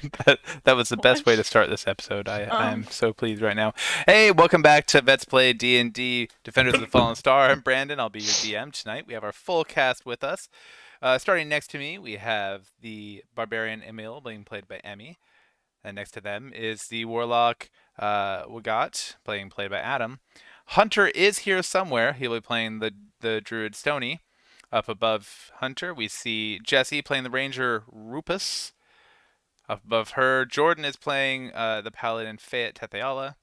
That was the best way to start this episode. I'm so pleased right now. Hey, welcome back to Vets Play D&D Defenders of the Fallen Star. I'm Brandon. I'll be your DM tonight. We have our full cast with us. Starting next to me, we have the Barbarian Emil being played by Emmy. And next to them is the Warlock Wagat being played by Adam. Hunter is here somewhere. He'll be playing the Druid Stony. Up above Hunter, we see Jesse playing the Ranger Rupus. Up above her, Jordan is playing the Paladin Fayette Tetheala.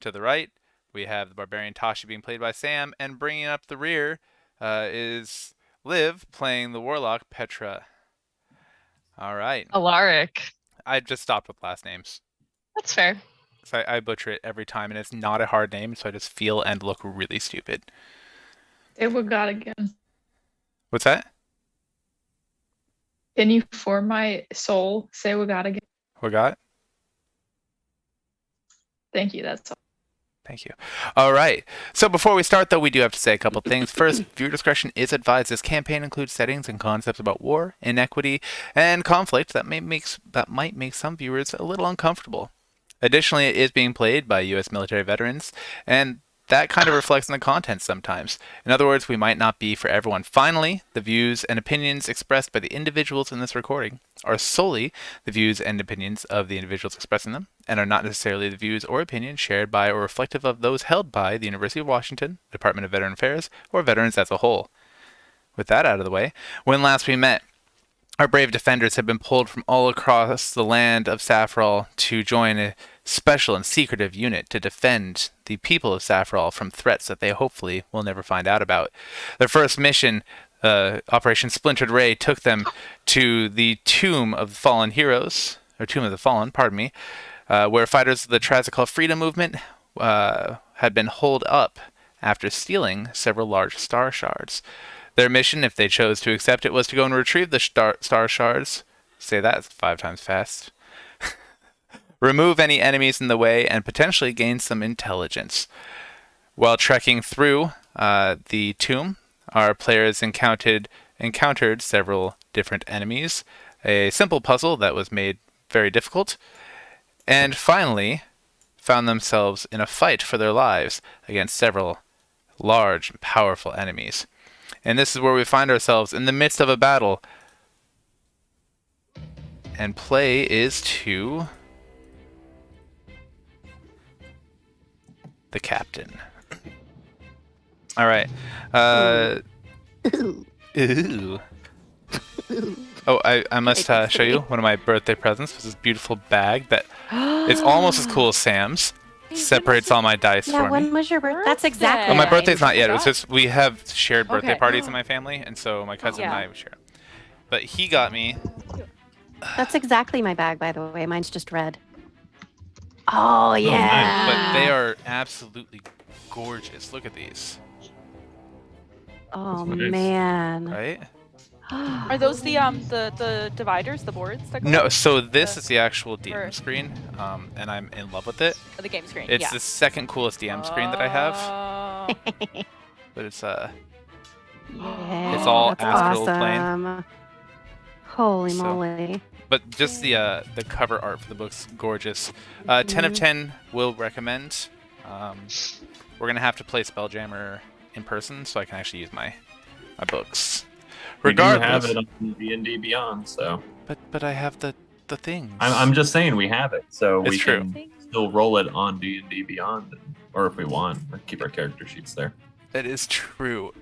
To the right, we have the Barbarian Tashi being played by Sam. And bringing up the rear is Liv playing the Warlock Petra. All right. Alaric. I just stopped with last names. That's fair. So I butcher it every time, and it's not a hard name, so I just feel and look really stupid. Say what God again. What's that? Can you, for my soul, say what God again? Wagat? Thank you. That's all. Thank you. All right. So before we start, though, we do have to say a couple things. First, viewer discretion is advised. This campaign includes settings and concepts about war, inequity, and conflict that might make some viewers a little uncomfortable. Additionally, it is being played by U.S. military veterans, and that kind of reflects in the content sometimes. In other words, we might not be for everyone. Finally, the views and opinions expressed by the individuals in this recording are solely the views and opinions of the individuals expressing them, and are not necessarily the views or opinions shared by or reflective of those held by the University of Washington, Department of Veteran Affairs, or veterans as a whole. With that out of the way, when last we met, our brave defenders have been pulled from all across the land of Saffral to join a special and secretive unit to defend the people of Saffral from threats that they hopefully will never find out about. Their first mission, Operation Splintered Ray, took them to the Tomb of the Fallen Heroes, or Tomb of the Fallen, pardon me, where fighters of the Trazikal Freedom Movement had been holed up after stealing several large Star Shards. Their mission, if they chose to accept it, was to go and retrieve the Star Shards. Say that 5 times fast. Remove any enemies in the way, and potentially gain some intelligence. While trekking through the tomb, our players encountered several different enemies, a simple puzzle that was made very difficult, and finally found themselves in a fight for their lives against several large and powerful enemies. And this is where we find ourselves in the midst of a battle. And play is to the captain. All right. Ooh. Oh, I must show you one of my birthday presents. This is beautiful bag that is almost as cool as Sam's. Separates all my dice for me. When was your birthday? That's exactly. Oh, my right. birthday's not yet. It was just we have shared birthday parties in my family, and so my cousin and I would share. But he got me. That's exactly my bag, by the way. Mine's just red. Oh yeah. But they are absolutely gorgeous. Look at these. Oh man. Right? Are those the dividers, the boards? That go No, on? so this is the actual DM screen, and I'm in love with it. The game screen. It's yeah. the second coolest DM screen that I have, but it's Yeah, it's all that's astral plane. awesome. Holy So- moly. But just the cover art for the book's gorgeous. 10 of 10 will recommend. We're gonna have to play Spelljammer in person, so I can actually use my books. Regardless, we do have it on D&D Beyond, so. But I have the things. I'm just saying we have it, so It's we true. can still roll it on D&D Beyond, or if we want, or keep our character sheets there. That is true.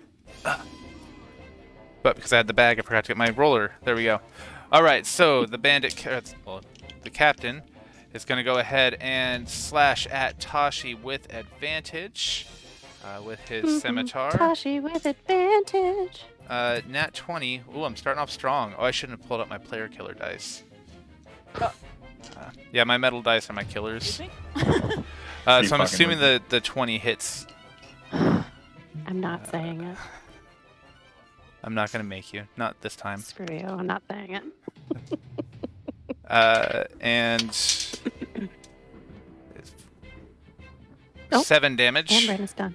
But because I had the bag, I forgot to get my roller. There we go. All right, so the the captain is going to go ahead and slash at Tashi with advantage with his scimitar. Tashi with advantage. Nat 20. Ooh, I'm starting off strong. Oh, I shouldn't have pulled up my player killer dice. Yeah, my metal dice are my killers. So I'm assuming the 20 hits. I'm not saying it. I'm not going to make you. Not this time. Screw you. I'm not saying it. And Oh, 7 damage. And Brandon's done.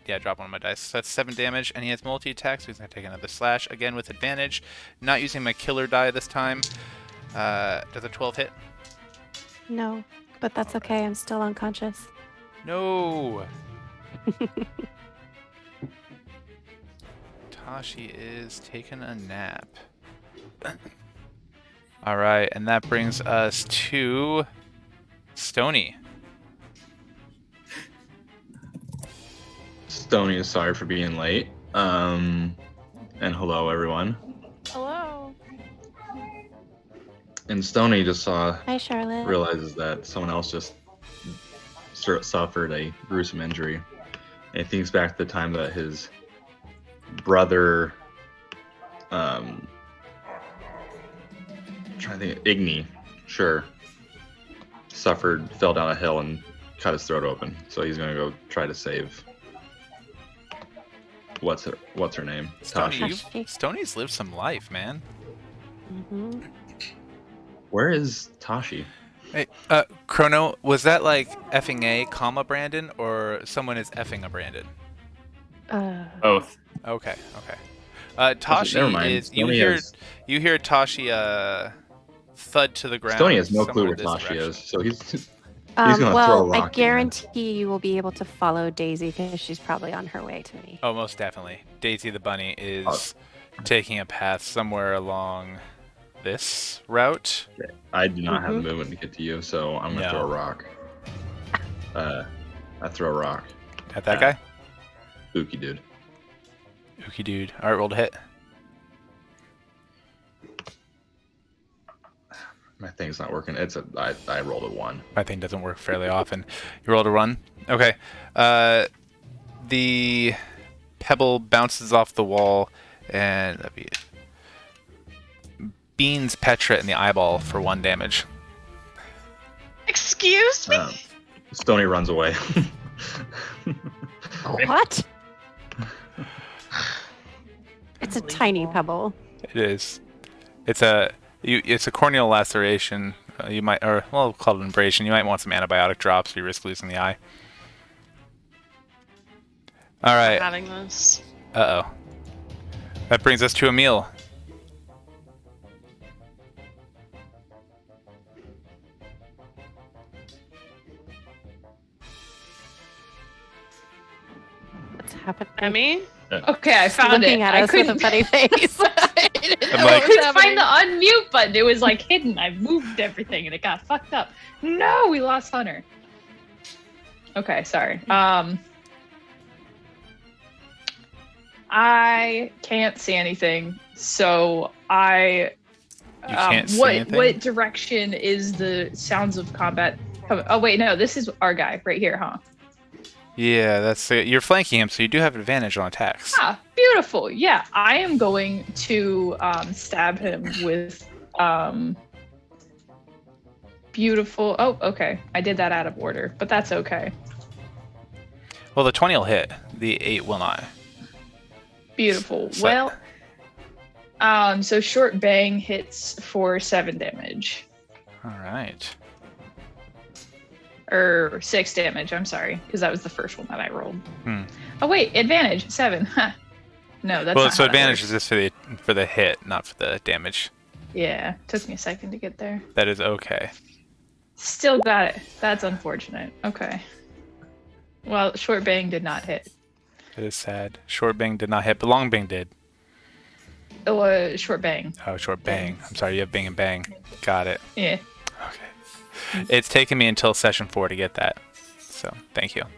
Yeah, drop one of my dice. So that's 7 damage, and he has multi-attack, so he's going to take another slash, again with advantage. Not using my killer die this time. Does a 12 hit? No, but that's okay. I'm still unconscious. No. Tashi is taking a nap. All right, and that brings us to Stony. Stony is sorry for being late. And hello, everyone. Hello. And Stony just Hi, Charlotte. realizes that someone else just suffered a gruesome injury. And he thinks back to the time that his brother, trying to think, Igni, fell down a hill and cut his throat open. So he's gonna go try to save. What's her name? Stony, Tashi. Tashi. Stony's lived some life, man. Hmm. Where is Tashi? Hey, Chrono, was that like effing a comma Brandon, or someone is effing a Brandon? Both. Okay. Tashi Never mind. is you Stony hear has- you hear Tashi thud to the ground. Stony has no somewhere clue where this Tashi direction. is, so he's gonna throw a Well, rock I at him. guarantee you will be able to follow Daisy because she's probably on her way to me. Oh, most definitely. Daisy the bunny is taking a path somewhere along this route. I do not have the movement to get to you, so I'm gonna No. throw a rock. I throw a rock. At that guy? Spooky dude. Ookie dude. Alright, roll to hit. My thing's not working. I rolled a 1. My thing doesn't work fairly often. You rolled a run? Okay. The pebble bounces off the wall and that'd be beans Petra in the eyeball for 1 damage. Excuse me? Stony runs away. What? It's a tiny pebble. It is. It's a corneal laceration. You might, or well, we'll call it an abrasion. You might want some antibiotic drops. So you risk losing the eye. All right. Having this. Uh oh. That brings us to Emil. What's happening? Emmy? Okay, I found Looking it. at I us with a couldn't, funny face. I didn't I'm know like- I couldn't find the unmute button. It was like hidden. I moved everything and it got fucked up. No, we lost Hunter. Okay, sorry. I can't see anything, so I. You can't see what anything? what direction is the sounds of combat coming? Oh wait, no, this is our guy right here, huh? Yeah, that's it. You're flanking him, so you do have advantage on attacks. Ah, beautiful. Yeah, I am going to stab him with beautiful. Oh, okay. I did that out of order, but that's okay. Well, the 20 will hit. The 8 will not. Beautiful. So- Well, so short bang hits for 7 damage. All right. Or 6 damage, I'm sorry, because that was the first one that I rolled. Hmm. Oh wait, advantage 7. Huh. No, that's Well, not so how that advantage works. is just for the hit, not for the damage. Yeah, took me a second to get there. That is okay. Still got it. That's unfortunate. Okay. Well, short bang did not hit. It is sad. Short bang did not hit, but long bang did. It was short bang. Oh, short bang. I'm sorry, you have bang and bang. Got it. Yeah. Okay. It's taken me until session 4 to get that. So, thank you. All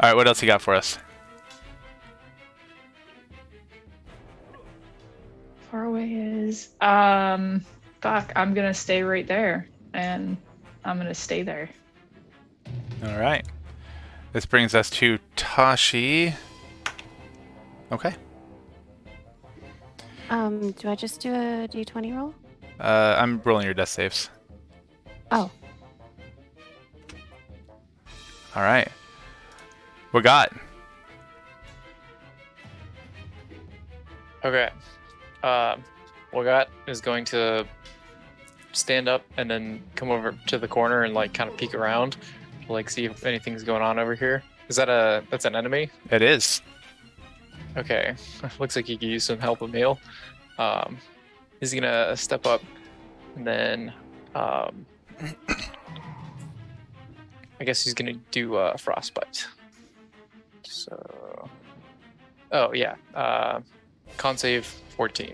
right, what else you got for us? Far away is fuck, I'm gonna stay right there. And I'm gonna stay there. All right. This brings us to Tashi. Okay. Do I just do a d20 roll? I'm rolling your death saves. Oh, All right. What got? Okay. Wagat is going to stand up and then come over to the corner and like kind of peek around, like see if anything's going on over here. Is that that's an enemy? It is. Okay. Looks like he could use some help, Emil. He's gonna step up, and then I guess he's gonna do frostbite. So, oh yeah, con save 14.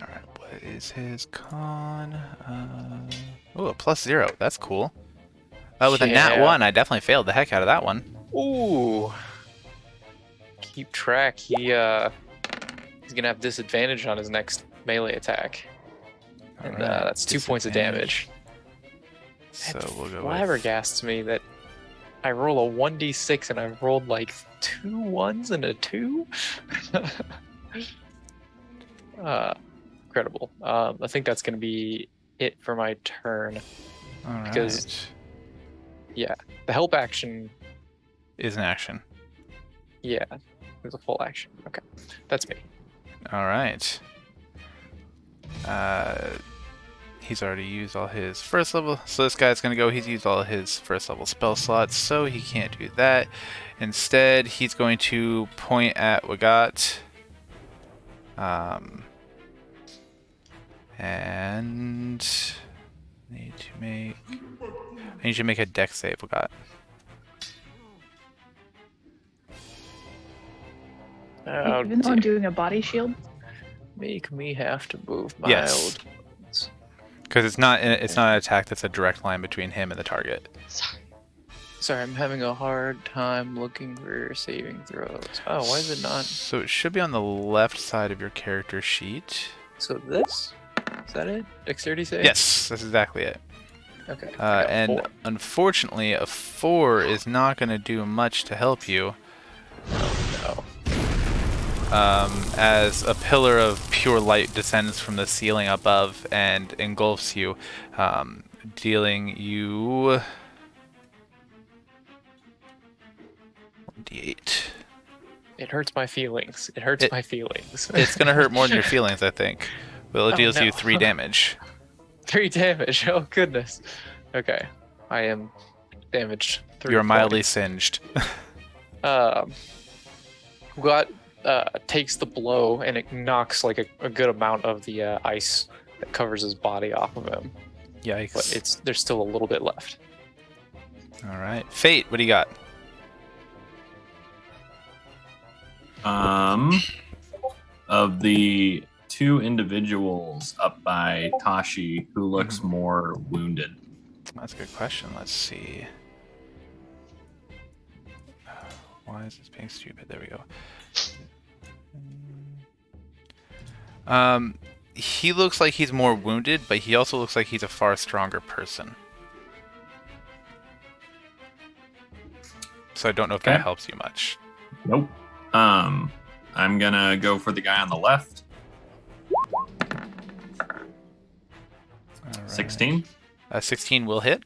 All right, what is his con? Oh, a +0. That's cool. With a nat Yeah. 1, I definitely failed the heck out of that one. Ooh. Keep track. He's gonna have disadvantage on his next melee attack, and All right, that's 2 points of damage. So we'll go with... Flabbergasts me that I roll a 1d6 and I've rolled like 2 1s and a 2. Incredible. I think that's gonna be it for my turn. All right. because- Yeah, the help action. Is an action. Yeah, there's a full action. Okay, that's me. All right. He's already used all his first level, so this guy's gonna go. He's used all his first level spell slots, so he can't do that. Instead, he's going to point at Wagat. And I need to make a dex save, Wagat. Oh, Even though I'm doing a body shield. make me have to move my Yes. old. Because it's not an attack that's a direct line between him and the target. Sorry, I'm having a hard time looking for saving throws. Oh, why is it not? So it should be on the left side of your character sheet. So this? Is that it? Dexterity save? Yes, that's exactly it. Okay. I got And 4. unfortunately, a 4 is not going to do much to help you. No. As a pillar of pure light descends from the ceiling above and engulfs you, dealing you 1d8. It hurts my feelings. It hurts my feelings. It's going to hurt more than your feelings, I think. Well, it Oh, deals you no. 3 damage. 3 damage. Oh goodness. Okay. I am damaged. 3 You're mildly points. singed. Got takes the blow and it knocks like a good amount of the ice that covers his body off of him. Yikes. But there's still a little bit left. All right. Fate, what do you got? Of the 2 individuals up by Tashi, who looks more wounded? That's a good question. Let's see. Why is this being stupid? There we go. He looks like he's more wounded, but he also looks like he's a far stronger person. So I don't know if that Okay. helps you much. Nope. I'm gonna go for the guy on the left. All right. 16. 16 will hit.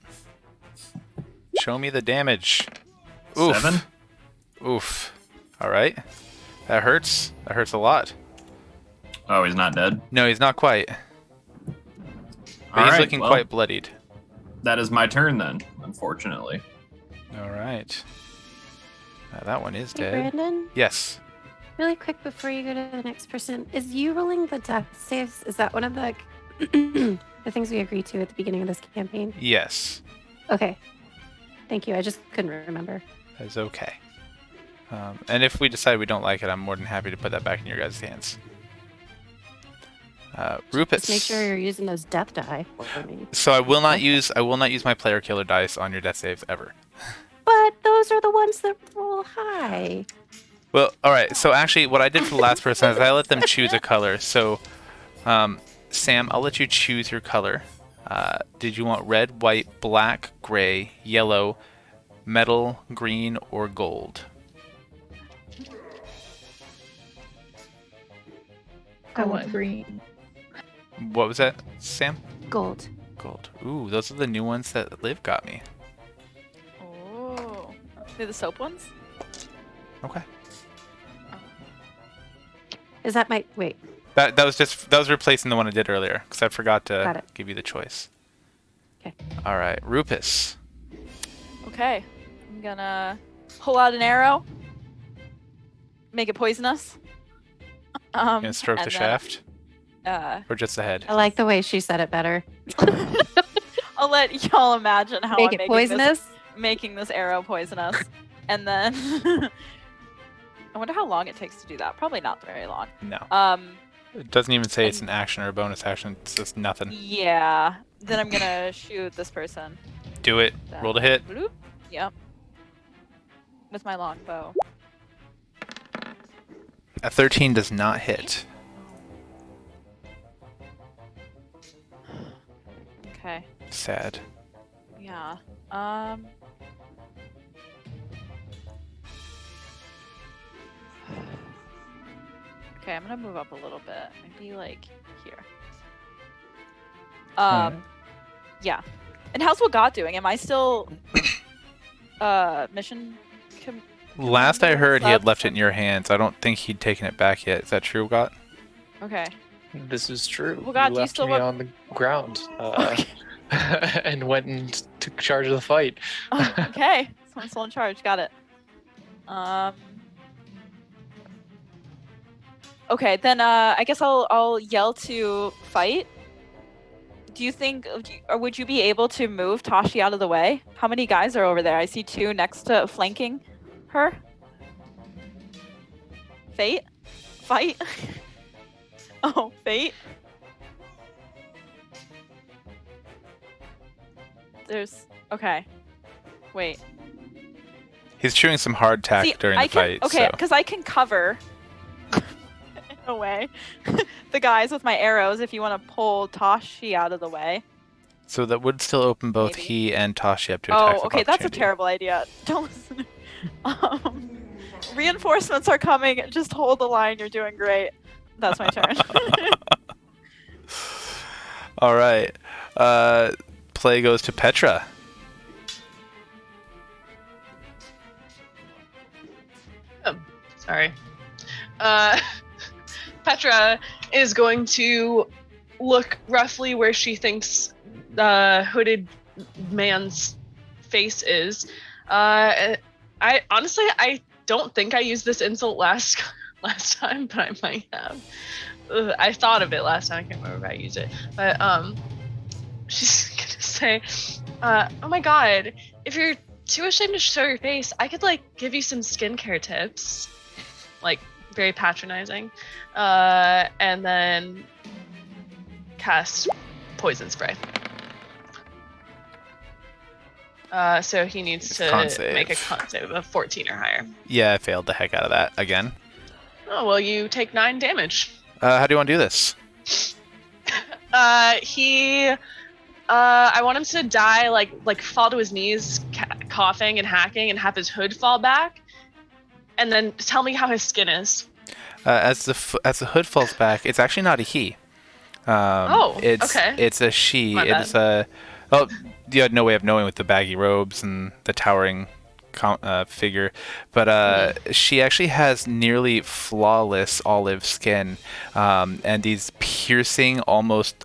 Show me the damage. Oof. 7. Oof. All right. That hurts. That hurts a lot. Oh, he's not dead. No, he's not quite. But All he's right, looking well, quite bloodied. That is my turn then, unfortunately. All right. That one is Hey, dead. Brandon, Yes. really quick before you go to the next person, is you rolling the death saves? Is that one of the the things we agreed to at the beginning of this campaign? Yes. Okay. Thank you. I just couldn't remember. That's okay. And if we decide we don't like it, I'm more than happy to put that back in your guys' hands. Rupus. Just make sure you're using those death die for me. So I will not use my player killer dice on your death saves ever. But those are the ones that roll high. Well, all right. So actually, what I did for the last person is I let them choose a color. So, Sam, I'll let you choose your color. Did you want red, white, black, gray, yellow, metal, green, or gold? I want green. What was that, Sam? Gold. Gold. Ooh, those are the new ones that Liv got me. Oh. They're the soap ones? Okay. Is that my wait? That was replacing the one I did earlier because I forgot Got to it. give you the choice. Okay. All right, Rupus. Okay. I'm gonna pull out an arrow. Make it poisonous. Gonna stroke the and then- shaft. Or just the head? I like the way she said it better. I'll let y'all imagine how Make I'm it poisonous. making this arrow poisonous. And then I wonder how long it takes to do that. Probably not very long. No. Um, It doesn't even say it's an action or a bonus action. It's just nothing. yeah. Then I'm gonna shoot this person. Do it. Roll to hit. Bloop. Yep. With my longbow. A 13 does not hit. Okay. Sad. Yeah. Okay, I'm gonna move up a little bit. Maybe like here. Yeah. And how's Wagat doing? Am I still mission Last I heard, he had Subs? left it in your hands. I don't think he'd taken it back yet. Is that true, Got? Okay. This is true. Well, God, you do you left still me want- on the ground Okay. and went and took charge of the fight. Oh, okay. Someone's still in charge. Got it. Okay, then I guess I'll yell to fight. Do you think, or would you be able to move Tashi out of the way? How many guys are over there? I see 2 next to flanking her. Fate? Fight? Oh, fate? There's, okay. Wait. He's chewing some hardtack See, during I the can, fight. okay, So. because I can cover in a way the guys with my arrows if you want to pull Tashi out of the way. So that would still open both Maybe. he and Tashi up to attacks Oh, of okay, that's a opportunity. terrible idea. Don't listen. Reinforcements are coming. Just hold the line. You're doing great. That's my turn. All right. Play goes to Petra. Sorry. Petra is going to look roughly where she thinks the hooded man's face is. I honestly, I don't think I used this insult last time, but I might have. I thought of it last time. I can't remember if I used it, but she's gonna say, "Oh my god, if you're too ashamed to show your face, I could like give you some skincare tips." Like very patronizing, and then cast poison spray. So he needs It's to con save. make a con save of 14 or higher. Yeah, I failed the heck out of that again. Oh well, you take 9 damage. How do you want to do this? I want him to die like fall to his knees, coughing and hacking, and have his hood fall back, and then tell me how his skin is. As the hood falls back, it's actually not a he. It's okay. It's a she. My It's a. Well, you had no way of knowing with the baggy robes and the towering figure, but she actually has nearly flawless olive skin, and these piercing, almost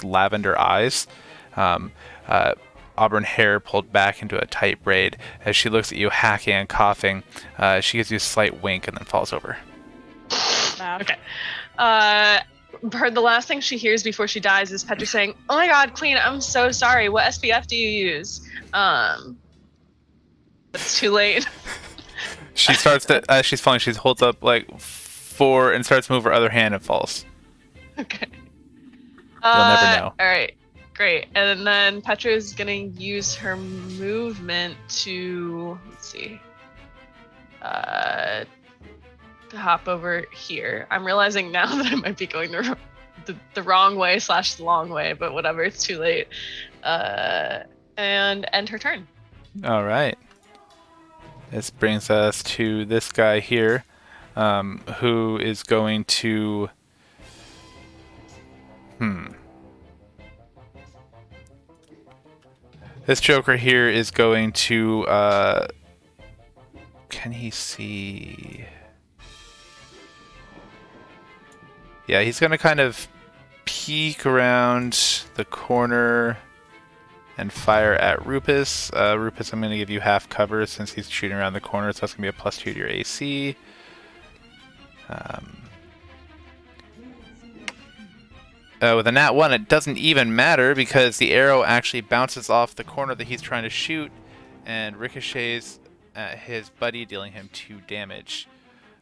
lavender eyes. Auburn hair pulled back into a tight braid. As she looks at you, hacking and coughing, she gives you a slight wink and then falls over. Smash. Okay. The last thing she hears before she dies is Petra saying, "Oh my God, Queen, I'm so sorry. What SPF do you use?" It's too late. She starts to, as she's falling, she holds up like 4 and starts to move her other hand and falls. Okay. You'll never know. All right, great. And then Petra is gonna use her movement to to hop over here. I'm realizing now that I might be going the wrong way / the long way, but whatever. It's too late. And end her turn. All right. This brings us to this guy here, who is going to. This Joker here is going to. Can he see? Yeah, he's going to kind of peek around the corner and fire at Rupus. Rupus, I'm going to give you half cover since he's shooting around the corner, so that's going to be a +2 to your AC. With a nat 1, it doesn't even matter because the arrow actually bounces off the corner that he's trying to shoot and ricochets at his buddy, dealing him 2 damage.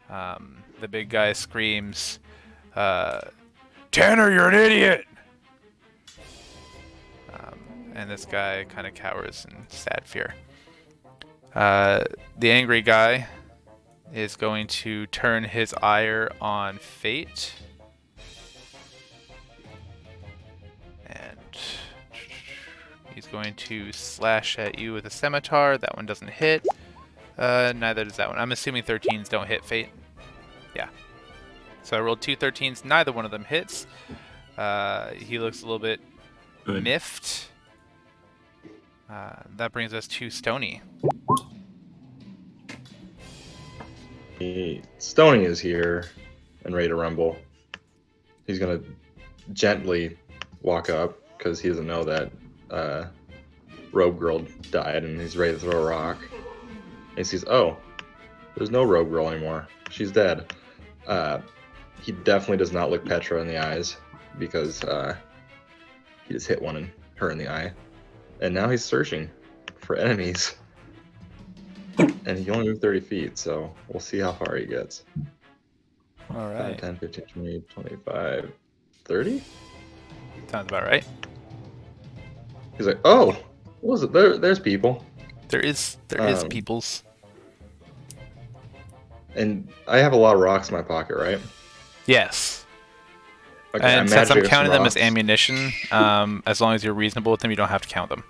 The big guy screams, Tanner, you're an idiot! And this guy kind of cowers in sad fear. The angry guy is going to turn his ire on Fate. And he's going to slash at you with a scimitar. That one doesn't hit. Neither does that one. I'm assuming 13s don't hit Fate. Yeah. So I rolled 2 13s. Neither one of them hits. He looks a little bit Good. miffed. That brings us to Stony. Stony is here and ready to rumble. He's gonna gently walk up because he doesn't know that Rogue Girl died, and he's ready to throw a rock. And he sees, oh, there's no Rogue Girl anymore. She's dead. He definitely does not look Petra in the eyes because he just hit her in the eye. And now he's searching for enemies. And he only moved 30 feet, so we'll see how far he gets. All 5, right. 10, 15, 20, 25, 30? Sounds about right. He's like, oh, what was it? There's people. There is peoples. And I have a lot of rocks in my pocket, right? Yes. Okay, And since I'm magically counting them as rocks. ammunition, as long as you're reasonable with them, you don't have to count them.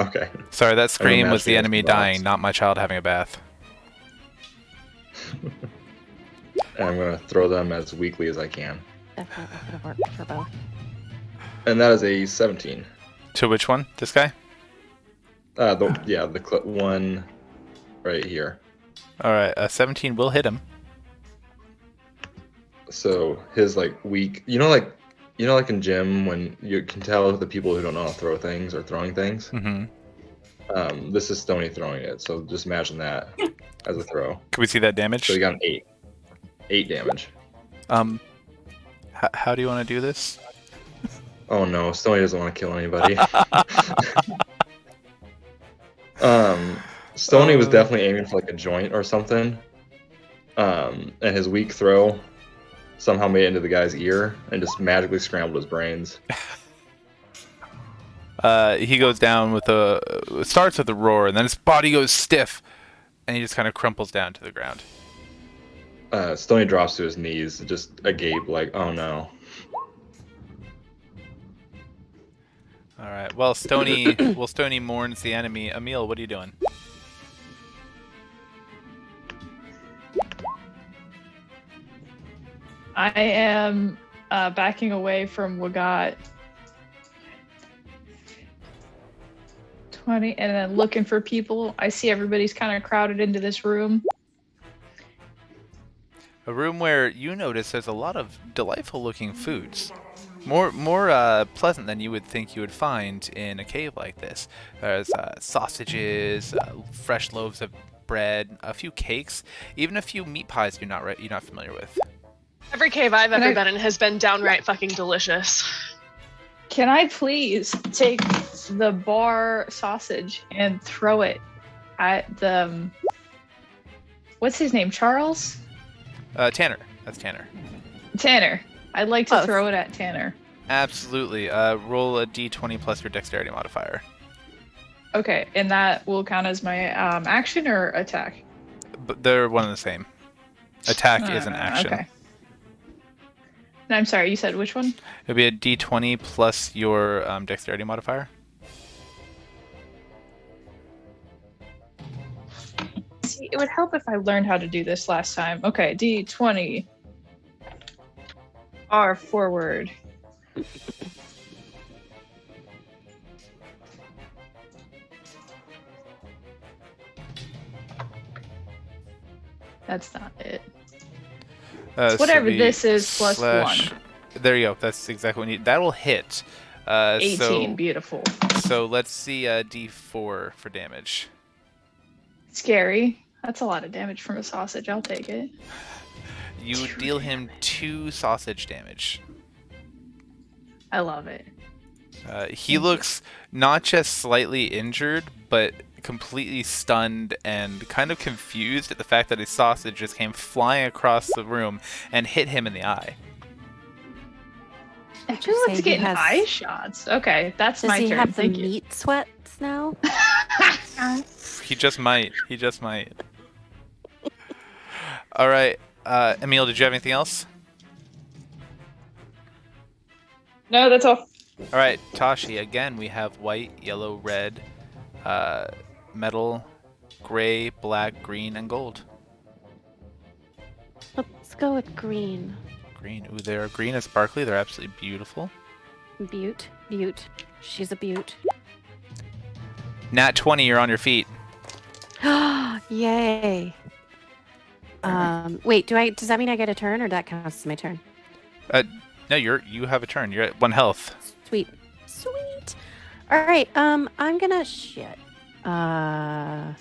Okay. Sorry, that scream was the magically have enemy some rocks. dying, not my child having a bath. And I'm going to throw them as weakly as I can. Definitely could have worked for both. And that is a 17. To which one? This guy? The one right here. All right, 17 will hit him. So his weak, like in gym when you can tell the people who don't know how to throw things are throwing things. Mm-hmm. This is Stony throwing it, so just imagine that as a throw. Can we see that damage? So you got an 8 damage. How do you want to do this? Oh no, Stony doesn't want to kill anybody. Stony was definitely aiming for a joint or something. And his weak throw somehow made it into the guy's ear and just magically scrambled his brains. He goes down with starts with a roar, and then his body goes stiff, and he just kind of crumples down to the ground. Stony drops to his knees, just agape, oh no. All right. Well, Stony mourns the enemy. Emil, what are you doing? I am backing away from Wagat. 20, and then looking for people. I see everybody's kind of crowded into this room. A room where you notice there's a lot of delightful looking foods. More pleasant than you would think you would find in a cave like this. There's sausages, fresh loaves of bread, a few cakes, even a few meat pies you're not familiar with. Every cave I've ever been in has been downright fucking delicious. Can I please take the bar sausage and throw it at the... What's his name? Charles? Tanner. That's Tanner. Tanner. I'd like to Close. throw it at Tanner. Absolutely. Roll a d20 plus your dexterity modifier. Okay, and that will count as my action or attack? But they're one and the same. Attack is an action. Okay. And I'm sorry, you said which one? It'll be a d20 plus your dexterity modifier. See, it would help if I learned how to do this last time. Okay, D20. R forward. That's not it. Whatever this is plus slash, 1. There you go. That's exactly what we need. That will hit. 18, beautiful. So let's see d4 for damage. Scary. That's a lot of damage from a sausage. I'll take it. You deal him 2 sausage damage. I love it. He looks not just slightly injured, but completely stunned and kind of confused at the fact that his sausage just came flying across the room and hit him in the eye. Would you say Everyone's he getting has- eye shots. Okay, that's Does my he turn. have the Thank you. meat sweats now? He just might. He just might. All right. Emil, did you have anything else? No, that's all. All right, Tashi, again, we have white, yellow, red, metal, gray, black, green, and gold. Let's go with green. Green. Ooh, they are green and sparkly. They're absolutely beautiful. Butte. She's a butte. Nat 20, you're on your feet. Yay. Wait, does that mean I get a turn or that counts as my turn? No, you have a turn. You're at 1 health. Sweet. All right, I'm gonna shit. I'm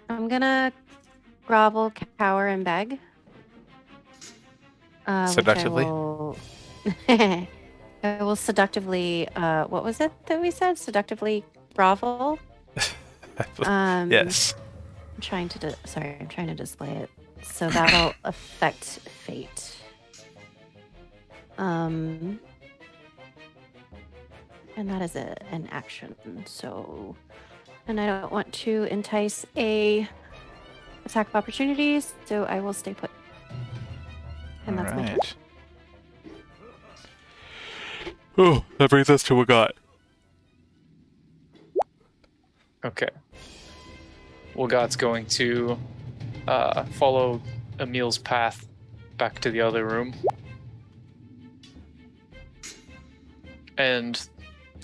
gonna grovel, cower, and beg. Seductively? I will seductively. What was it that we said? Seductively grovel. Yes. I'm trying to display it. So that'll affect fate. And that is an action. So, and I don't want to entice a attack of opportunities, so I will stay put. And that's my turn. Oh, that brings us to what got. Okay. Well, God's going to follow Emil's path back to the other room. And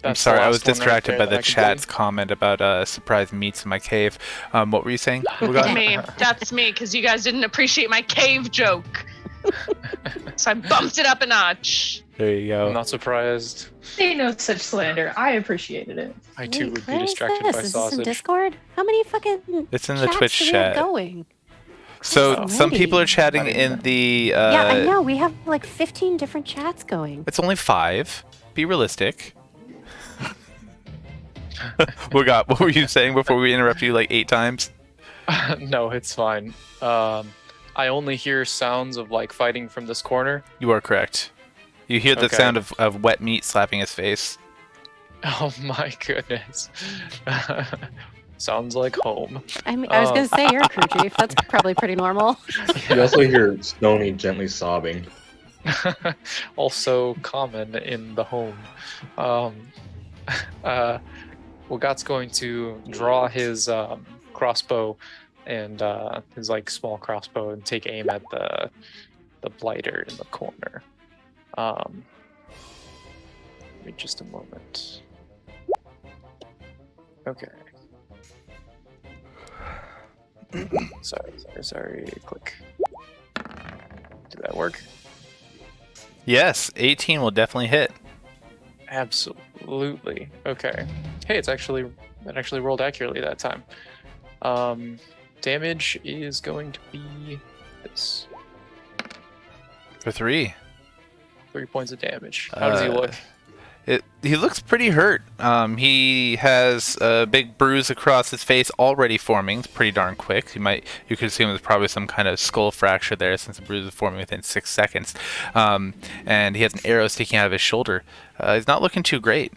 I'm that's sorry, the I was last one right distracted there by that the I can chat's see. comment about surprise meats in my cave. What were you saying? That's me. That's me, because you guys didn't appreciate my cave joke. So I bumped it up a notch. There you I'm go. not surprised. Ain't no such slander. I appreciated it. I too Wait, would be where is distracted this? by Is this in sausage. Discord? How many fucking It's in the chats Twitch do we have chat. going? So Oh. some people are chatting I didn't in know. the. Yeah, I know. We have like 15 different chats going. It's only 5. Be realistic. What were you saying before we interrupt you like 8 times? No, it's fine. I only hear sounds of like fighting from this corner. You are correct. You hear the Okay. sound of wet meat slapping his face. Oh my goodness. Sounds like home. I was gonna say you're a crew chief. That's probably pretty normal. You also hear Stony gently sobbing. Also common in the home. Got's going to draw his crossbow and his like small crossbow and take aim at the blighter in the corner. Give me just a moment. Okay. Sorry. Click. Did that work? Yes, 18 will definitely hit. Absolutely. Okay. Hey, it actually rolled accurately that time. Damage is going to be this. For 3. 3 points of damage. How does he look? He looks pretty hurt. He has a big bruise across his face already forming. It's pretty darn quick. You could assume there's probably some kind of skull fracture there since the bruise is forming within 6 seconds. And he has an arrow sticking out of his shoulder. He's not looking too great.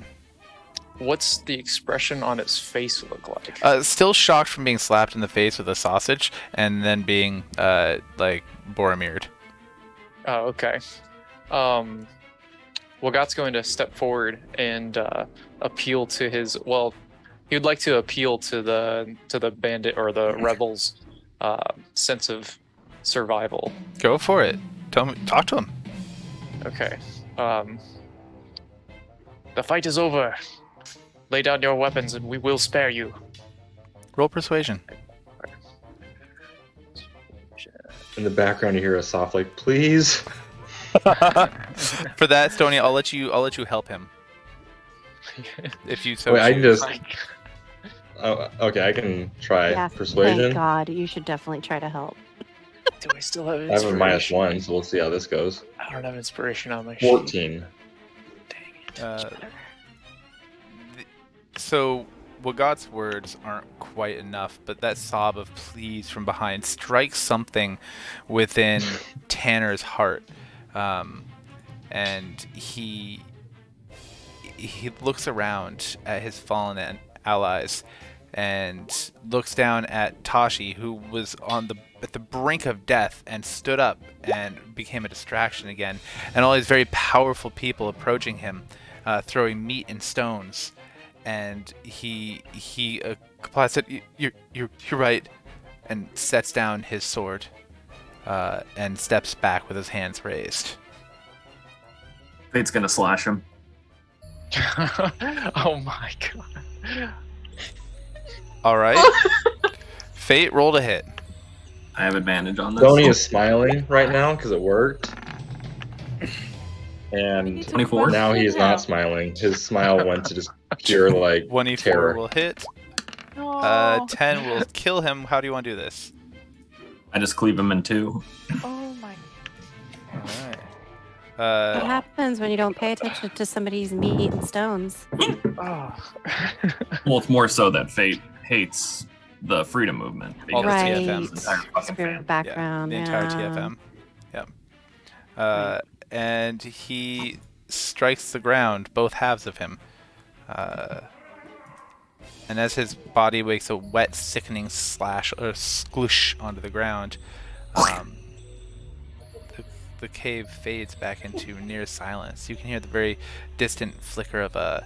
What's the expression on his face look like? Still shocked from being slapped in the face with a sausage and then being like Boromired. Oh, okay. Got's going to step forward and appeal to his. Well, he would like to appeal to the bandit or the rebels' sense of survival. Go for it. Talk to him. Okay. The fight is over. Lay down your weapons and we will spare you. Roll persuasion. In the background, you hear a soft like, "Please." For that, Stony, I'll let you help him. If you so Wait, I can choose. just. Oh, okay, I can try Yeah, persuasion. thank God. You should definitely try to help. Do I still have I have a inspiration? -1, so we'll see how this goes. I don't have inspiration on my sheet. 14. Uh, so Wagat's words aren't quite enough, but that sob of pleas from behind strikes something within Tanner's heart, and he looks around at his fallen allies and looks down at Tashi, who was at the brink of death and stood up and became a distraction again, and all these very powerful people approaching him, throwing meat and stones, and he complies, said, "You're right," and sets down his sword, and steps back with his hands raised. Fate's gonna slash him. Oh my god. All right. Fate, rolled a hit. I have advantage on this. Tony is smiling right now because it worked. And 24. now he is not smiling. His smile went to just pure, like, 24 terror. will hit. Oh. 10 will kill him. How do you want to do this? I just cleave him in two. Oh my. All right. What happens when you don't pay attention to somebody's meat and stones? Oh. Well, it's more so that Fate hates the freedom movement. All the because Right. TFMs. it's the entire fucking Spirit family. background. The entire TFM. Yep. And he strikes the ground, both halves of him. And as his body makes a wet, sickening slash or sploosh onto the ground, the cave fades back into near silence. You can hear the very distant flicker of a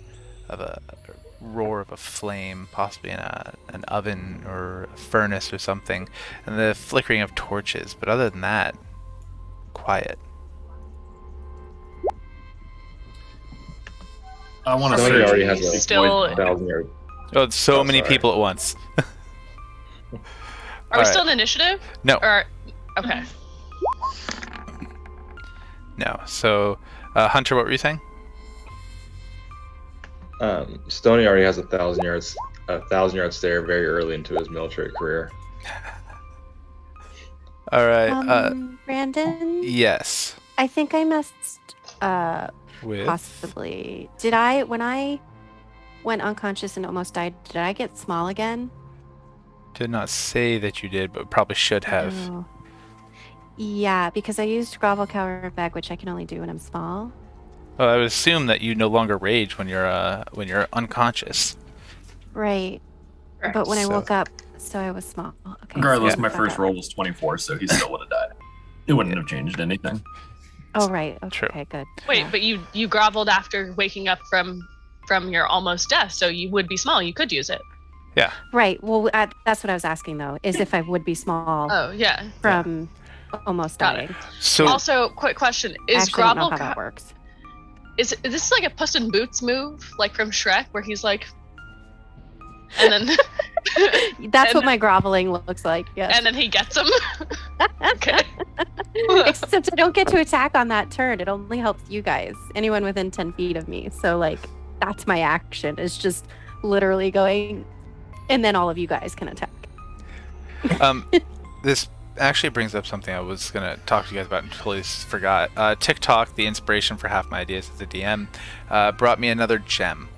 roar of a flame, possibly in an oven or a furnace or something, and the flickering of torches. But other than that, quiet. I want to Tony search. already has a Still- 1,000-yard. Oh, it's so Oh, many sorry. people at once. Are we Alright. still in initiative? No. Or okay. No. So, Hunter, what were you saying? Stoney already has a 1,000-yard stare very early into his military career. All right. Brandon, Yes. I think I must With possibly. When I went unconscious and almost died, did I get small again? did not say that you did, but probably should have. Oh. Yeah, because I used grovel cower bag, which I can only do when I'm small. Well, I would assume that you no longer rage when you're unconscious. Right. But when I So- woke up, so I was small. Okay. Regardless, so my I first forgot. roll was 24, so he still would have died. It wouldn't have changed anything. Oh right. True. Okay. Good. Wait, Yeah. but you groveled after waking up from your almost death, so you would be small. You could use it. Right. Well, that's what I was asking though. Is if I would be small Oh yeah. from almost Got it. dying. So Also, quick question: I Is actually don't know grovel how that works. is this like a Puss in Boots move, like from Shrek, where he's like, and then That's And- what my groveling looks like. Yes. and then he gets him. Okay. Except I don't get to attack on that turn. It only helps you guys, anyone within 10 feet of me. So like, that's my action. Is just literally going, and then all of you guys can attack. this actually brings up something I was gonna talk to you guys about and totally forgot. TikTok, the inspiration for half my ideas as a DM, brought me another gem.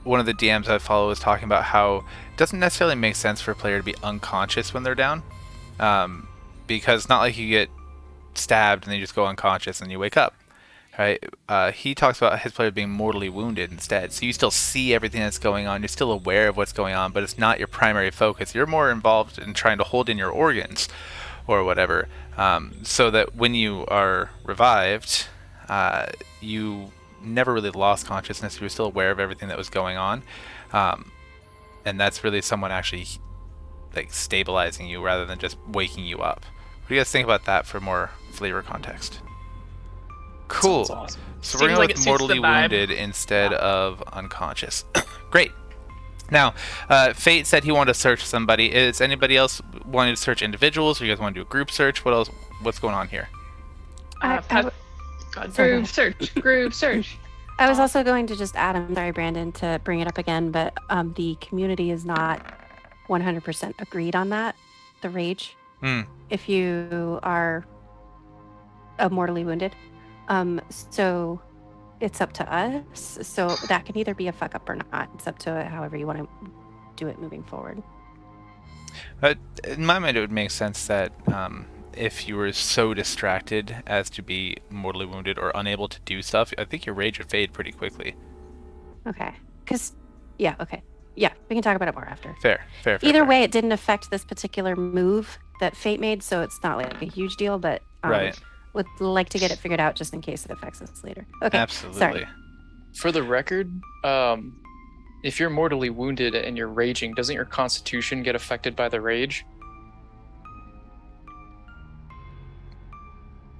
One of the DMs I follow was talking about how it doesn't necessarily make sense for a player to be unconscious when they're down, because not like you get stabbed and then you just go unconscious and you wake up. Right? He talks about his player being mortally wounded instead. So you still see everything that's going on. You're still aware of what's going on, but it's not your primary focus. You're more involved in trying to hold in your organs or whatever, so that when you are revived, you never really lost consciousness. You were still aware of everything that was going on. And that's really someone actually like stabilizing you rather than just waking you up. What do you guys think about that for more flavor context? Cool. Sounds awesome. So Seems we're going like with it suits the mortally vibe. wounded instead of unconscious. Great. Now, Fate said he wanted to search somebody. Is anybody else wanting to search individuals, or you guys want to do a group search? What else? What's going on here? I Groove search. Groove search. I was also going to just add, I'm sorry, Brandon, to bring it up again, but the community is not 100% agreed on that. the rage Hmm. if you are mortally wounded. So it's up to us. So that can either be a fuck up or not. It's up to however you want to do it moving forward. But in my mind, it would make sense that if you were so distracted as to be mortally wounded or unable to do stuff, I think your rage would fade pretty quickly. Okay. Okay. Yeah, we can talk about it more after. Fair. Either fair. way, it didn't affect this particular move that Fate made, so it's not like a huge deal, but Right. would like to get it figured out just in case it affects us later. Okay. Absolutely. Sorry. For the record, if you're mortally wounded and you're raging, doesn't your constitution get affected by the rage?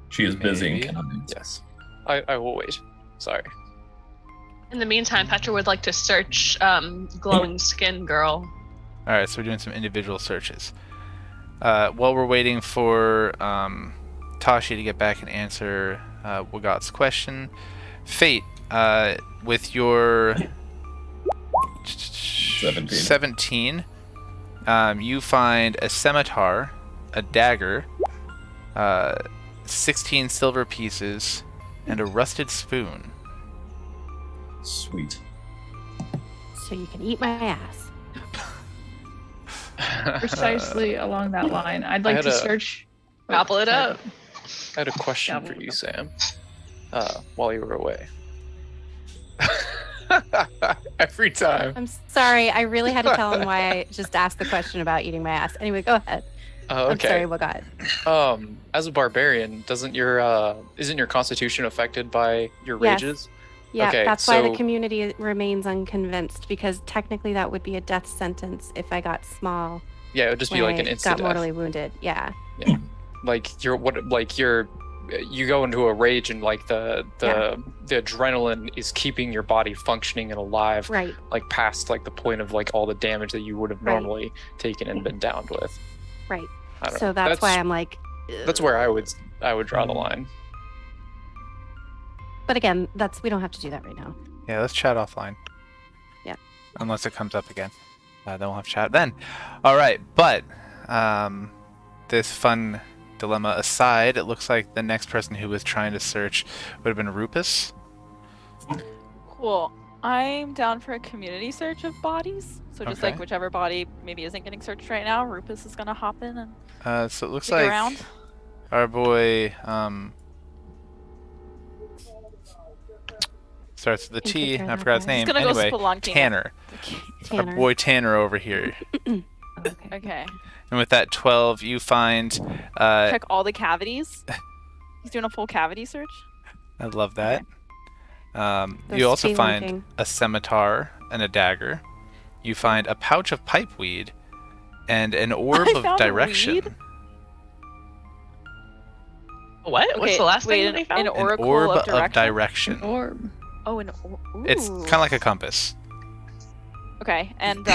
She is busy and Maybe. cannot answer. Yes. I will wait. Sorry. In the meantime, Petra would like to search glowing skin girl. All right, so we're doing some individual searches. While we're waiting for Tashi to get back and answer Wagat's question, Fate, with your 17, you find a scimitar, a dagger, 16 silver pieces, and a rusted spoon. Sweet. So you can eat my ass. Precisely along that line. I'd I like had to a- search. Gobble it sorry. up. I had a question Yeah, for you, Sam, while you were away. Every time. I'm sorry. I really had to tell him why I just asked the question about eating my ass. Anyway, go ahead. Oh, I'm sorry, okay. Wagat. As a barbarian, isn't your constitution affected by your Yes. rages? Yeah, Okay, that's why the so- community remains unconvinced, because technically that would be a death sentence if I got small. Yeah, it would just be when like an I instant got death. mortally wounded. Yeah. You go into a rage and like the adrenaline is keeping your body functioning and alive, Right. like past like the point of like all the damage that you would have Right. normally taken and been downed with. Right. I don't So know. that's why I'm like. That's where I would draw the line. But again, we don't have to do that right now. Yeah, let's chat offline. Yeah. Unless it comes up again. Then we'll have chat then. All right, but this fun dilemma aside, it looks like the next person who was trying to search would have been Rupus. Cool. I'm down for a community search of bodies. So just like Okay. whichever body maybe isn't getting searched right now, Rupus is gonna hop in and So it looks dig like around. our boy starts with a Can you T. picture I that forgot his guy? name. Just gonna go Anyway, spelunking. Tanner. Tanner. Our boy Tanner over here. Okay. Okay. And with that 12, you find. Check all the cavities. He's doing a full cavity search. I love that. Those You also find spelunking. a scimitar and a dagger. You find a pouch of pipeweed and an orb I of found direction. weed? What? What's Okay, the last wait, thing that they found? an An oracle orb of of direction. direction. Orb. Oh, It's kind of like a compass. Okay, and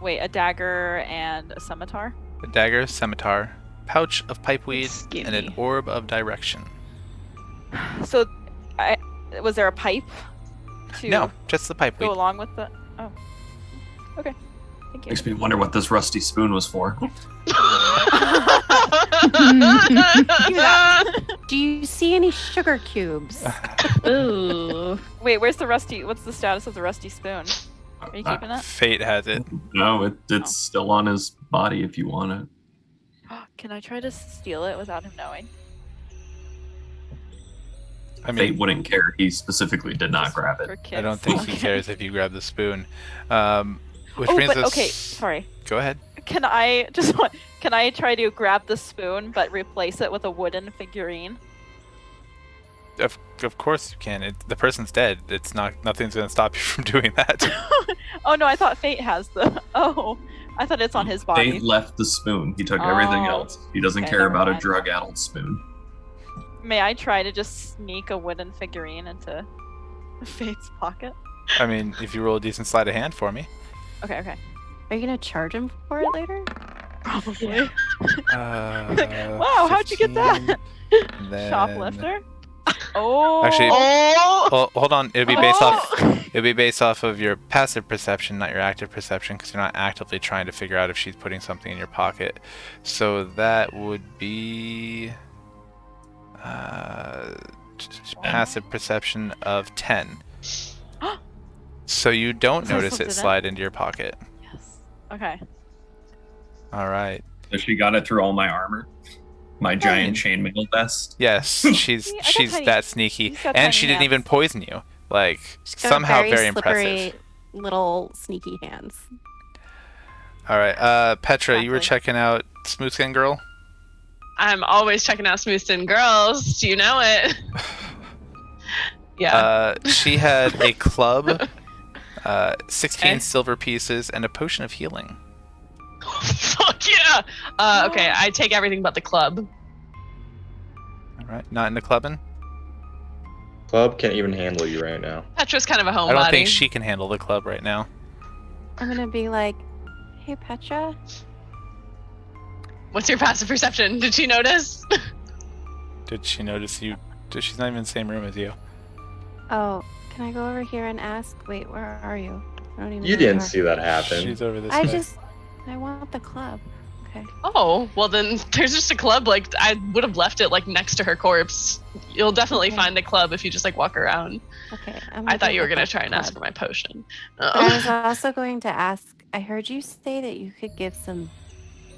wait, a dagger and a scimitar. A dagger, scimitar, pouch of pipeweed, It's and an skinny. orb of direction. So, was there a pipe to No, just the go pipeweed. along with the? Oh, okay. Thank you. Makes me wonder what this rusty spoon was for. Do you see any sugar cubes? Ooh. Wait, where's the rusty? What's the status of the rusty spoon? Are you keeping it? Fate has it. No, it's still on his body if you want it. Can I try to steal it without him knowing? I Fate mean, wouldn't care. He specifically did not grab For it. kids. I don't think he Okay. cares if you grab the spoon. Which Oh, brings but us. okay. Sorry. Go ahead. Can I Can I try to grab the spoon but replace it with a wooden figurine? Of course you can. The person's dead. It's not. Nothing's gonna stop you from doing that. Oh no, I thought Fate has the. Oh, I thought it's on his body. Fate left the spoon. He took everything Oh. else. He doesn't Okay, care never about a mind. drug-addled spoon. May I try to just sneak a wooden figurine into Fate's pocket? I mean, if you roll a decent sleight of hand for me. Okay, okay. Are you gonna charge him for it later? Probably. Wow, Wow, how'd you get that? Then... Shoplifter? Oh. Actually- Oh! Well, hold on. It'll be based off. Oh! It'll It'd be based off of your passive perception, not your active perception, because you're not actively trying to figure out if she's putting something in your pocket. So that would be passive perception of 10. So you don't So notice slip it it in? slide into your pocket. Yes. Okay. All right. So she got it through all my armor, my giant chainmail vest. Yes, she's I got she's tiny- that sneaky, she's got and tiny she didn't even hands. poison you. Like She's got somehow very, very slippery, impressive. little sneaky hands. All right, Petra, you were Exactly. checking out Smooth Skin Girl. I'm always checking out smooth skin girls. Do you know it? Yeah. She had a club, 16 Okay. silver pieces, and a potion of healing. Fuck yeah. Okay, I take everything but the club. All right, not into clubbing. Club can't even handle you right now. Petra's kind of a homebody. I don't think she can handle the club right now. I'm gonna be like, hey Petra, What's your passive perception? Did she notice? Did she notice you? She's not even in the same room as you. oh, can I go over here and ask? Wait, where are you? I don't even You know where didn't are. see that happen. She's over this way. I want the club. Okay. Oh, well then there's just a club. Like I would have left it like next to her corpse. You'll definitely Okay. find a club if you just like walk around. Okay. I thought you were gonna gonna try and ask for my potion. But I was also going to ask. I heard you say that you could give some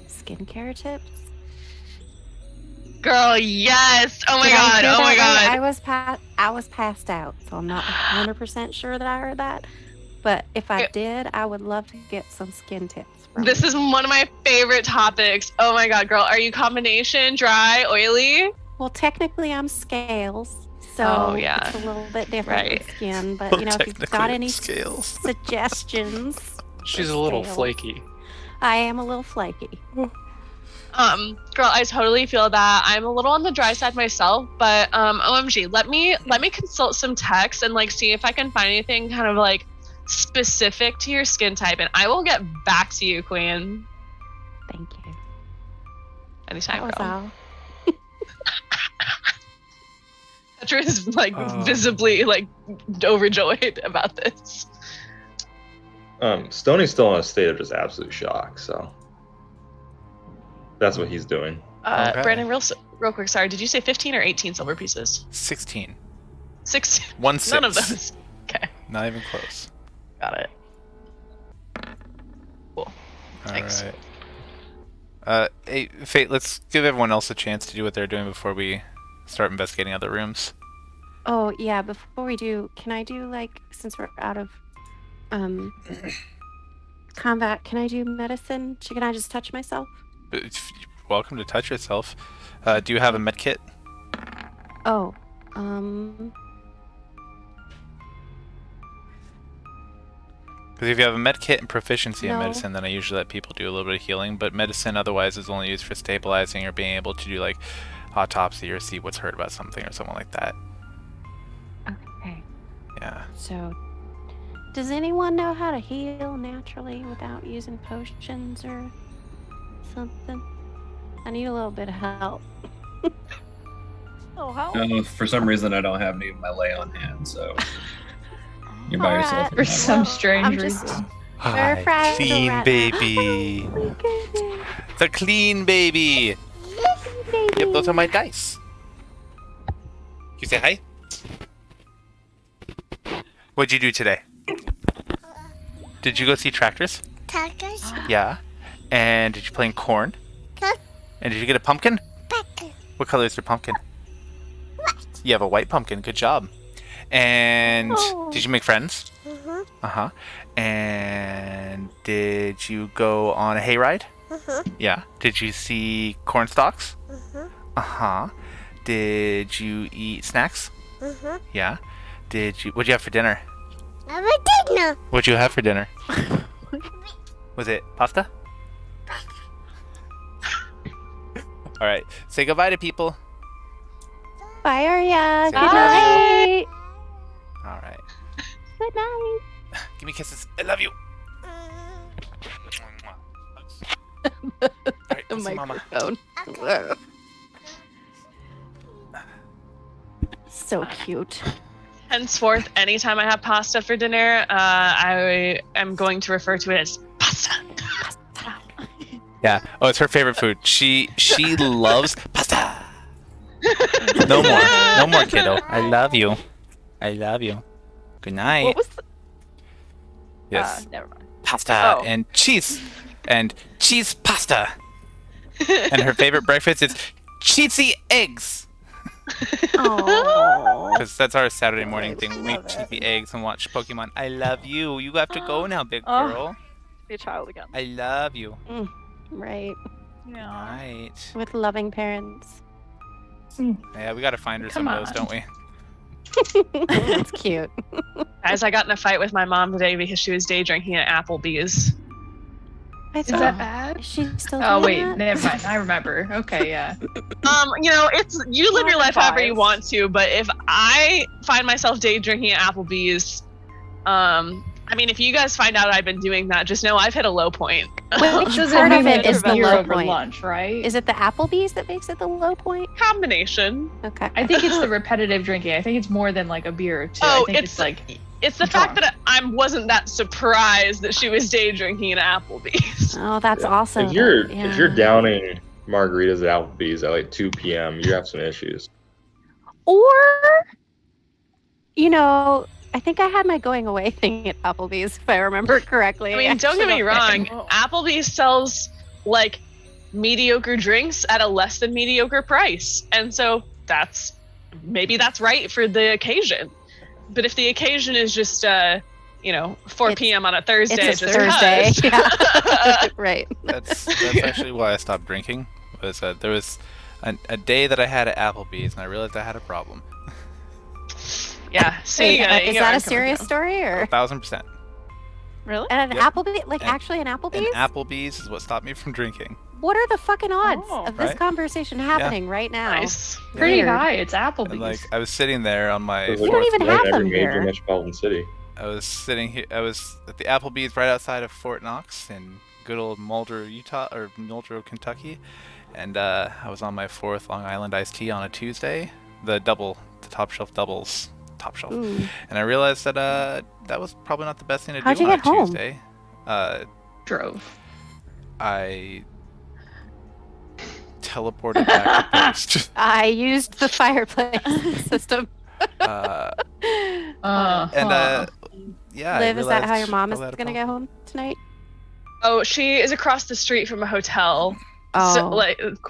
skincare tips. Girl, yes. Oh my Did I god. hear Oh my that right? god. I was passed out, so I'm not 100% sure that I heard that. But if I did, I would love to get some skin tips. From This you. is one of my favorite topics. Oh my god, girl. Are you combination dry, oily? Well, technically, I'm scales, so Oh, yeah. it's a little bit different Right. with skin. But Well, you know, if you've technically got it's any scales. suggestions, She's for a little scales. flaky. I am a little flaky. Girl, I totally feel that. I'm a little on the dry side myself, but OMG, let me consult some text and like see if I can find anything kind of like specific to your skin type, and I will get back to you, Queen. Thank you. Anytime, That was girl. all. Petra is like Oh. visibly like overjoyed about this. Stoney's still in a state of just absolute shock, so that's what he's doing. Okay. Brandon, real quick, sorry, did you say 15 or 18 silver pieces? 16. 16. 1 6. None of those. Okay, Not even close. got it. Cool. All Thanks. right. Hey, Fate, let's give everyone else a chance to do what they're doing before we start investigating other rooms. Oh yeah, before we do, can I do like, since we're out of combat, can I do medicine? Can I just touch myself? You're welcome to touch yourself. Do you have a med kit? Oh, Because if you have a med kit and proficiency in No. medicine, then I usually let people do a little bit of healing. But medicine otherwise is only used for stabilizing or being able to do like autopsy or see what's hurt about something or something like that. okay. Yeah. So, does anyone know how to heal naturally without using potions or something? I need a little bit of help. Oh, how? For some reason, I don't have any of my lay on hand, so you're by Alright. yourself. For some Well, strange I'm just- reason. Very Hi, fragile clean right now. baby. Oh my goodness. The clean baby. Yep, those are my dice. You say hi? What'd you do today? Did you go see tractors? Tractors, Yeah. And did you play in corn? Huh? And did you get a pumpkin? pumpkin, What color is your pumpkin? You have a white pumpkin. Good job. And Oh. did you make friends? uh-huh, Uh-huh. And did you go on a hayride? uh-huh, Yeah. Did you see corn stalks? uh-huh, Uh-huh. Did you eat snacks? uh-huh. Yeah. What'd you have for dinner? I'm a dinner. What'd you have for dinner? Was it pasta? All right. Say goodbye to people. Bye, Arya. Say Good bye. night. All right. Good night. Give me kisses. I love you. All right. The Go see mama. microphone. So cute. Henceforth, anytime I have pasta for dinner, I am going to refer to it as pasta. Yeah. Oh, it's her favorite food. She loves pasta. No more. No more, kiddo. I love you. I love you. Good night. What was the... Yes. never mind. Pasta Oh. and cheese. And cheese pasta. And her favorite breakfast is cheesy eggs. Oh. Because that's our Saturday morning thing. We love eat it. cheesy eggs and watch Pokemon. I love you. You have to go now, big Oh. girl. Be a child again. I love you. Right. Yeah. Right. With loving parents. Yeah, we gotta find her some Come of those, on. don't we? That's cute. Guys, I got in a fight with my mom today because she was day drinking at Applebee's. I Is thought- that bad? Is she still Oh doing wait, that? never mind. I remember. Okay, yeah. It's you live your life however you Vibes. want to, but if I find myself day drinking at Applebee's, I mean, if you guys find out I've been doing that, just know I've hit a low point. Which Doesn't part of mean, it like, is the beer low over point? lunch, right? Is it the Applebee's that makes it the low point? Combination. Okay. I think it's the repetitive drinking. I think it's more than like a beer or two. Oh, I think it's- it's like It's the fact that I wasn't that surprised that she was day drinking at Applebee's. Oh, that's awesome. If you're Yeah. downing margaritas at Applebee's at like 2 p.m., you have some issues. Or, I think I had my going away thing at Applebee's, if I remember correctly. I mean, don't get me actually wrong. Applebee's sells like mediocre drinks at a less than mediocre price, and so maybe that's right for the occasion. But if the occasion is just 4 p.m. on a Thursday, It's a just Thursday. 'cause. Yeah. Right. That's actually why I stopped drinking. Was there was a day that I had at Applebee's and I realized I had a problem. Yeah. See, Wait, is you that know, a serious story or? 1000%. Really? And an Yep. Applebee's? Like And- actually an Applebee's? And Applebee's is what stopped me from drinking. What are the fucking odds Oh. of this Right? conversation happening right now? Nice. pretty Weird. high. It's Applebee's. And I was sitting there on my There's We like don't even one have in every them major here. metropolitan city. I was sitting here. I was at the Applebee's right outside of Fort Knox in good old Muldrow, Kentucky, and I was on my 4th Long Island iced tea on a Tuesday, the top shelf doubles, top shelf, Ooh. and I realized that that was probably not the best thing to How'd do you on get a home? Tuesday. Drove. I teleported back to Post. I used the fireplace system. And Huh. yeah, Liv, I is that how realized your mom is probably had a going to get home tonight? Oh, she is across the street from a hotel. Oh,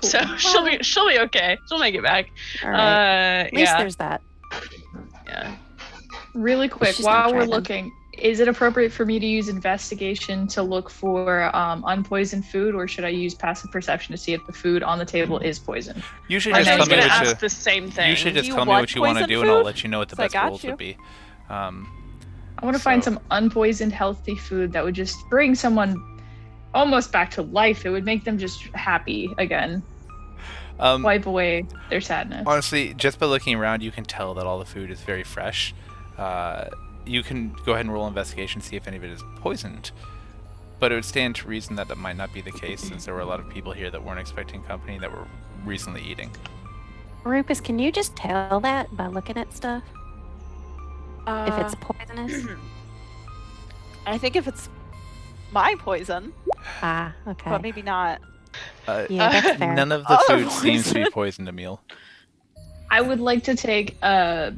So she'll be okay. She'll make it back. all right. At least Yeah. there's that. Yeah. Really quick, She's gonna while try we're them. looking, is it appropriate for me to use investigation to look for unpoisoned food, or should I use passive perception to see if the food on the table is poisoned? You should I just know I tell was me gonna what ask you. the same thing. You should just You tell me want what you want to poison do, and I'll food? let you know what the So I best got rules you. would be. I want to find So- some unpoisoned, healthy food that would just bring someone almost back to life. It would make them just happy again, wipe away their sadness. Honestly, just by looking around, you can tell that all the food is very fresh. You can go ahead and roll investigation, see if any of it is poisoned. But it would stand to reason that that might not be the case, since there were a lot of people here that weren't expecting company that were recently eating. Rufus, can you just tell that by looking at stuff? If it's poisonous? I think if it's my poison, Ah, okay. but maybe not. Yeah, that's fair. None of the Oh, food seems to be poison. poisoned, Emil. I would like to take the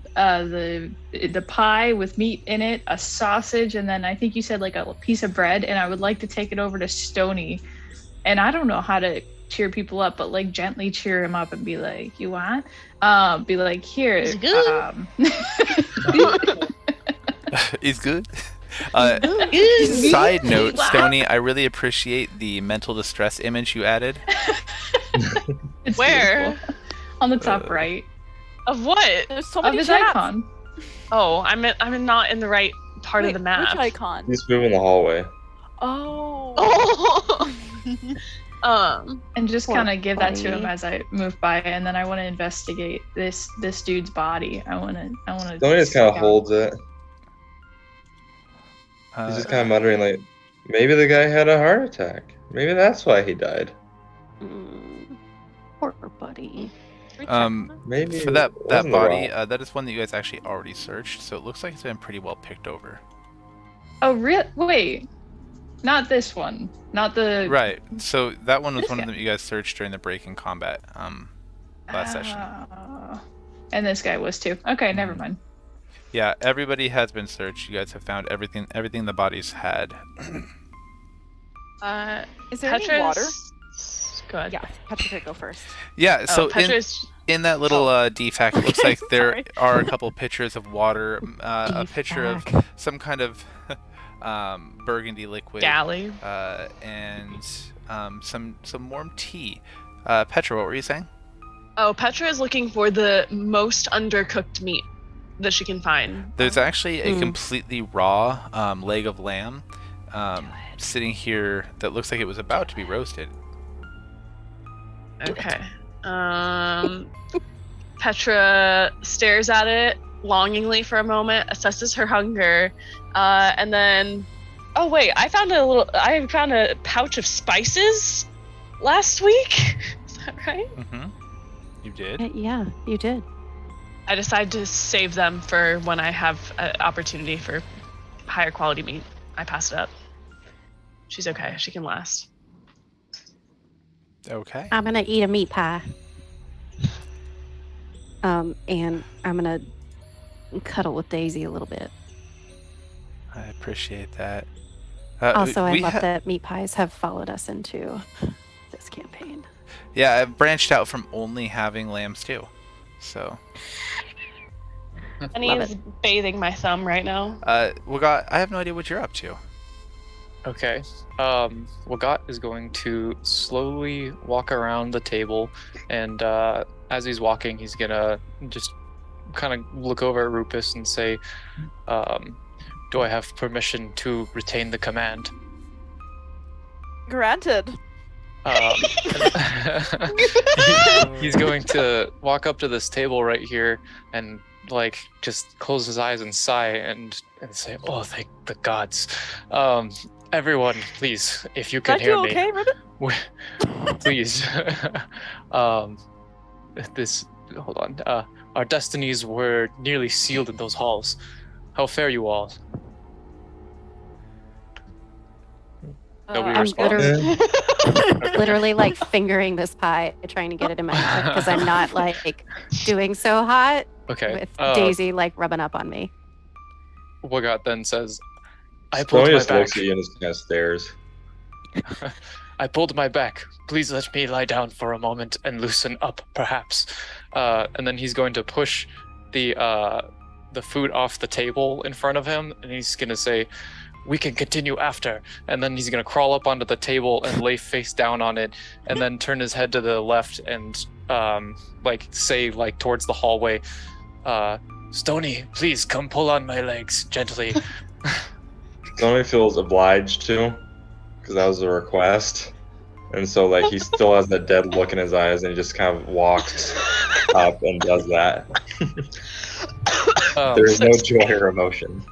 pie with meat in it, a sausage, and then I think you said like a piece of bread, and I would like to take it over to Stony. And I don't know how to cheer people up, but like gently cheer him up and be like, "You want?" Be like, "Here." It's good. Is good. Side note, Stony, I really appreciate the mental distress image you added. It's Where? beautiful. On the top right Of what? There's so of many his chats. icon. Oh, I'm not in the right part Wait, of the map. Which icon? He's moving the hallway. Oh. Oh. And just Poor kind of give that to him buddy. as I move by, and then I want to investigate this dude's body. I want to. Tony just kind of holds it. Uh, He's just kind of muttering like, maybe the guy had a heart attack. Maybe that's why he died. Mm, poor buddy. Maybe For it that wasn't the body, rock. that is one that you guys actually already searched, so it looks like it's been pretty well picked over. Oh, wait. Not this one. Not the. Right. So that one was This one of guy. them you guys searched during the break in combat last session. And this guy was too. Okay, never mind. Yeah, everybody has been searched. You guys have found everything the bodies had. Is there any water? Go ahead. Yeah, Petra could go first. Yeah, so Petra's. in that little defact, it looks like there Sorry. are a couple pictures of water, a picture of some kind of burgundy liquid, Galley. and some warm tea. Petra, what were you saying? Oh, Petra is looking for the most undercooked meat that she can find. There's actually a completely raw leg of lamb sitting here that looks like it was about to be roasted. Okay. Petra stares at it longingly for a moment, assesses her hunger, and then, oh wait, I found a pouch of spices last week. Is that right? Mm-hmm. You did? Yeah, you did. I decided to save them for when I have an opportunity for higher quality meat. I passed it up. She's okay. She can last. Okay. I'm gonna eat a meat pie. And I'm gonna cuddle with Daisy a little bit. I appreciate that. Also, I we love that meat pies have followed us into this campaign. Yeah, I've branched out from only having lamb stew. So, And Love he's bathing my thumb right now. Wagat, I have no idea what you're up to. Okay. Wagat is going to slowly walk around the table, and as he's walking, he's gonna just kind of look over at Rupus and say, "Do I have permission to retain the command?" Granted. He's going to walk up to this table right here and like just close his eyes and sigh and say, "Oh, thank the gods." Everyone, please, if you can Are hear you me, okay, Ribbon? please. This, hold on. Our destinies were nearly sealed in those halls. How fare you all? Nobody I'm responds. literally like fingering this pie, trying to get it in my mouth because I'm not like doing so hot. Okay. With Daisy like rubbing up on me. Wagat then says, "I pulled Stoney my just back. looks at you and just kind of stares. I pulled my back. Please let me lie down for a moment and loosen up, perhaps." And then he's going to push the food off the table in front of him, and he's gonna say, "We can continue after." And then he's gonna crawl up onto the table and lay face down on it, and then turn his head to the left and say towards the hallway, "Stoney, please come pull on my legs gently." Stoney feels obliged to, because that was a request. And so, like, he still has that dead look in his eyes, and he just kind of walks up and does that. There is no joy or emotion.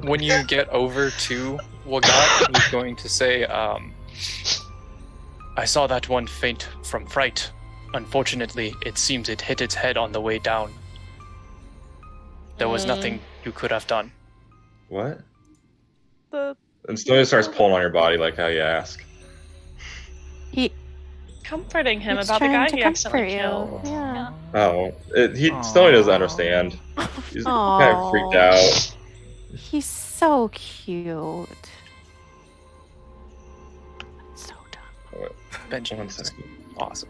When you get over to Wagat, he's going to say, "I saw that one faint from fright. Unfortunately, it seems it hit its head on the way down. There was nothing you could have done." What? The And Stoney starts pulling on your body like how you ask. Comforting him He's about the trying guy to he accidentally comfort you. killed. Yeah. Oh, Stoney doesn't understand. He's kind of freaked out. He's so cute. So dumb. Benjamin, One second. awesome.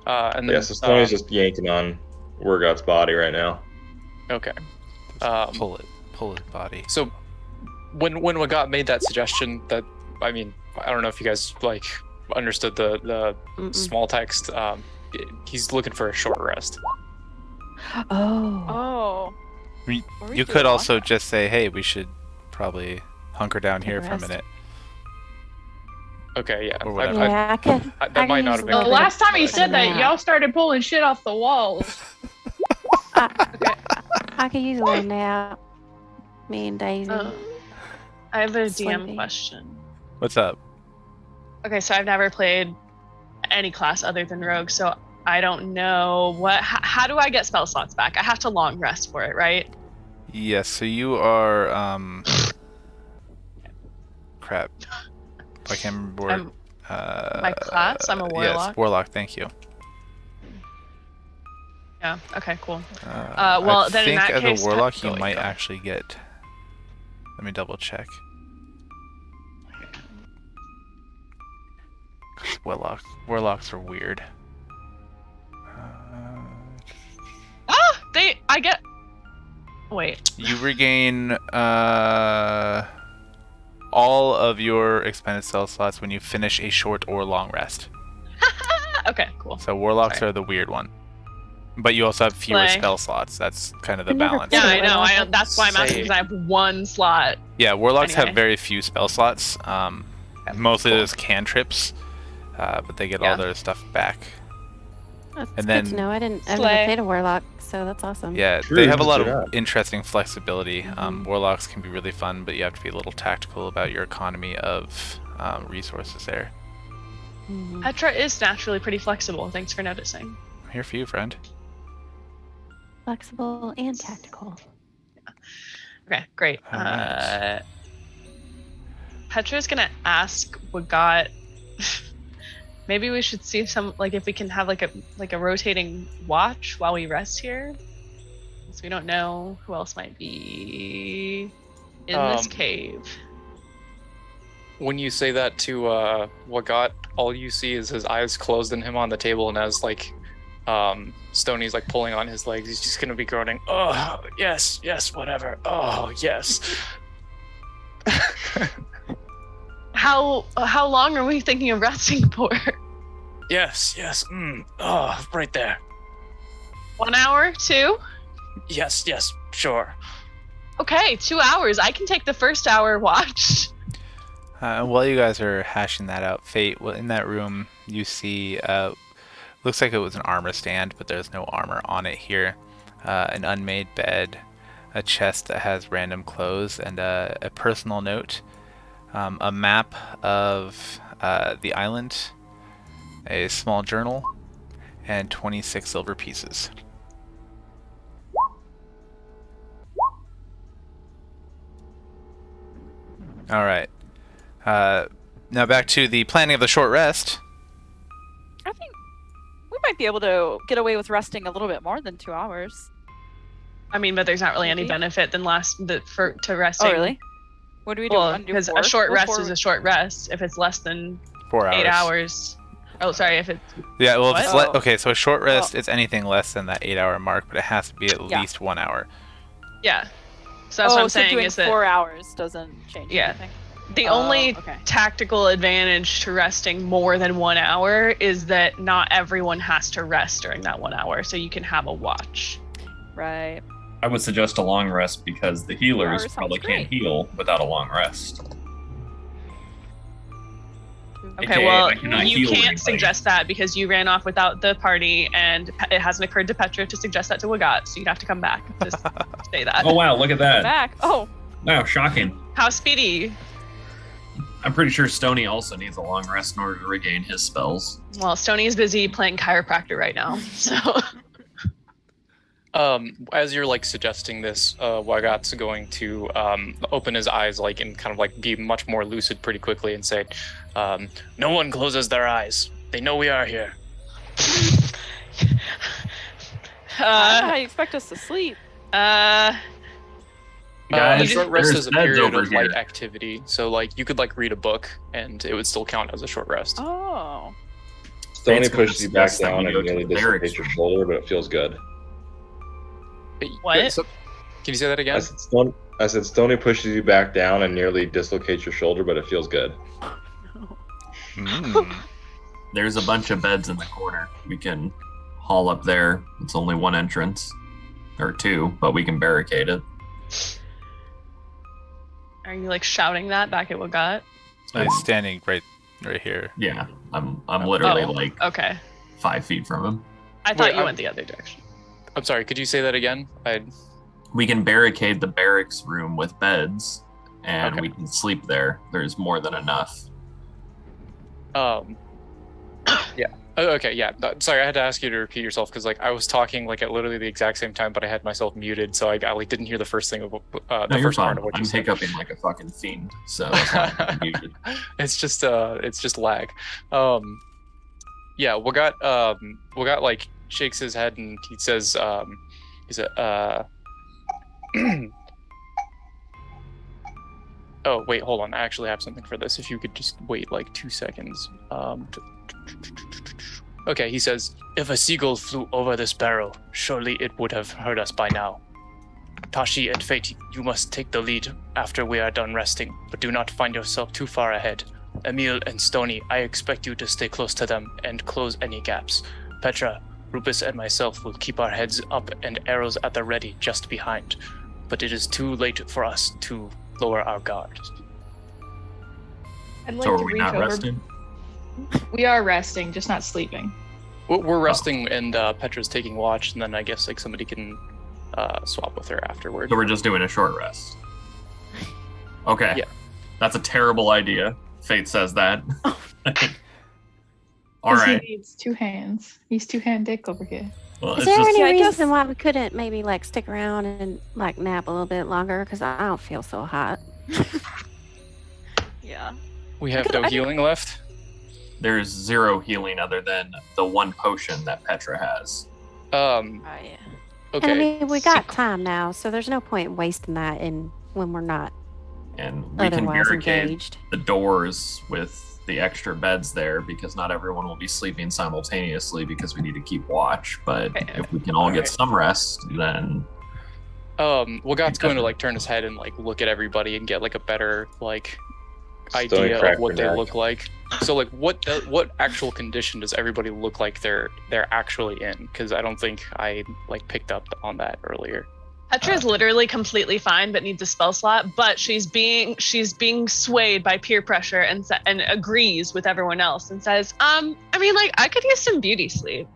And then, Yeah, so Stoney's just yanking on Wargot's body right now. okay. Pull his body. So when Wagat made that suggestion, that I don't know if you guys understood the Mm-mm. small text. He's looking for a short rest. Oh. Oh. Were we You doing could long also rest? just say, "Hey, we should probably hunker down Take here a for a rest. minute." Okay, yeah. Or whatever. Yeah, I could. That might not have been. The last time he Right. said that, Yeah. y'all started pulling shit off the walls. I could use a little nap. Me and Daisy. I have a DM Sleepy. question. What's up? Okay, so I've never played any class other than Rogue, so I don't know how do I get spell slots back? I have to long rest for it, right? Yes, so you are crap. I can't remember what My class? I'm a warlock. Yes, warlock, thank you. Yeah, okay, cool. Well, well, I then in think that as case, a warlock you go. might actually get. Let me double check. Warlocks are weird. I get. Wait. You regain all of your expended spell slots when you finish a short or long rest. Okay, cool. So warlocks Sorry. are the weird one. But you also have fewer Play. spell slots. That's kind of the I've never balance. Yeah, played I know. warlock. That's why I'm asking, because I have one slot. Yeah, warlocks have Anyway. very few spell slots. Mostly cool. there's cantrips, but they get Yeah. all their stuff back. That's And good then- to know. I've never Slay. played a warlock, so that's awesome. Yeah, True, they have a lot good of job. interesting flexibility. Mhm. Warlocks can be really fun, but you have to be a little tactical about your economy of resources there. Mhm. Petra is naturally pretty flexible. Thanks for noticing. I'm here for you, friend. Flexible and tactical. Okay, great. Alright. Petra's gonna ask Wagat. Maybe we should see if we can have like a rotating watch while we rest here. So we don't know who else might be in this cave. When you say that to Wagat, all you see is his eyes closed and him on the table, and as like Stoney's like pulling on his legs, he's just gonna be groaning, "Oh yes, yes, whatever. Oh yes." How long are we thinking of resting for? Yes, yes. Oh, right there. 1 hour? 2? Yes, yes, sure. Okay, 2 hours. I can take the first hour watch. While you guys are hashing that out, Fate, in that room you see, looks like it was an armor stand, but there's no armor on it here. An unmade bed, a chest that has random clothes, and a personal note, a map of the island, a small journal, and 26 silver pieces. All right. Now back to the planning of the short rest. I think we might be able to get away with resting a little bit more than 2 hours. I mean, but there's not really any Maybe. benefit to resting. Oh, really? What do we do? Well, Wanna do because 4? a short We'll rest 4 is a short rest. If it's less than 4 hours. 8 hours. Oh, sorry. If it's Yeah, well, if it's What? okay, so a short rest, Well- it's anything less than that 8-hour mark, but it has to be at Yeah. least 1 hour. yeah. So that's what I'm so saying doing is that 4 hours doesn't change Yeah. anything. the Oh, only okay. tactical advantage to resting more than 1 hour is that not everyone has to rest during that 1 hour, so you can have a watch. Right. I would suggest a long rest because the healers sounds probably great. can't heal without a long rest. Okay, AKA, well, I cannot you heal can't anybody. suggest that because you ran off without the party, and it hasn't occurred to Petra to suggest that to Wagat, so you'd have to come back to say that. Oh wow, look at that! Back. Oh, Wow, shocking. How speedy? I'm pretty sure Stony also needs a long rest in order to regain his spells. Well, Stoney is busy playing chiropractor right now, so As you're like suggesting this, Wagat's going to open his eyes like and kind of like be much more lucid pretty quickly and say, "No one closes their eyes. They know we are here." I don't know how you expect us to sleep. Guys, a short rest there's is a beds period over of light here. activity, so like you could like read a book and it would still count as a short rest. Oh. Stony Fate's gonna pushes you back suggest that down we go and to nearly the barracks dislocates your shoulder, but it feels good. What? So, can you say that again? I said Stony pushes you back down and nearly dislocates your shoulder, but it feels good. Mm. There's a bunch of beds in the corner. We can haul up there. It's only one entrance. Or two, but we can barricade it. Are you like shouting that back at Wagat? He's standing right here. Yeah, I'm literally Oh, like okay. 5 feet from him. I thought Wait, you I'm- went the other direction. I'm sorry. Could you say that again? We can barricade the barracks room with beds, and Okay. we can sleep there. There's more than enough. Yeah. Oh, okay, yeah. Sorry, I had to ask you to repeat yourself because like I was talking like at literally the exact same time, but I had myself muted, so I like didn't hear the first thing of No, the you're first part fine. of what I'm you said. hiccuping like a fucking fiend, so that's why I'm muted. It's just lag. Yeah, we got like shakes his head and he says he said oh wait, hold on, I actually have something for this. If you could just wait like 2 seconds. Okay, he says, if a seagull flew over this barrel, surely it would have heard us by now. Tashi and Fate, you must take the lead after we are done resting, but do not find yourself too far ahead. Emil and Stony, I expect you to stay close to them and close any gaps. Petra, Rupus and myself will keep our heads up and arrows at the ready just behind. But it is too late for us to lower our guard. I'd like So to are we reach not over. resting? We are resting, just not sleeping. We're resting and Petra's taking watch, and then I guess like somebody can swap with her afterward. So we're just doing a short rest. Okay. Yeah. That's a terrible idea. Fate says that. All 'Cause right. He needs 2 hands. He's 2-hand dick over here. Well, Is it's there just any I guess- reason why we couldn't maybe like stick around and like nap a little bit longer? Because I don't feel so hot. Yeah. We have could- no I could- healing left. there's 0 healing other than the 1 potion that Petra has. Oh yeah. Okay. And I mean, we got time now, so there's no point in wasting that in when we're not And we can otherwise barricade engaged. the doors with the extra beds there because not everyone will be sleeping simultaneously because we need to keep watch. But Okay. if we can all get Alright. some rest, then Wagat's going to like turn his head and like look at everybody and get like a better like Stony idea crack of what their they neck. look like. So like what actual condition does everybody look like they're actually in? Because I don't think I like picked up on that earlier. Petra's literally completely fine, but needs a spell slot. But she's being swayed by peer pressure and agrees with everyone else and says, I mean, like I could use some beauty sleep.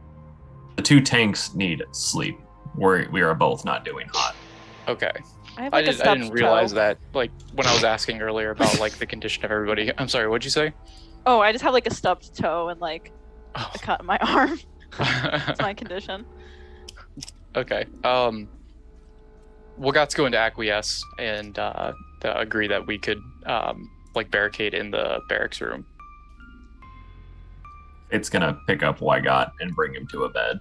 the 2 tanks need sleep. We are both not doing hot. Okay. I have I like a didn't stubbed realize toe. that like when I was asking earlier about like the condition of everybody. I'm sorry, what'd you say? Oh, I just have like a stubbed toe and like Oh. a cut in my arm. That's my condition. Okay. Wagat's going to acquiesce and to agree that we could like barricade in the barracks room. It's gonna pick up Wygot and bring him to a bed.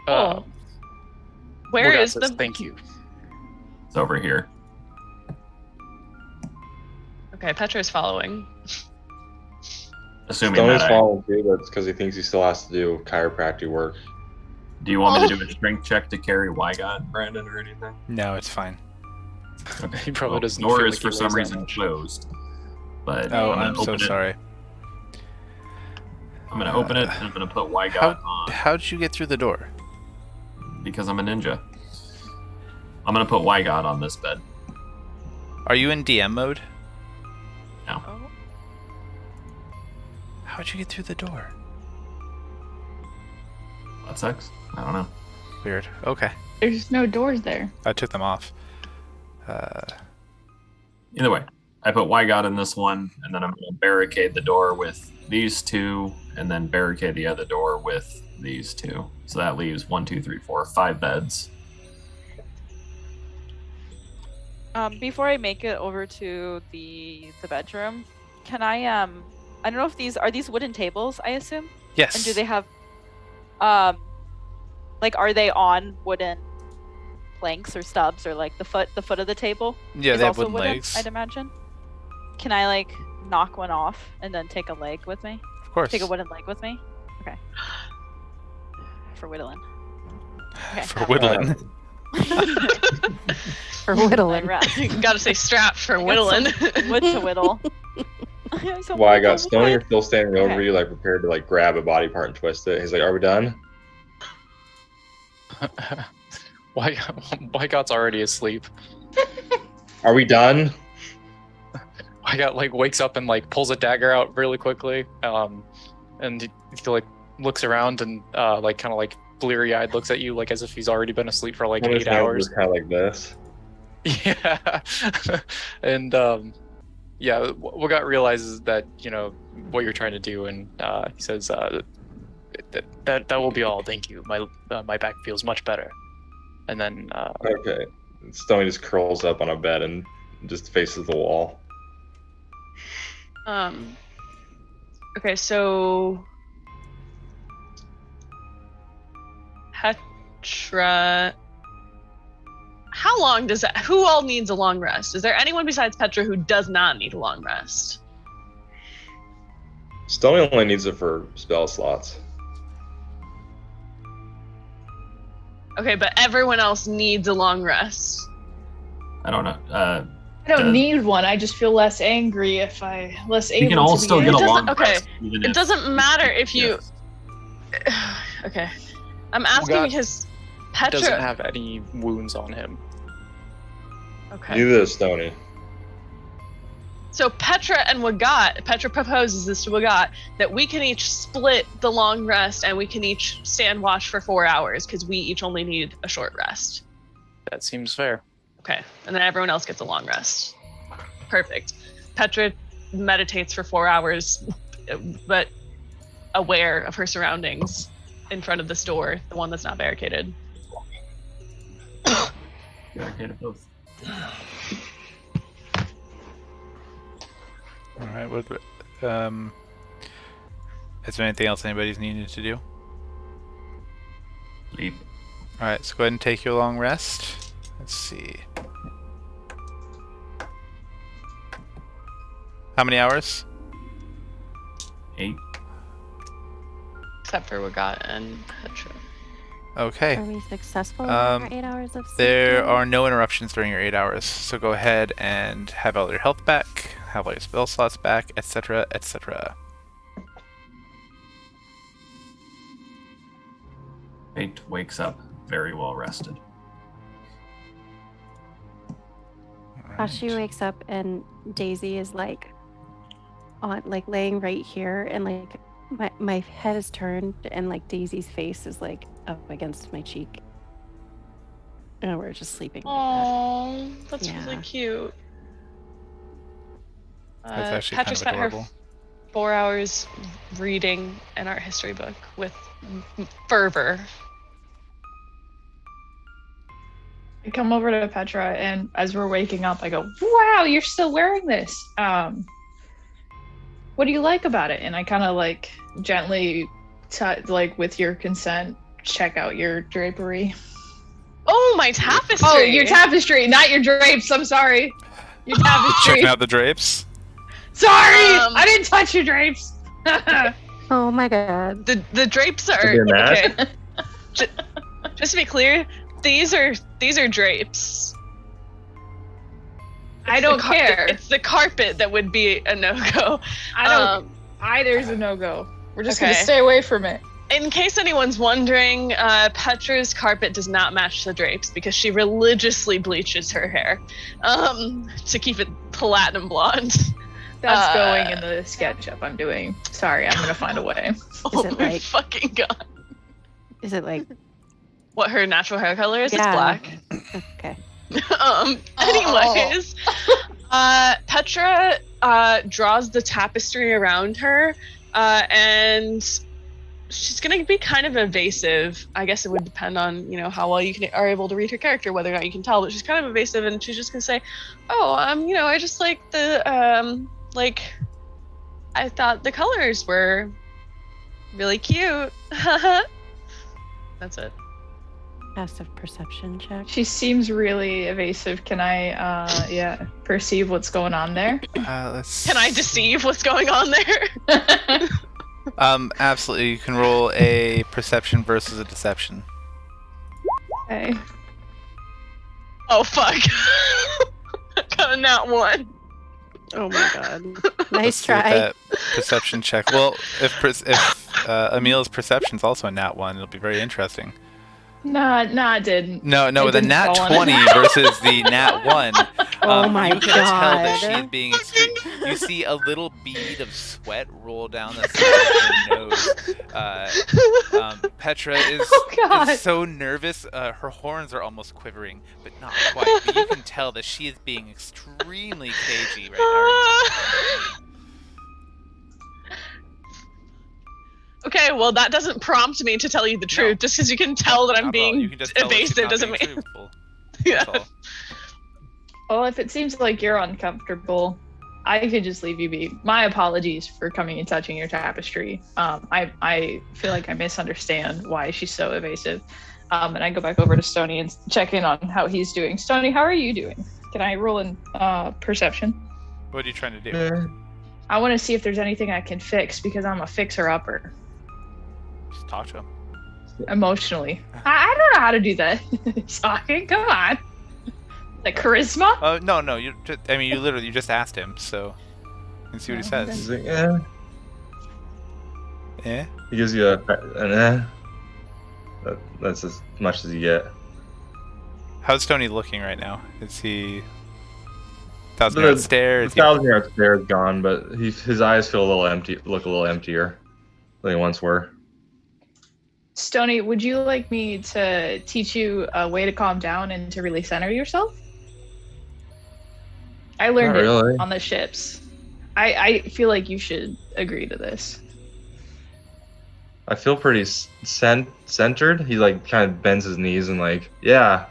Oh. Where Wagat is says, the? Thank you. It's over here. Okay, Petra's following. Assuming Stony's that following too, but it's because he thinks he still has to do chiropractic work. do you want me to do a strength check to carry Wygot, Brandon, or anything? No, it's fine. Okay. He probably doesn't Door feel is like for he some weighs that reason much. closed. But Oh, I'm I'm gonna so open it. sorry. I'm gonna open it and I'm gonna put Wygot How on how'd you get through the door? because I'm a ninja. I'm gonna put Wygot on this bed. Are you in DM mode? Oh. How'd you get through the door? That sucks. I don't know. Weird. Okay. There's no doors there. I took them off. Either way, I put Wygot in this one, and then I'm gonna barricade the door with these 2, and then barricade the other door with these 2. So that leaves 1, 2, 3, 4, 5 beds. Before I make it over to the bedroom, can I don't know if these are wooden tables, I assume? Yes. And do they have like are they on wooden planks or stubs or like the foot of the table? Yeah, is they have also wooden legs. I'd imagine. Can I like knock one off and then take a leg with me? Of course. Take a wooden leg with me? Okay. For whittling. Okay. For whittling. For whittling. Gotta say strap for I got whittling. some wood to whittle. So Why I got whittle Stony wood. still standing over Okay. you, like prepared to like grab a body part and twist it. He's like, "Are we done?" Wygot's already asleep. Are we done? Wygot like wakes up and like pulls a dagger out really quickly, and he like looks around and like kind of like bleary-eyed looks at you like as if he's already been asleep for like One of his 8 hands hours. was kind of like this. Yeah, and Wagat realizes that what you're trying to do, and he says, "That will be all. Thank you. My back feels much better." And then Okay. Stony just curls up on a bed and just faces the wall. Okay, so Petra. How long does that? Who all needs a long rest? Is there anyone besides Petra who does not need a long rest? Stony only needs it for spell slots. Okay, but everyone else needs a long rest. I don't know. I don't need one. I just feel less angry if less able. You can all to still be get a It long doesn't- okay, rest. Even It if- doesn't matter if you. Okay, I'm asking Wagat because doesn't Petra. have any wounds on him. Okay. Neither does Stony. So Petra proposes this to Wagat, that we can each split the long rest and we can each stand watch for 4 hours because we each only need a short rest. That seems fair. Okay, and then everyone else gets a long rest. Perfect. Petra meditates for 4 hours, but aware of her surroundings in front of this door, the one that's not barricaded. Barricaded both. All right. Is there anything else anybody's needed to do? Leap. All right. So go ahead and take your long rest. Let's see. How many hours? 8. Except for Wagat and Petra. Okay. Are we successful in our 8 hours of sleep? There are no interruptions during your 8 hours, so go ahead and have all your health back, have all your spell slots back, etc., etc. Fate wakes up very well rested. Tashi wakes up and Daisy is like laying right here, and like my head is turned, and like Daisy's face is like up against my cheek, and we're just sleeping. Oh, that's Yeah. really cute. That's actually Petra kind of spent her adorable. 4 hours reading an art history book with fervor. I come over to Petra, and as we're waking up, I go, "Wow, you're still wearing this. What do you like about it?" And I kind of like gently, like with your consent, check out your drapery. Oh, my tapestry! Oh, your tapestry, not your drapes. I'm sorry. Your tapestry. Checking out the drapes. Sorry, I didn't touch your drapes. Oh my god. The drapes are You're mad? okay. Just to be clear, these are drapes. I don't care. It's the carpet that would be a no-go. I don't. Either's a no-go. We're just gonna okay. stay away from it. In case anyone's wondering, Petra's carpet does not match the drapes because she religiously bleaches her hair to keep it platinum blonde. That's going in the SketchUp I'm doing. Sorry, I'm gonna find a way. Oh it my like- fucking god! Is it like What her natural hair color is? Yeah. It's black. okay? Anyways, Petra draws the tapestry around her, and she's gonna be kind of evasive. I guess it would depend on how well you are able to read her character, whether or not you can tell. But she's kind of evasive, and she's just gonna say, "Oh, I just like the I thought the colors were really cute." That's it. Passive perception check. She seems really evasive. Can I, perceive what's going on there? Let's. Can I deceive what's going on there? Absolutely. You can roll a perception versus a deception. Okay. Oh fuck! Got a nat 1. Oh my god. Let's Nice see what try. that perception check. Well, if Emil's perception's also a nat 1, it'll be very interesting. Nah, it didn't. No, It with a didn't nat fall on 20 it. versus the nat 1. Oh my you can tell that God. she's being extreme. You see a little bead of sweat roll down the side of her nose. Petra is so nervous. Her horns are almost quivering, but not quite. But you can tell that she is being extremely cagey right now. Okay, well that doesn't prompt me to tell you the truth. Just because you can tell that I'm being evasive doesn't mean. Yeah. Well, if it seems like you're uncomfortable, I could just leave you be. My apologies for coming and touching your tapestry. I feel like I misunderstand why she's so evasive. And I go back over to Stony and check in on how he's doing. Stony, how are you doing? Can I roll in perception? What are you trying to do? I want to see if there's anything I can fix because I'm a fixer-upper. Just talk to him. Emotionally. I don't know how to do that. Sorry, come on. Like charisma? Oh no. You just asked him, so you can see what he says. He's like, eh. Yeah. He gives you an eh. That's as much as you get. How's Stony looking right now? Is he 1,000-yard stare? The 1,000-yard stare is gone, but his eyes feel a little empty. Look a little emptier than they once were. Stony, would you like me to teach you a way to calm down and to really center yourself? I learned it on the ships. I feel like you should agree to this. I feel pretty centered. He like kind of bends his knees and like, yeah,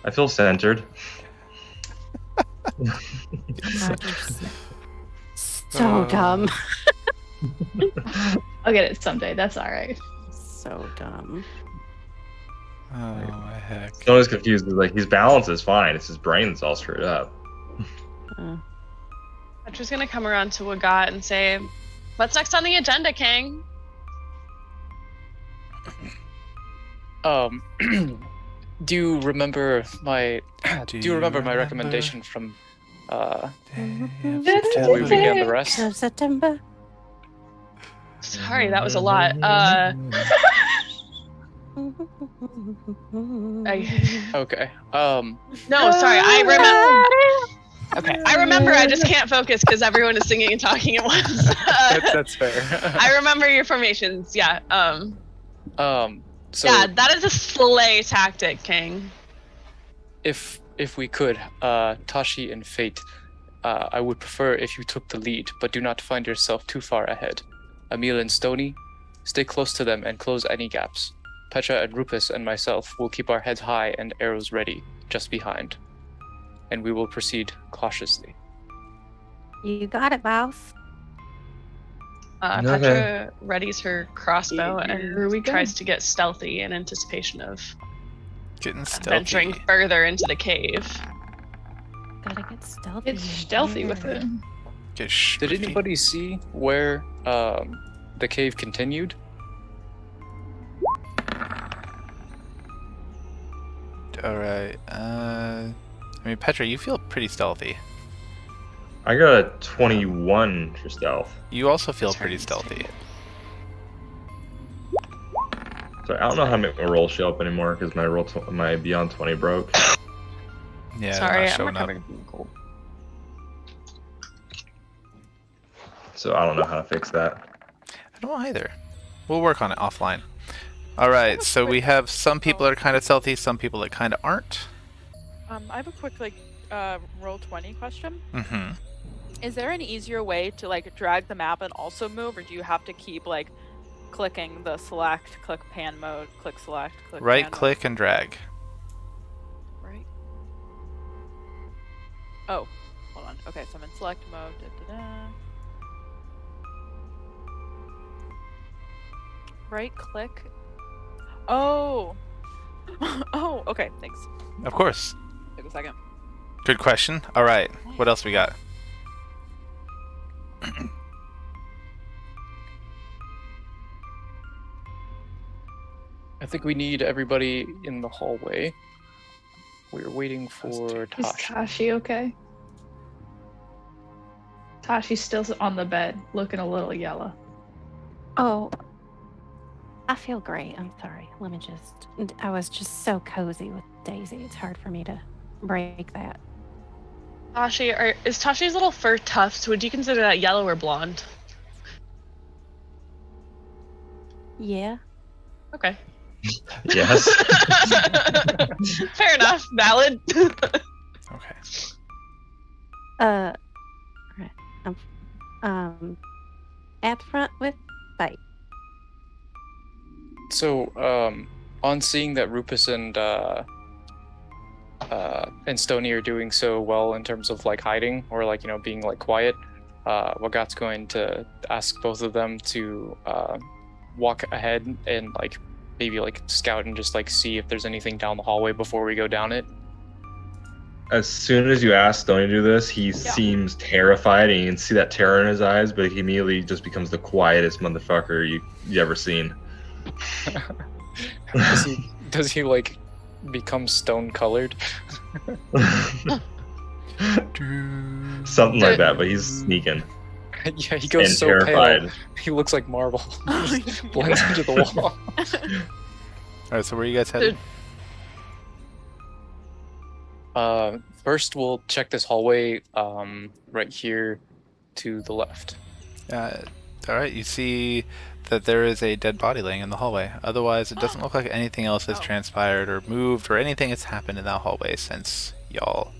I feel centered. So dumb. I'll get it someday. That's all right. So dumb. Oh my heck. Someone's confused. Like his balance is fine. It's his brain that's all screwed up. Petra's gonna come around to Wagat and say, "What's next on the agenda, King?" Do you remember my recommendation from before we began the rest? Of September. Sorry, that was a lot. Okay. No, sorry. I remember. Okay, I remember. I just can't focus because everyone is singing and talking at once. That's fair. I remember your formations. Yeah. So yeah, that is a slay tactic, King. If we could, Tashi and Fate, I would prefer if you took the lead, but do not find yourself too far ahead. Emil and Stony, stay close to them and close any gaps. Petra and Rupus and myself will keep our heads high and arrows ready, just behind. And we will proceed cautiously. You got it, boss. Petra readies her crossbow Here we and go. tries to get stealthy in anticipation of Getting stealthy. venturing further into the cave. Gotta get stealthy. It's stealthy with it. Get Did anybody see where the cave continued? All right. Petra, you feel pretty stealthy. I got a 21 for stealth. You also feel pretty stealthy. So I don't know how to make my roll show up anymore because my beyond 20 broke. Yeah, Sorry, not I'm showing up. recovering from a cold. So I don't know how to fix that. I don't either. We'll work on it offline. All right, so we have some people that are kind of stealthy, some people that kind of aren't. I have a quick roll 20 question. Mm-hmm. Is there an easier way to drag the map and also move, or do you have to keep clicking the select, click pan mode, click select, click Right pan click and drag. mode? Right. Oh, hold on. Okay, so I'm in select mode. Right click. Oh. Oh, okay, thanks. Of course. Took a second. Good question. All right, what else we got? I think we need everybody in the hallway. We're waiting for Is Tashi. Tashi okay? Tashi's still on the bed, looking a little yellow. Oh, I feel great. I'm sorry. I was just so cozy with Daisy. It's hard for me to break that. Tashi, is Tashi's little fur tufts? Would you consider that yellow or blonde? Yeah. Okay. Yes. Fair enough. Valid. Okay. Right. At the front with fight. So, on seeing that Rupus and Stony are doing so well in terms of like hiding or like being like quiet, Wagat's going to ask both of them to walk ahead and like maybe like scout and just like see if there's anything down the hallway before we go down it. As soon as you ask Stony to do this, he seems terrified, and you can see that terror in his eyes. But he immediately just becomes the quietest motherfucker you ever seen. Does he like become stone colored? Something like that, but he's sneaking. Yeah, he goes and so terrified. pale. He looks like marble. He just blends into the wall. All right. So where are you guys headed? First we'll check this hallway right here to the left. All right. You see that there is a dead body laying in the hallway. Otherwise, it doesn't look like anything else has transpired or moved or anything has happened in that hallway since y'all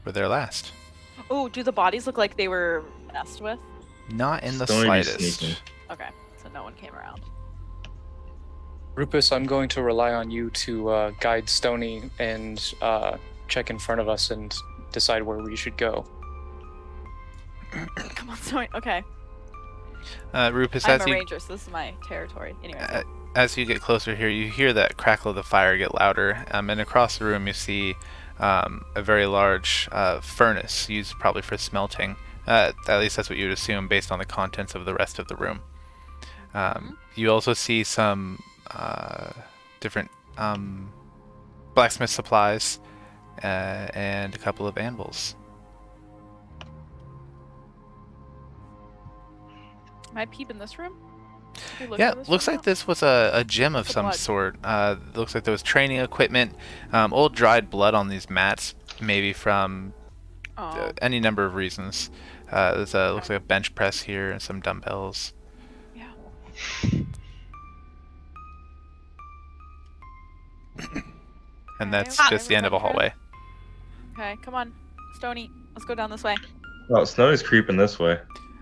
were there last. Oh, do the bodies look like they were messed with? Not in the Stony be slightest. sneaking. Okay, so no one came around. Rupus, I'm going to rely on you to guide Stony and check in front of us and decide where we should go. Come on, Stony. Okay. Rupus, I'm as a you ranger, so this is my territory. Anyway. as you get closer here, you hear that crackle of the fire get louder, and across the room you see a very large furnace used probably for smelting. At least that's what you would assume based on the contents of the rest of the room. You also see some different blacksmith supplies and a couple of anvils. Am I peeping this room? Can we look Yeah, through this looks room like this was a gym of What's the some blood? sort. Looks like there was training equipment, old dried blood on these mats, maybe from now? any number of reasons. There's looks like a bench press here and some dumbbells. Yeah. And that's Alright, just the end of a everyone hallway. Okay, come on, Stony. Let's go down this way. Oh, Snowy's creeping this way.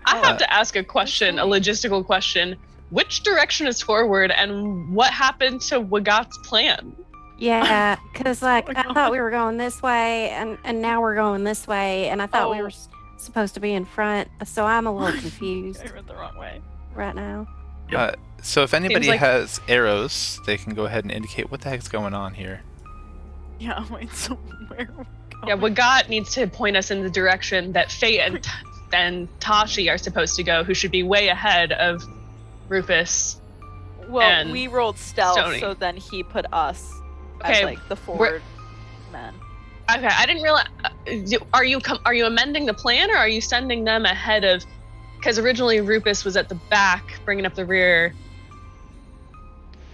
I have to ask a question, a logistical question. Which direction is forward, and what happened to Wagat's plan? Yeah, because like Oh my I God. thought we were going this way, and now we're going this way, and I thought we Oh. were supposed to be in front, so I'm a little confused I went the wrong way. right now. So if anybody like- has arrows, they can go ahead and indicate what the heck's going on here. Yeah, wait, so where are we Yeah, going? Wagat needs to point us in the direction that Fate and Tashi are supposed to go, who should be way ahead of Rufus. Well, and we rolled stealth, Stony. so then he put us Okay, as like the forward men. Okay, I didn't realize. Are you amending the plan, or are you sending them ahead of? Because originally Rufus was at the back, bringing up the rear.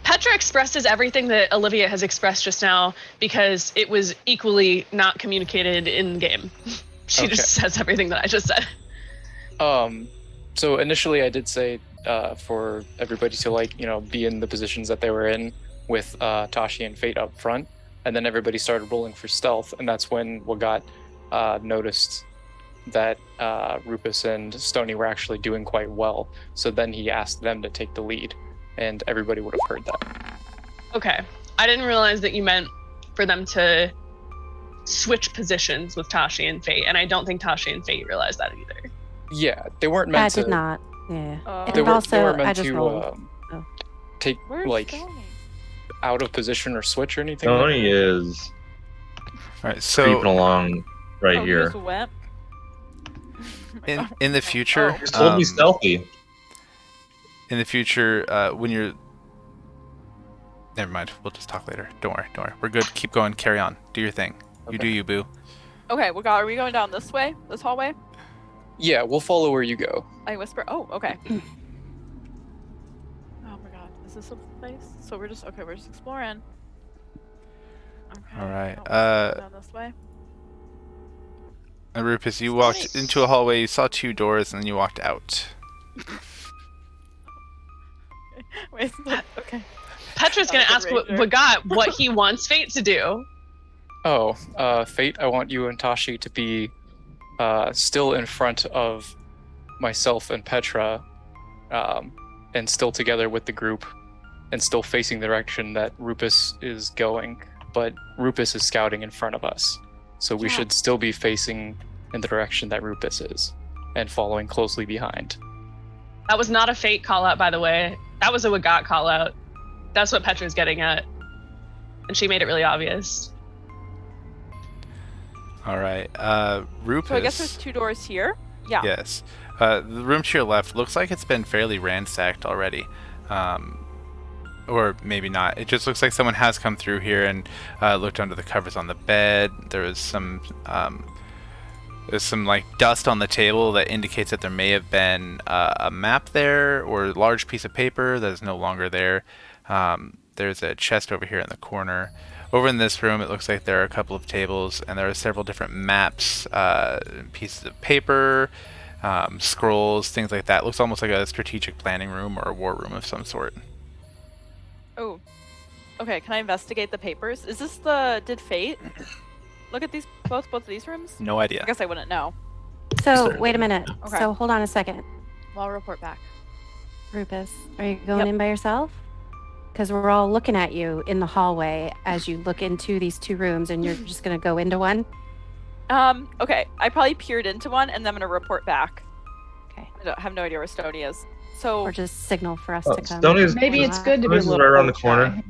Petra expresses everything that Olivia has expressed just now because it was equally not communicated in game. She Okay. just says everything that I just said. So initially I did say for everybody to like be in the positions that they were in with Tashi and Fate up front, and then everybody started rolling for stealth, and that's when Wagat noticed that Rupus and Stony were actually doing quite well. So then he asked them to take the lead, and everybody would have heard that. Okay, I didn't realize that you meant for them to switch positions with Tashi and Fate, and I don't think Tashi and Fate realized that either. Yeah, they weren't meant I to. did not. Yeah. Oh. They, And were, also, they weren't meant I just to rolled. Oh. take Where's like Stony? out of position or switch or anything. Stony is All right. creeping So along right Oh, here. here's Wet. in the future, Just told me stealthy. in the future, when you're never mind. We'll just talk later. Don't worry. Don't worry. We're good. Keep going. Carry on. Do your thing. You do you, boo. Okay, are we going down this way? This hallway? Yeah, we'll follow where you go. I whisper. Oh, okay. Oh my god, is this a place? So we're just exploring. Okay. All right, oh, we're down this way. Rufus, you walked into a hallway, you saw 2 doors, and then you walked out. Wait, okay. Petra's gonna ask what he wants Fate to do. Oh, Fate, I want you and Tashi to be still in front of myself and Petra, and still together with the group, and still facing the direction that Rufus is going. But Rufus is scouting in front of us, so we should still be facing in the direction that Rufus is, and following closely behind. That was not a Fate call out, by the way. That was a Wagat call out. That's what Petra's getting at, and she made it really obvious. All right, Rufus. So I guess there's 2 doors here. Yeah. Yes. The room to your left looks like it's been fairly ransacked already. Or maybe not. It just looks like someone has come through here and looked under the covers on the bed. There's some like dust on the table that indicates that there may have been a map there or a large piece of paper that is no longer there. There's a chest over here in the corner. Over in this room, it looks like there are a couple of tables, and there are several different maps, pieces of paper, scrolls, things like that. It looks almost like a strategic planning room or a war room of some sort. Oh. Okay, can I investigate the papers? Is this did Fate look at these both of these rooms? No idea. I guess I wouldn't know. So, wait a minute. Okay. So, hold on a second. Well, I'll report back. Rufus, are you going in by yourself? Because we're all looking at you in the hallway as you look into these 2 rooms, and you're just going to go into one? Okay. I probably peered into one, and then I'm going to report back. Okay. I have no idea where Stony is. So... Or just signal for us to come. Stony's Maybe it's good to be a Stony's little right around the shy. corner.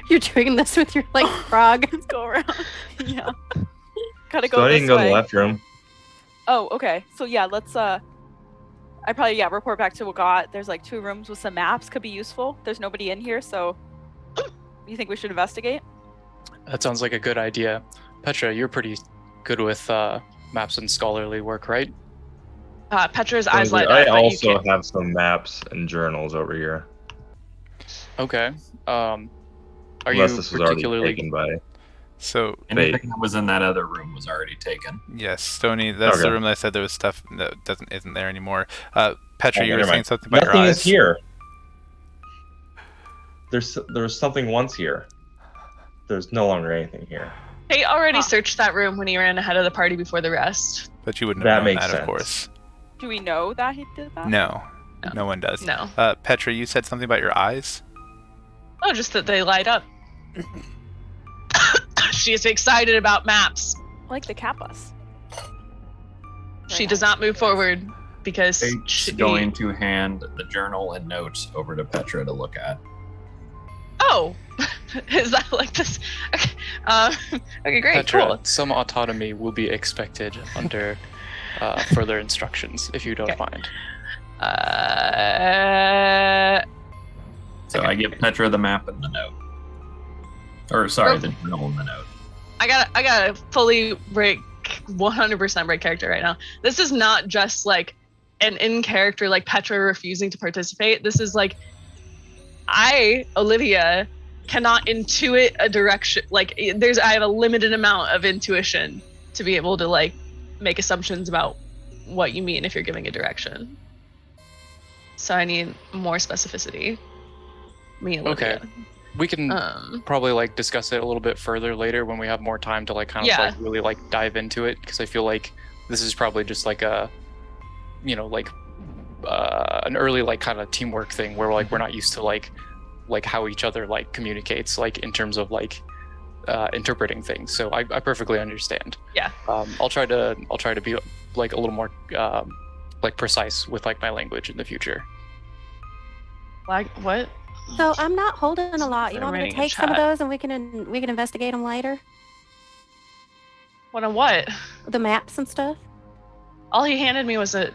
You're doing this with your, like, frog. Let's go around. Yeah. Gotta go Stony this can go to way. the left room. Oh, okay. So yeah, let's I probably report back to Wagat. There's like 2 rooms with some maps, could be useful. There's nobody in here, so you think we should investigate? That sounds like a good idea. Petra, you're pretty good with maps and scholarly work, right? Petra's eyes light I up. but you also can't- have some maps and journals over here. Okay. Are Unless you this was already particularly taken by. So, Anything that was in that other room was already taken. yes, Stony, that's the Okay. room that I said there was stuff that isn't there anymore. Petra, Oh, you were never saying mind. something about Nothing your is eyes. here. There was something once here. There's no longer anything here. Fate already searched that room when he ran ahead of the party before the rest. But you wouldn't That have known makes that, of sense. course. Do we know that he did that? No. No. No one does. No. Petra, you said something about your eyes? Oh, just that they light up. She is excited about maps. Like the Kappas. She does not move forward because Fate's she... going to hand the journal and notes over to Petra to look at. Oh, is that like this? Okay, okay, great, Petra, cool. some autonomy will be expected under further instructions, if you don't Okay. mind. So Okay. I give Petra the map and the note. Or sorry, Oh. the journal and the note. I gotta fully break 100% break character right now. This is not just like an in character like Petra refusing to participate. This is like I, Olivia, cannot intuit a direction. Like I have a limited amount of intuition to be able to like make assumptions about what you mean if you're giving a direction. So I need more specificity. Me and Okay. Olivia. We can probably like discuss it a little bit further later when we have more time to like kind of Yeah. like really like dive into it, because I feel like this is probably just like a, you know, like an early like kind of teamwork thing where like we're not used to like how each other like communicates like in terms of like interpreting things. So I perfectly understand. Yeah. I'll try to be like a little more like precise with like my language in the future. Like what? So I'm not holding a lot. You I'm want me to writing in take some of chat. those and we can investigate them later? What on what? The maps and stuff? All he handed me was a.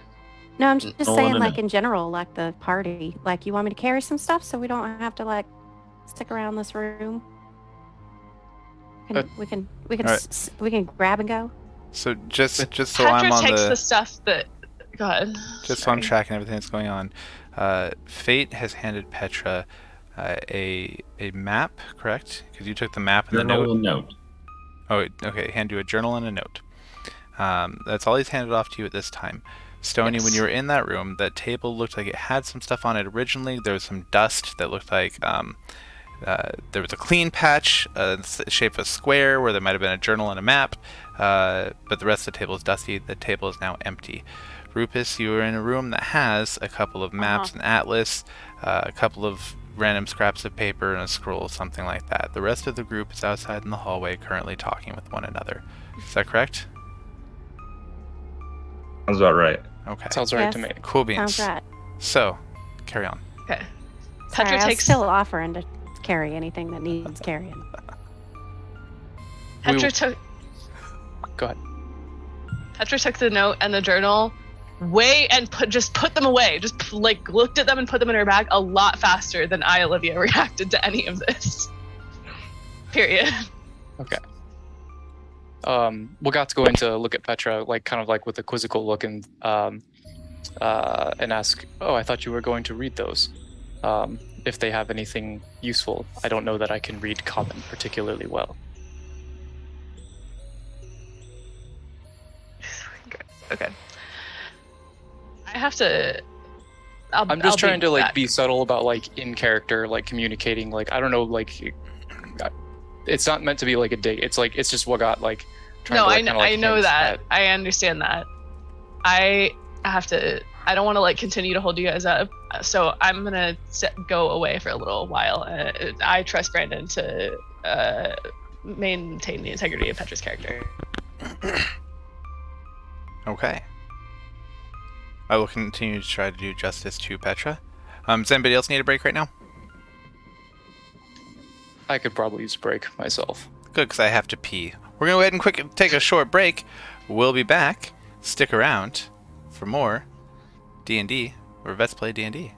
No, I'm just Oh, saying, no, like no. in general, like the party. Like, you want me to carry some stuff so we don't have to like stick around this room? We can Alright. we can grab and go. So just so Petra I'm on takes the the stuff that. Go ahead. just so I'm Sorry. tracking everything that's going on. Fate has handed Petra a map, correct? Because you took the map and the Journal note. and note. Oh, okay. Hand you a journal and a note. That's all he's handed off to you at this time. Stony, when Yes. you were in that room, that table looked like it had some stuff on it originally. There was some dust that looked like there was a clean patch, shape of a square, where there might have been a journal and a map, but the rest of the table is dusty. The table is now empty. Rupus, you are in a room that has a couple of maps, an atlas, a couple of random scraps of paper, and a scroll, something like that. The rest of the group is outside in the hallway, currently talking with one another. Is that correct? Sounds about right. Okay. Sounds right to Yes. me. Cool beans. Sounds right. So, carry on. Okay. Sorry, Petra I was takes still offering to carry anything that needs carrying. Petra took Go ahead. Petra took the note and the journal and put them away. Just like looked at them and put them in her bag a lot faster than I, Olivia, reacted to any of this. Period. Okay. We got to go in to look at Petra, like kind of like with a quizzical look, and ask, "Oh, I thought you were going to read those. If they have anything useful, I don't know that I can read common particularly well." Okay. I have to. I'm just trying to like be subtle about like in character, like communicating. Like I don't know, like it's not meant to be like a dig. It's like it's just what got like. No, to, like, I know hint that. at- I understand that. I have to. I don't want to like continue to hold you guys up, so I'm gonna go away for a little while. I trust Brandon to maintain the integrity of Petra's character. Okay. I will continue to try to do justice to Petra. Does anybody else need a break right now? I could probably use a break myself. Good, because I have to pee. We're going to go ahead and take a short break. We'll be back. Stick around for more D&D, where vets play D&D.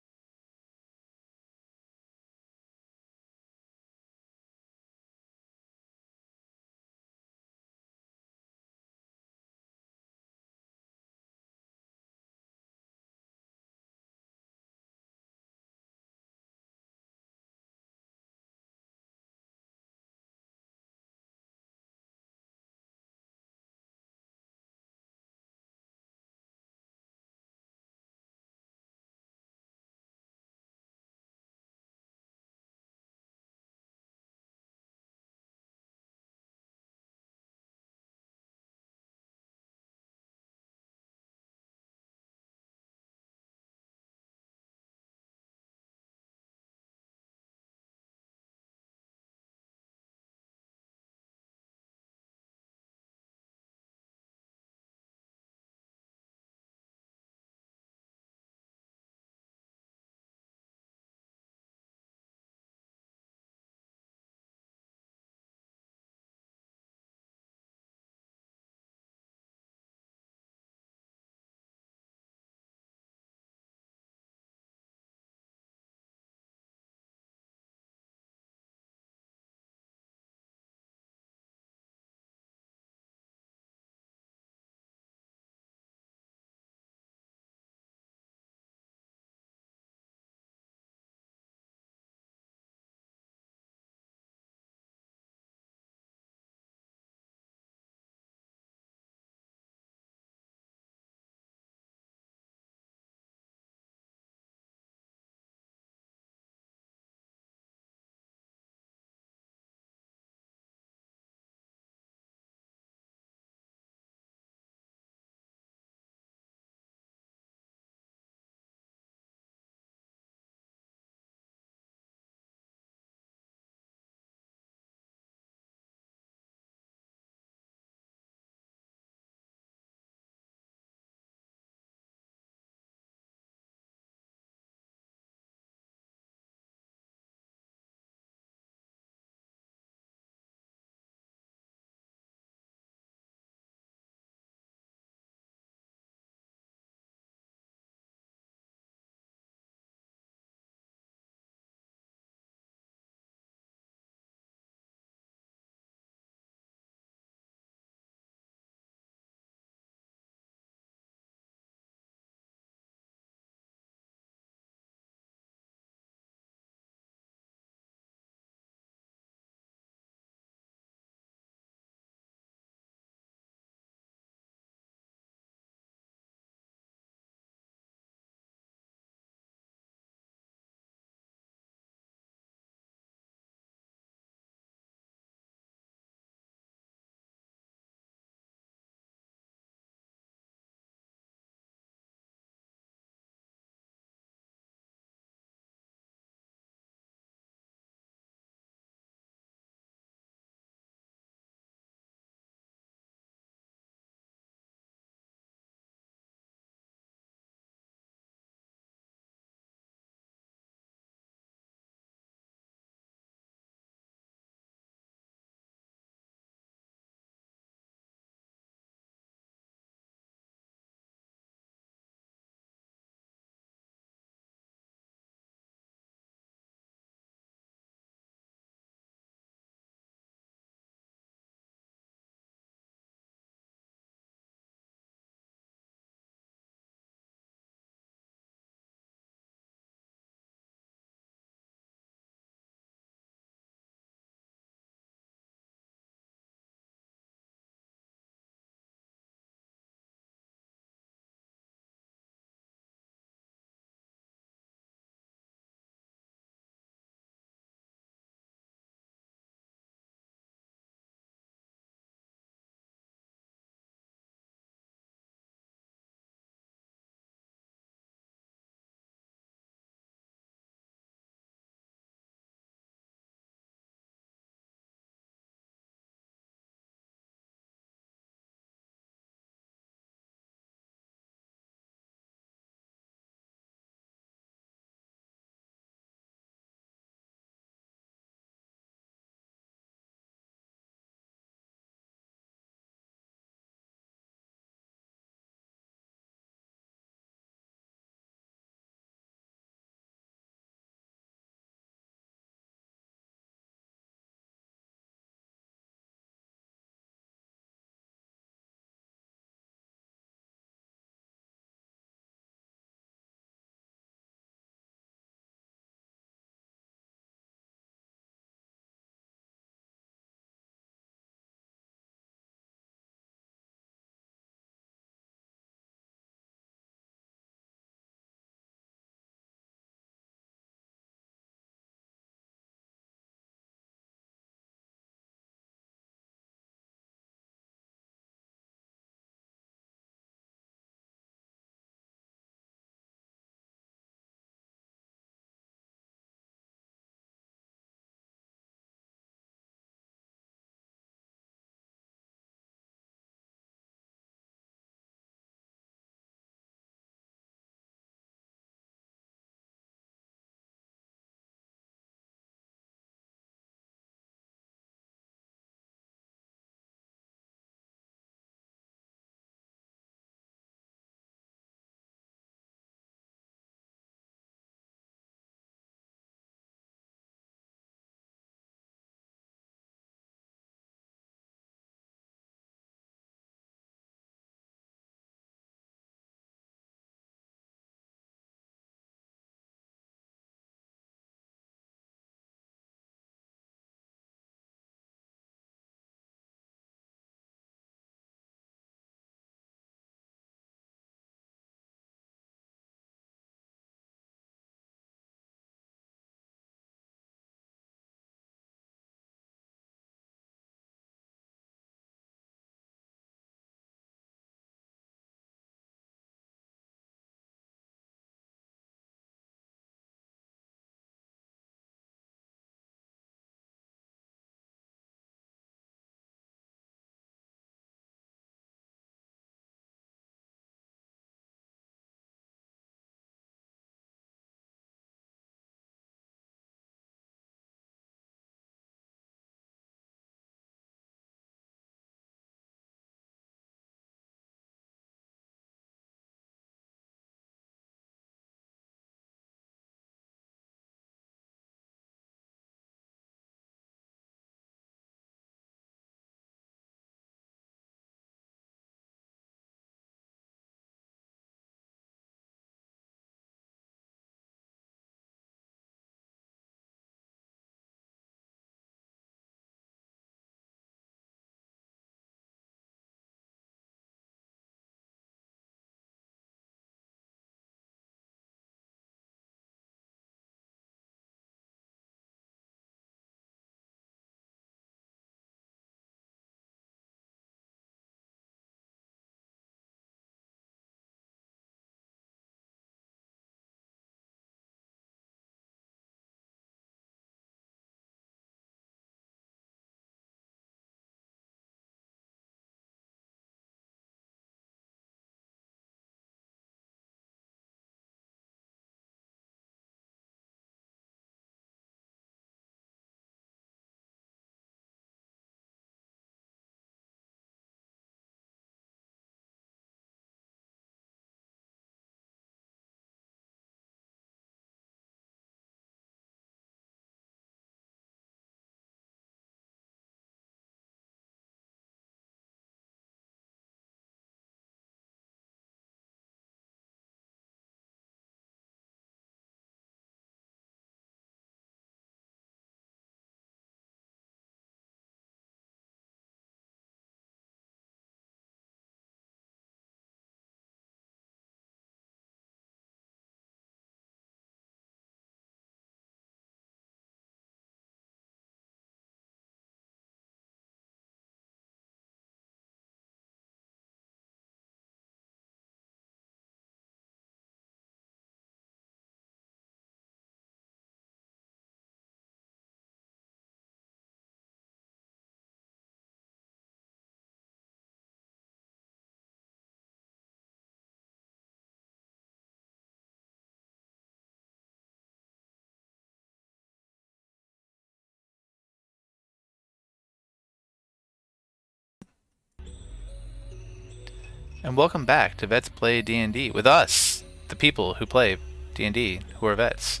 And welcome back to Vets Play D&D with us, the people who play D&D, who are vets.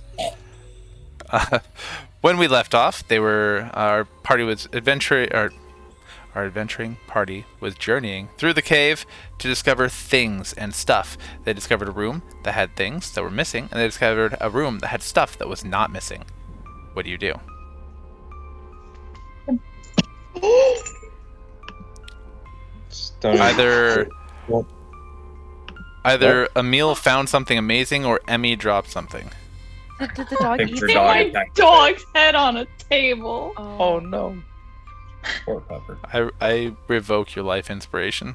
When we left off, our adventuring party was journeying through the cave to discover things and stuff. They discovered a room that had things that were missing, and they discovered a room that had stuff that was not missing. What do you do? Stunning. Either Emil found something amazing or Emmy dropped something. Did the dog Think eat for it? dog My attack. dog's head on a table. Oh no. Poor pupper. I revoke your life inspiration.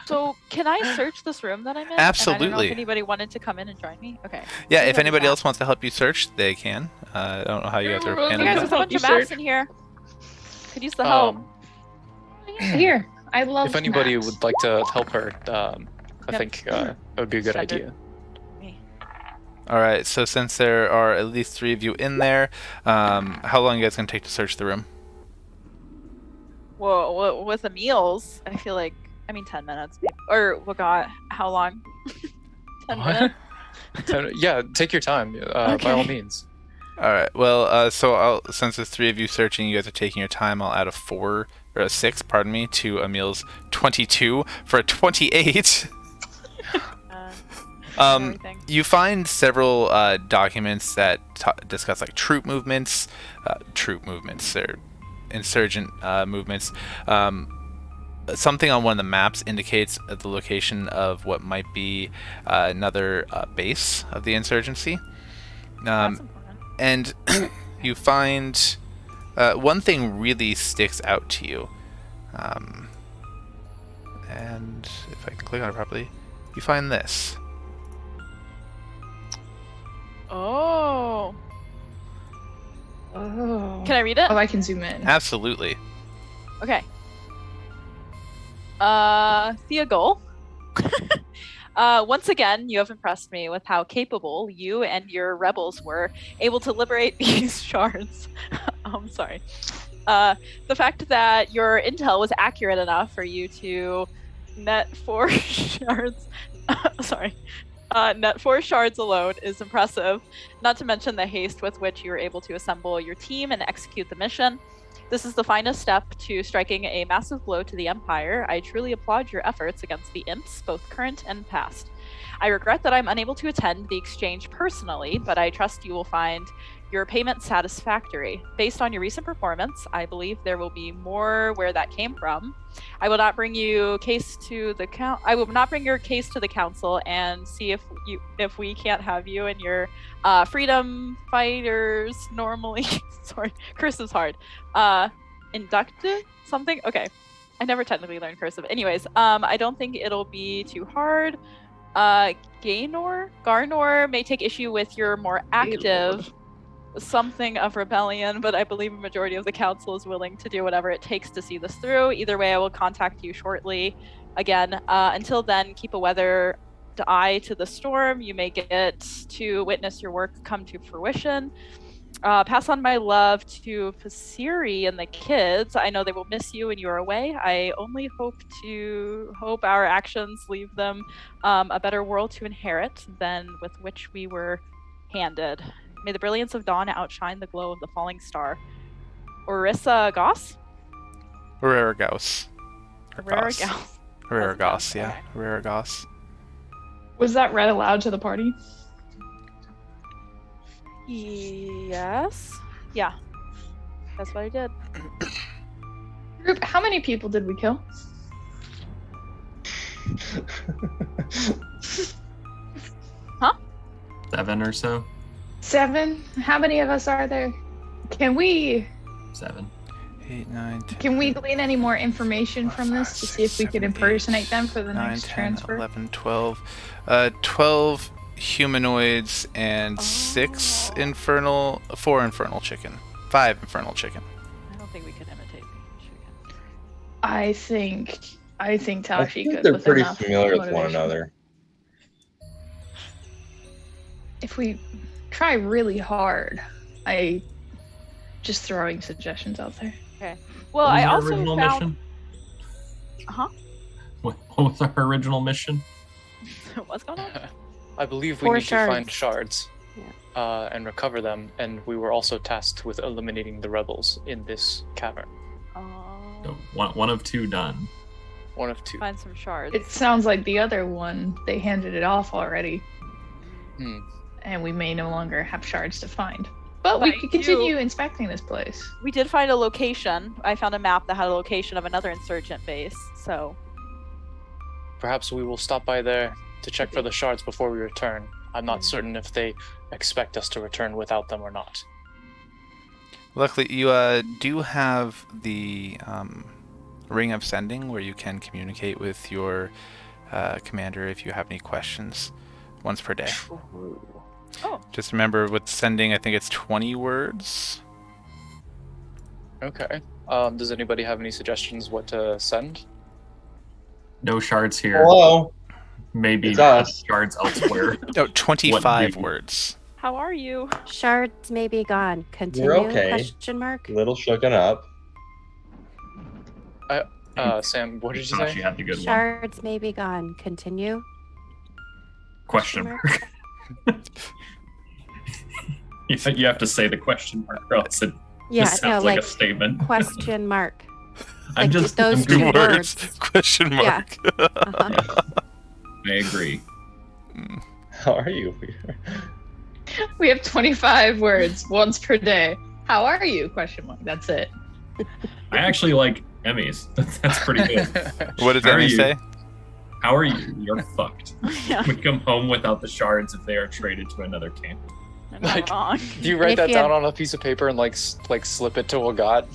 So can I search this room that I'm in? And I don't know Absolutely. if anybody wanted to come in and join me. Okay. Yeah, Maybe if I'll anybody do else wants to help you search, they can. I don't know how you guys are You that. You handling guys, that. there's a bunch of Help you maps search. in here. Could use the help. Here, I love. If anybody maps. would like to help her, I Yep. think that would be a good Send it. idea. All right, so since there are at least 3 of you in there, how long are you guys going to take to search the room? Well, with the meals, I feel like 10 minutes. Maybe. Or how long? 10 What? minutes. Yeah, take your time. By all means. All right, well, since there's 3 of you searching, you guys are taking your time. I'll add a 6, pardon me, to Emil's 22 for a 28. Everything. You find several documents that discuss like troop movements, or insurgent movements. Something on one of the maps indicates the location of what might be another base of the insurgency. That's important. And you find one thing really sticks out to you. And if I can click on it properly, you find this. Oh. Oh. Can I read it? Oh, I can zoom in. Absolutely. Okay. Theogol. Once again, you have impressed me with how capable you and your rebels were able to liberate these shards. I'm sorry. The fact that your intel was accurate enough for you to net 4 shards. Net 4 shards alone is impressive, not to mention the haste with which you were able to assemble your team and execute the mission. This is the finest step to striking a massive blow to the Empire. I truly applaud your efforts against the imps, both current and past. I regret that I'm unable to attend the exchange personally, but I trust you will find your payment satisfactory. Based on your recent performance, I believe there will be more where that came from. I will not bring your case to the council and see if we can't have you and your freedom fighters normally. Sorry, cursive is hard. Inducted something. Okay, I never technically learned cursive. Anyways, I don't think it'll be too hard. Garnor may take issue with your more active something of rebellion, but I believe a majority of the council is willing to do whatever it takes to see this through. Either way, I will contact you shortly. Again, until then, keep a weather eye to the storm. You may get to witness your work come to fruition. Pass on my love to Pasiri and the kids. I know they will miss you when you are away. I only hope our actions leave them a better world to inherit than with which we were handed. May the brilliance of dawn outshine the glow of the falling star. Orissa Goss? Herrera Gauss. Herrera Goss. Herrera That's Gauss, okay. yeah. Herrera Gauss. Was that read aloud to the party? Yes. Yeah. That's what I did. Group, how many people did we kill? Huh? 7 or so. 7? How many of us are there? Can we 7. 8, 9, 10, can we glean any more information from this to see if we could 7, 8, impersonate them for the 9, next 10, transfer? 11, 12. 12 humanoids and 4 infernal chicken. 5 infernal chicken. I don't think we can imitate the chicken. I think I Tashi think could. they're with pretty enough familiar with one motivation. another. If we try really hard, I just throwing suggestions out there. Well, What was I our also original found. mission? Uh-huh. What What was our original mission? What's going on? I believe we 4 need to find shards. shards and recover them, and we were also tasked with eliminating the rebels in this cavern. So one of 2 done. One of 2. Find some shards. It sounds like the other one, they handed it off already. Hmm. And we may no longer have shards to find. But we But could continue inspecting this place. We did find a location. I found a map that had a location of another insurgent base. So Perhaps we will stop by there to check for the shards before we return. I'm not certain if they expect us to return without them or not. Luckily, you do have the ring of sending where you can communicate with your commander if you have any questions once per day. Oh. Just remember with sending, I think it's 20 words. Okay. Does anybody have any suggestions what to send? No shards here. Hello. Maybe It's us. shards elsewhere. No, 25 do you- words. how are you? Shards may be gone. Continue? okay. Question mark. Little shooken up. Sam, what did you Gosh, say? you had the good one. Shards may be gone. Continue? Question mark. You have to say the question mark, or else it Yeah, just no, sounds like like a statement. question mark. I'm like just those I'm two Googling. words. Question Yeah. mark. Uh-huh. I agree. How are you? We have 25 words once per day. How are you? Question mark. That's it. I actually like Emmys. That's pretty good. What does How are Emmy you? say? How are you? You're fucked. Yeah, We come home without the shards if they are traded to another camp. I'm Like- not wrong. Do you write If that you down have- on a piece of paper and like slip it to Wagat?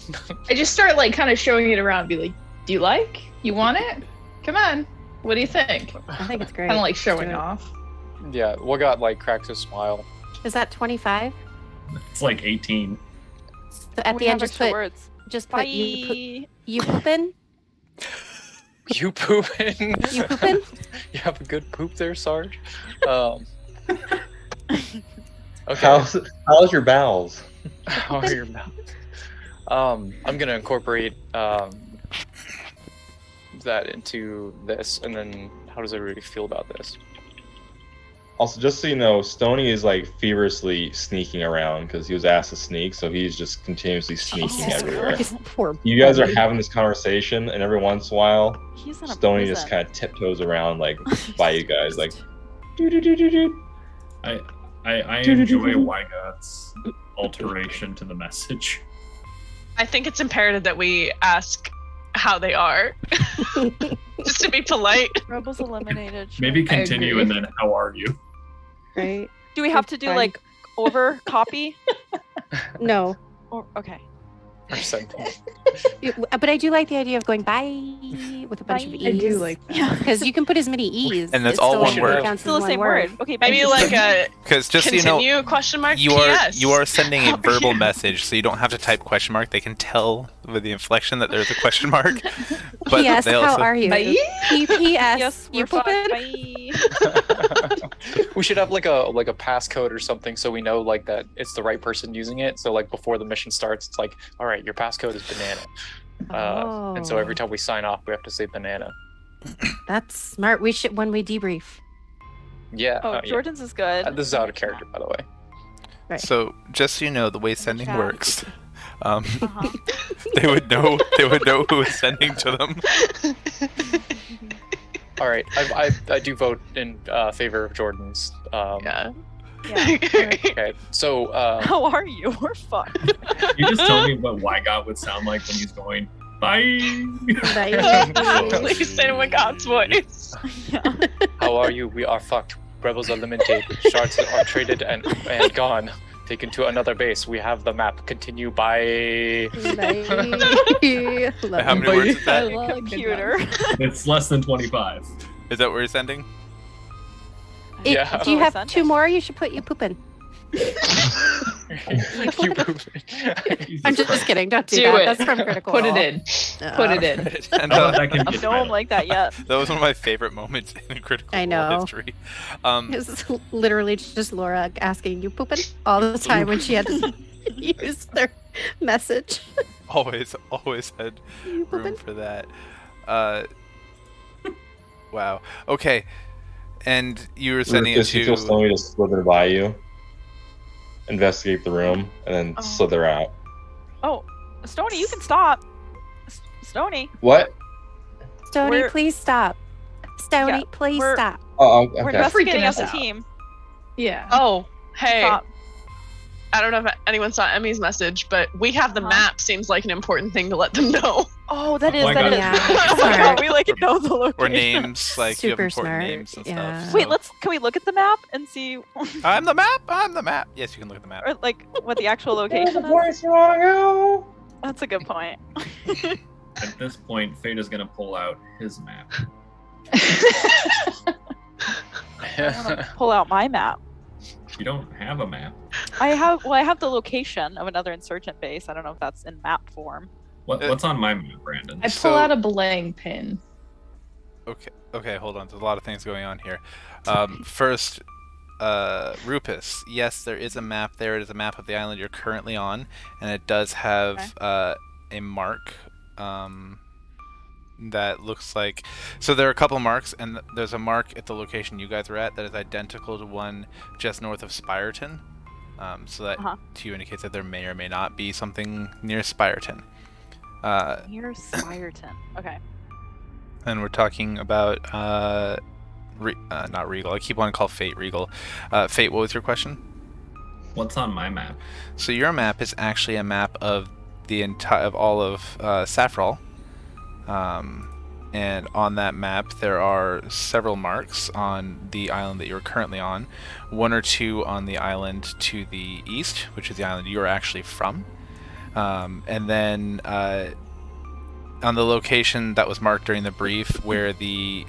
I just start like kind of showing it around. Be like, do you like? You want it? Come on. What do you think? I think it's great. Kind of like Let's showing do it. off. Yeah, Wagat like cracks a smile. Is that 25? It's like 18. So at We the have end, just extra put words. just Bye. put you poopin'. You pooping? You poopin'? You have a good poop there, Sarge. Okay. How's your bowels? How are your mouth? I'm gonna incorporate that into this, and then how does everybody feel about this? Also, just so you know, Stony is like feverishly sneaking around because he was asked to sneak, so he's just continuously sneaking Jesus everywhere. Christ, poor You guys are buddy. having this conversation, and every once in a while, He's in a Stony just prison. kind of tiptoes around like by you guys, like doo doo doo doo doo. I enjoy Wygot's alteration to the message. I think it's imperative that we ask how they are, just to be polite. Rebels eliminated. Maybe I continue agree. and then how are you? Right? Do we have to do Fine. like over copy? No. Or okay. Or something. But I do like the idea of going bye with a bunch of Bye. E's. I do like Yeah. Because you can put as many E's. And that's it all still one word. counts as Still the one same word. Okay. Maybe bye. like a Because just so you continue know, question mark. you are PS. you are sending How a are verbal you? message, so you don't have to type question mark. They can tell with the inflection that there's a question mark. But P.S. they How also are you? Bye. P.P.S. Yes, You we're fucked. pooping? Bye. We should have like a passcode or something so we know like that it's the right person using it. So like before the mission starts, it's like, all right, your passcode is banana. And so every Oh, time we sign off, we have to say banana. that's smart. We should when we debrief. Yeah. Oh, yeah. Jordan's is good. This is out of character, by the way. Right. So just so you know, the way sending chat. works, Uh-huh. they would know who is sending to them. All right, I do vote in favor of Jordan's. Yeah. Yeah. Okay, so How are you? We're fucked. You just tell me what Wygot would sound like when he's going, bye. Please say what God's voice. how are you? We are fucked. Rebels are limited. Shards are traded and gone. Taken to another base. We have the map. Continue by. Bye. Love How you. many words is that? Computer. It's less than 25. Is that what you're sending? Yeah. Do you Oh, have sent two it. more? You should put you pooping. You poop. I'm just kidding. Don't do, Do that. it. That's from Critical Put it Role. in. Put it in. And, How about that can be No one like that yet. that was one of my favorite moments in Critical I Role know. history. It's literally just Laura asking you pooping all the time when she had to use their message. always had You room pooping? for that. Wow. Okay. And you were sending it Rufus, you feel to. Snowy just slither by you, investigate the room, and then Oh. slither out. Oh, Stony, you can stop. Stony, What? Stony, We're- please stop. Stony, Yeah, please we're- stop. Oh, we're okay. investigating Freaking as us a out. team. Yeah. Oh, hey. Stop. I don't know if anyone saw Emmy's message, but we have the Huh? map. Seems like an important thing to let them know. Oh, that is. my That God. is. Yeah, Oh my god, smart. we like know the location. Or names, like you have Super important smart, names and yeah. stuff. Wait, so- can we look at the map and see, I'm the map. I'm the map. Yes, you can look at the map. or like what the actual location is? Place you want to go? That's a good point. At this point, Fate is gonna pull out his map. I'm gonna pull out my map. You don't have a map. I have the location of another insurgent base. I don't know if that's in map form. What's on my map, Brandon? I pull So- out a belaying pin. Okay, hold on. There's a lot of things going on here. First, Rupus. Yes, there is a map there. It is a map of the island you're currently on, and it does have a mark that looks like. So there are a couple marks, and there's a mark at the location you guys are at that is identical to one just north of Spireton. So that to you indicates that there may or may not be something near Spireton. Near Spireton. Okay. And we're talking about not Regal. I keep wanting to call Fate Regal. Fate, what was your question? What's on my map? So your map is actually a map of the entire of all of Saffral. And on that map there are several marks on the island that you're currently on, one or two on the island to the east, which is the island you're actually from, and then on the location that was marked during the brief where the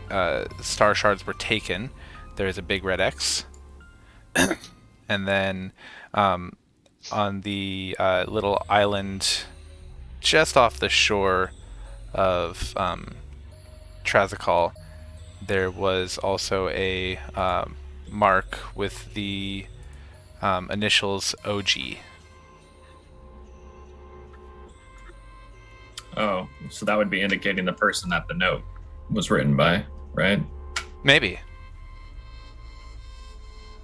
Star Shards were taken, there is a big red X. And then on the little island just off the shore of Trazakal, there was also a mark with the initials OG. Oh, so that would be indicating the person that the note was written by, right? Maybe.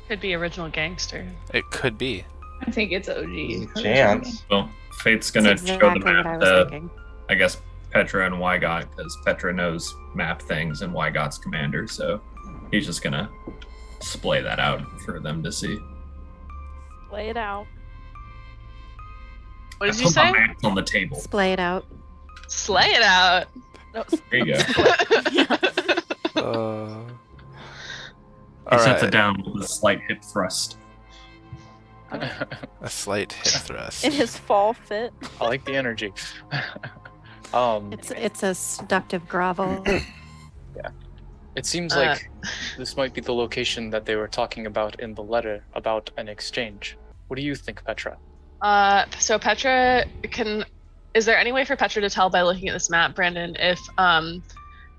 Could be original gangster. It could be. I think it's OG. Chance. Well, Fate's gonna That's show exactly the what I map was to, thinking. I guess, Petra and Wygot, because Petra knows map things and Wygot's commander, so he's just gonna splay that out for them to see. Lay it out. What did I you put my say? maps on the table. Splay it out. Slay it out. No, There you go. He All sets it right. down with a slight hip thrust. A slight hip thrust. in his fall fit. I like the energy. It's a seductive grovel. It seems like this might be the location that they were talking about in the letter about an exchange. What do you think, Petra? So Petra can. Is there any way for Petra to tell by looking at this map, Brandon, if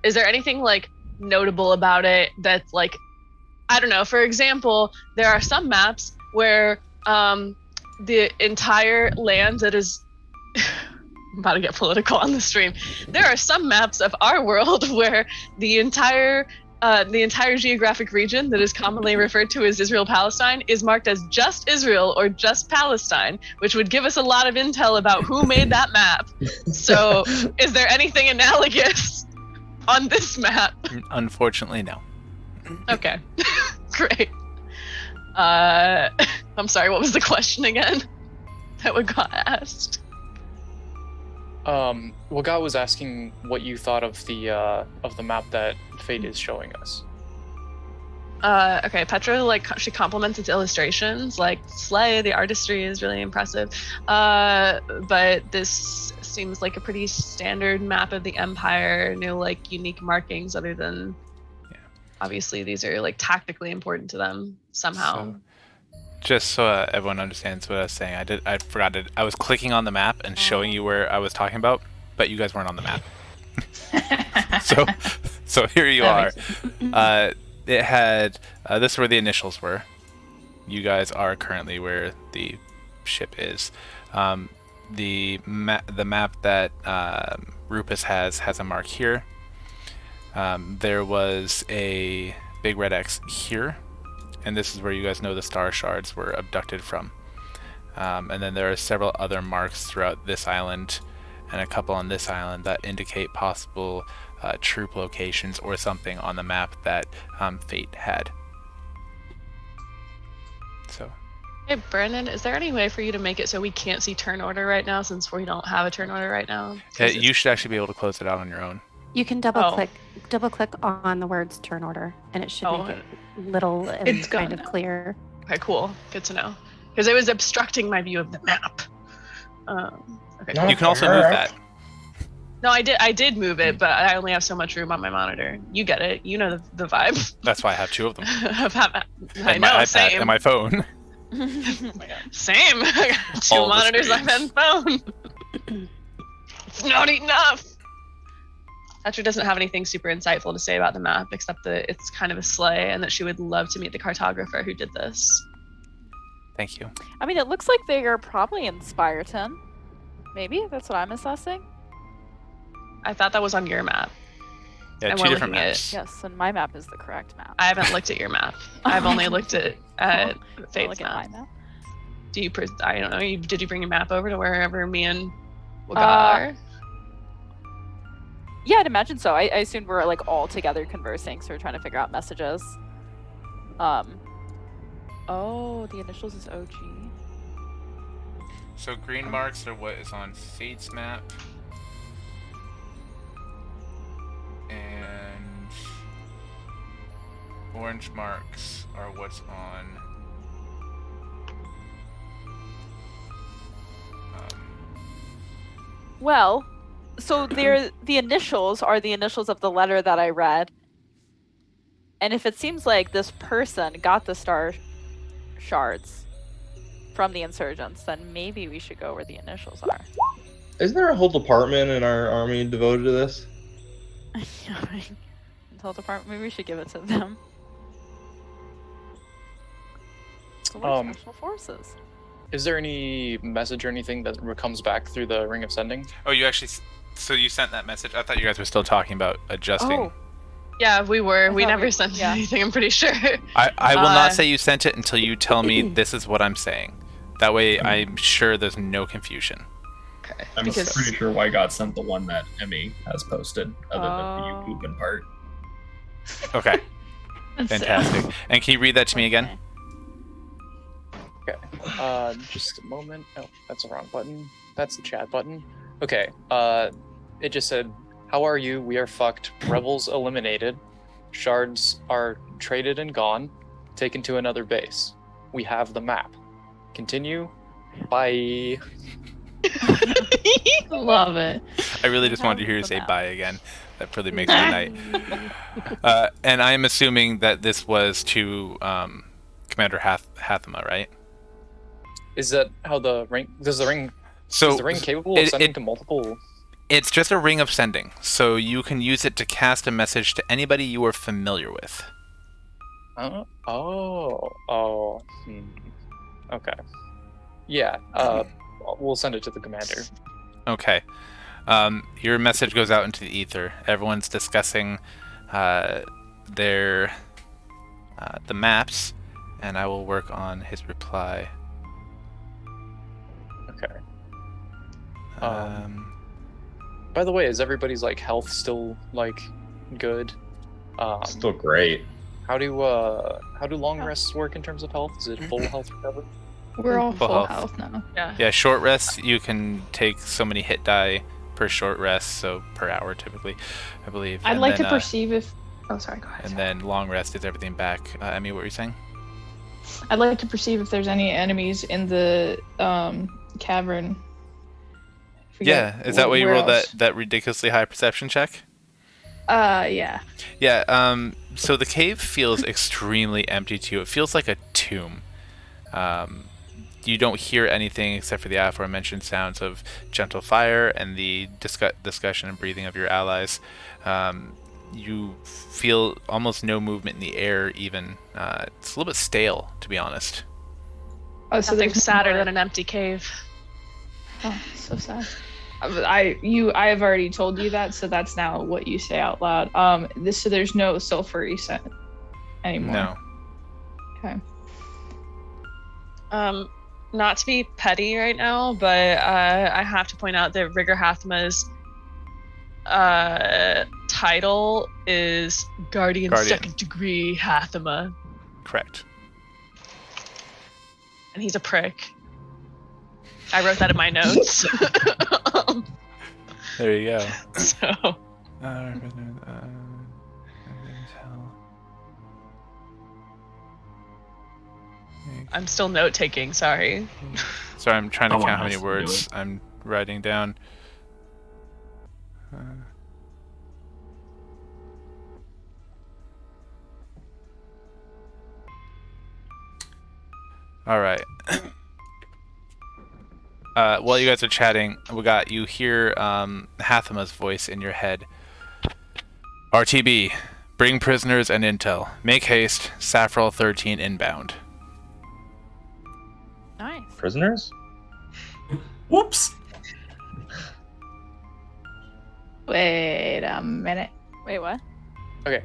is there anything like notable about it that's like, I don't know. For example, there are some maps where the entire land that is. I'm about to get political on the stream. There are some maps of our world where the entire geographic region that is commonly referred to as Israel-Palestine is marked as just Israel or just Palestine, which would give us a lot of intel about who made that map. So, is there anything analogous on this map? Unfortunately, no. Okay, great. I'm sorry. What was the question again? That we got asked. Well, God was asking what you thought of the map that Fate is showing us. Okay, Petra, like, she compliments its illustrations, like, slay, the artistry is really impressive. But this seems like a pretty standard map of the Empire, no, like, unique markings other than, obviously, these are, like, tactically important to them somehow. So, just so everyone understands what I was saying, I forgot it. I was clicking on the map and showing you where I was talking about, but you guys weren't on the map. so here you are. It had this is where the initials were. You guys are currently where the ship is. The map that Rupus has a mark here. There was a big red X here, and this is where you guys know the Star Shards were abducted from. And then there are several other marks throughout this island and a couple on this island that indicate possible troop locations or something on the map that Fate had. So, Hey, Brandon, is there any way for you to make it so we can't see turn order right now since we don't have a turn order right now? 'Cause you should actually be able to close it out on your own. You can double click on the words turn order, and it should make it little and It's kind gone of now. clear. Okay, cool. Good to know. Because it was obstructing my view of the map. Okay, cool. You can also move that. No, I did move it, but I only have so much room on my monitor. You get it. You know the vibe. That's why I have two of them. I And know, my iPad same. and my phone. Same. I got two All the monitors, screens. iPad, phone. It's not enough. Thatcher doesn't have anything super insightful to say about the map, except that it's kind of a sleigh and that she would love to meet the cartographer who did this. Thank you. I mean, it looks like they are probably in Spireton. Maybe that's what I'm assessing. I thought that was on your map. Yeah, And two we're different looking at- maps. Yes, and my map is the correct map. I haven't looked at your map. I've only looked at I'll Fate's look at map. my map. Do you? I don't know. Did you bring your map over to wherever me and Waga Uh, are? Yeah, I'd imagine so. I assumed we're like all together conversing, so we're trying to figure out messages. Oh, the initials is OG. So green marks are what is on Fate's map. And orange marks are what's on Well, so the initials are the initials of the letter that I read. And if it seems like this person got the Star Shards from the insurgents, then maybe we should go where the initials are. Isn't there a whole department in our army devoted to this? Yeah, right. Intel department, maybe we should give it to them. So where's Special Forces? Is there any message or anything that comes back through the ring of sending? Oh, you actually. So you sent that message? I thought you guys were still talking about adjusting. Oh, Yeah, we were. I We thought never we- sent yeah. anything. I'm pretty sure. I will not Uh, say you sent it until you tell me this is what I'm saying. That way I'm sure there's no confusion. Okay. I'm Because pretty sure Wygott sent the one that Emmy has posted, other than Oh. the you pooping part. Okay, That's fantastic. And can you read that to me again? Just a moment. Oh, that's the wrong button. That's the chat button. Okay. It just said, "How are you? We are fucked. Rebels eliminated. Shards are traded and gone. Taken to another base. We have the map. Continue. Bye." Love it. I really just wanted to hear you The say map. bye again. That really makes my night. And I am assuming that this was to Commander Hathama, right? Is that how the ring? Is the ring capable of it- sending it- to multiple? It's just a ring of sending, so you can use it to cast a message to anybody you are familiar with. Okay. Yeah. We'll send it to the commander. Okay. Your message goes out into the ether. Everyone's discussing the maps, and I will work on his reply. Okay. By the way, is everybody's like health still like good? Still great. How do long rests work in terms of health? Is it full health recovery? We're all Full full health. health now. yeah. Yeah, short rests, you can take so many hit die per short rest, so per hour typically, I believe. I'd And like then, to perceive if. Oh, sorry. Go ahead. And then long rest is everything back. Emmy, what were you saying? I'd like to perceive if there's any enemies in the cavern. Yeah, is that why you where rolled else. that ridiculously high perception check? Yeah. Yeah, so the cave feels extremely empty to you. It feels like a tomb. You don't hear anything except for the aforementioned sounds of gentle fire and the discussion and breathing of your allies. You feel almost no movement in the air even. It's a little bit stale, to be honest. Oh, so Something there's sadder more- than an empty cave. Oh, so sad. I have already told you that, so that's now what you say out loud. So there's no sulfury scent anymore. No. Okay. Not to be petty right now, but I have to point out that Rigor Hathma's title is Guardian. Second Degree Hathama. Correct. And he's a prick. I wrote that in my notes. There you go. So I'm still note taking, sorry. Sorry, I'm trying to Someone count how many has to do words it. I'm writing down. All right. While you guys are chatting, you hear Hathama's voice in your head. RTB, bring prisoners and intel. Make haste. Saffron 13 inbound. Nice. Prisoners? Whoops. Wait a minute. Wait, what? Okay.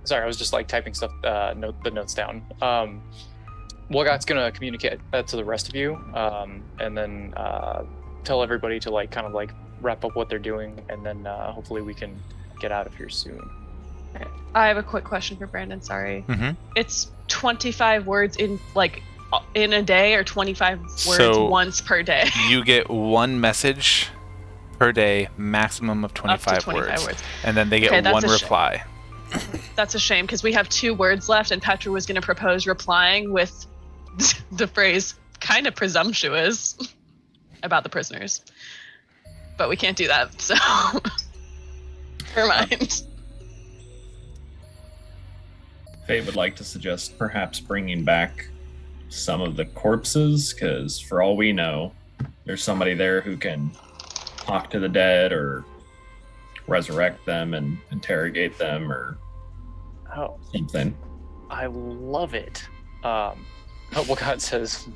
Sorry, I was just like typing stuff. The notes down. Wolgat's gonna communicate that to the rest of you, and then tell everybody to like kind of like wrap up what they're doing, and then hopefully we can get out of here soon. I have a quick question for Brandon, sorry. Mm-hmm. It's 25 words in a day, or 25 words So- once per day? You get one message per day, maximum of Up to 25, 25 words. and then they get Okay, that's one a reply. That's a shame, because we have 2 words left, and Petra was going to propose replying with the phrase kind of presumptuous about the prisoners. But we can't do that, so never mind. Fate would like to suggest perhaps bringing back some of the corpses, because for all we know, there's somebody there who can talk to the dead or resurrect them and interrogate them or Oh, something. I love it. Wolgat says.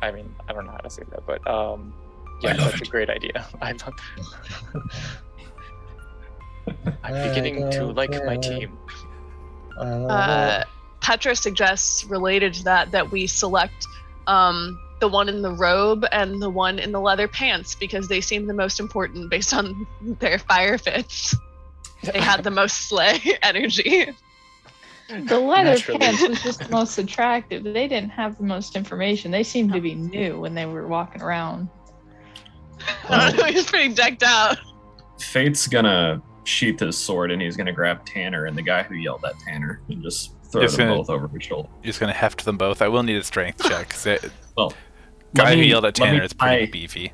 I mean, I don't know how to say that, but yeah, that's a great idea. I'm beginning to like my team. Petra suggests, related to that we select the one in the robe and the one in the leather pants, because they seem the most important based on their fire fits. They had the most slay energy. The leather Naturally. pants was just the most attractive. They didn't have the most information. They seemed to be new when they were walking around. He's pretty decked out. Fate's gonna sheath his sword and he's gonna grab Tanner and the guy who yelled at Tanner and just throw Just them gonna- both over his shoulder. You're just gonna heft them both. I will need a strength check. 'Cause Well, guy let who me- yelled at let me Tanner is pretty tie- beefy.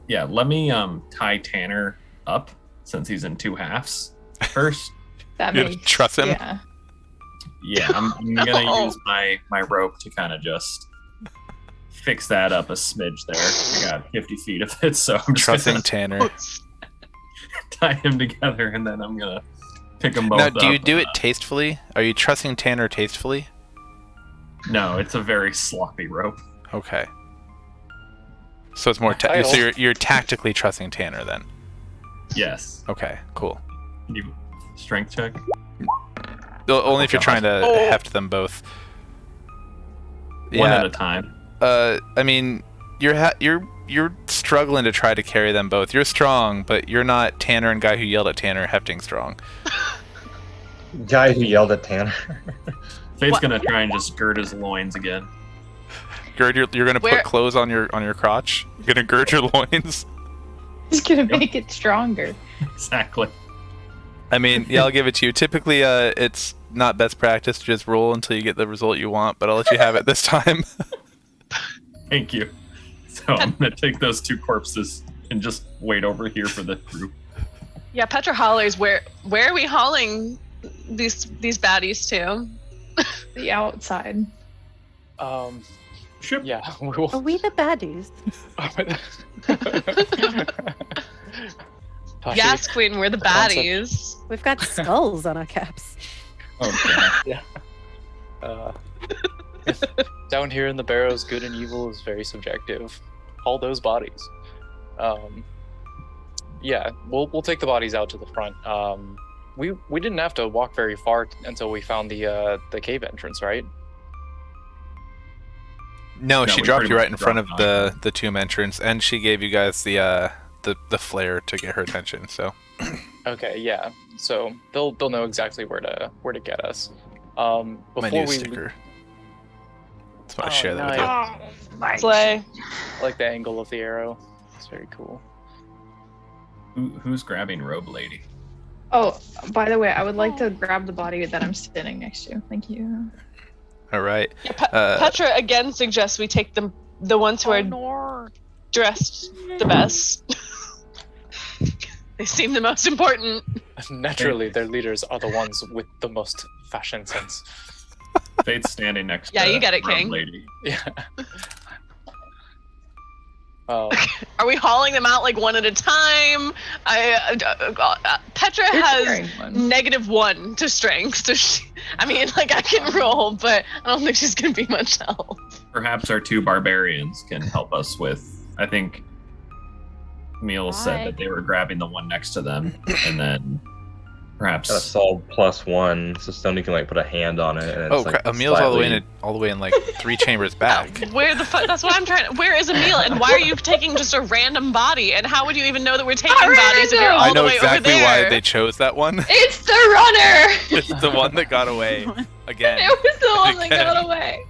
Yeah, let me tie Tanner up since he's in 2 halves first. That You makes trust him? Yeah. Yeah, I'm gonna use my rope to kind of just fix that up a smidge there. I got 50 feet of it, so I'm just Trusting gonna Tanner. tie him together and then I'm gonna pick them both Now, up. do you do it tastefully? Are you trusting Tanner tastefully? No, it's a very sloppy rope. Okay. So it's more. I So also- you're tactically trusting Tanner then. Yes. Okay. Cool. Can you strength check? Only if you're trying to Oh. heft them both. One Yeah. at a time. I mean, you're struggling to try to carry them both. You're strong, but you're not Tanner and guy who yelled at Tanner hefting strong. Guy who yelled at Tanner. Fate's What- gonna try and just gird his loins again. Gird you're gonna Where- put clothes on your crotch. You're gonna gird your loins. It's gonna make it stronger. Exactly. I mean, yeah, I'll give it to you. Typically, it's not best practice to just roll until you get the result you want, but I'll let you have it this time. Thank you. So I'm gonna take those 2 corpses and just wait over here for the group. Yeah, Petra hollers, where are we hauling these baddies to? The outside. Ship. Yeah, we will. Are we the baddies? Tasha, Yes, Queen, we're the Concept. baddies. We've got skulls on our caps. Okay. down here in the barrows, good and evil is very subjective. All those bodies. Yeah, we'll take the bodies out to the front. We didn't have to walk very far until we found the cave entrance, right? No, No, she we dropped pretty you right much in front of dropped the tomb entrance, and she gave you guys the flare to get her attention. So Okay, yeah. So they'll know exactly where to get us. my Before new we sticker. Just want Oh, to share that with you. nice. Slay. I like the angle of the arrow. It's very cool. Who's grabbing Robe Lady? Oh, by the way, I would like to grab the body that I'm standing next to. Thank you. All right. Petra again suggests we take the ones who are dressed the best. They seem the most important. Naturally, their leaders are the ones with the most fashion sense. Fate's standing next Yeah, to you got it, Robe King. Lady. Yeah. Um, Are we hauling them out like one at a time? Petra You're has carrying one. -1 to strength, so I can roll, but I don't think she's gonna be much help. Perhaps our 2 barbarians can help us with. I think Emil said that they were grabbing the one next to them, and then perhaps Got a solid +1, so Stony can like put a hand on it. And Oh, it's, like, Emil's all the slightly- way in like 3 chambers back. Where the fuck? That's what I'm trying. Where is Emil? And why are you taking just a random body? And how would you even know that we're taking bodies if you're all I the know way exactly over there? why they chose that one. It's the runner! It's the one that got away again. It was the one that Again. got away.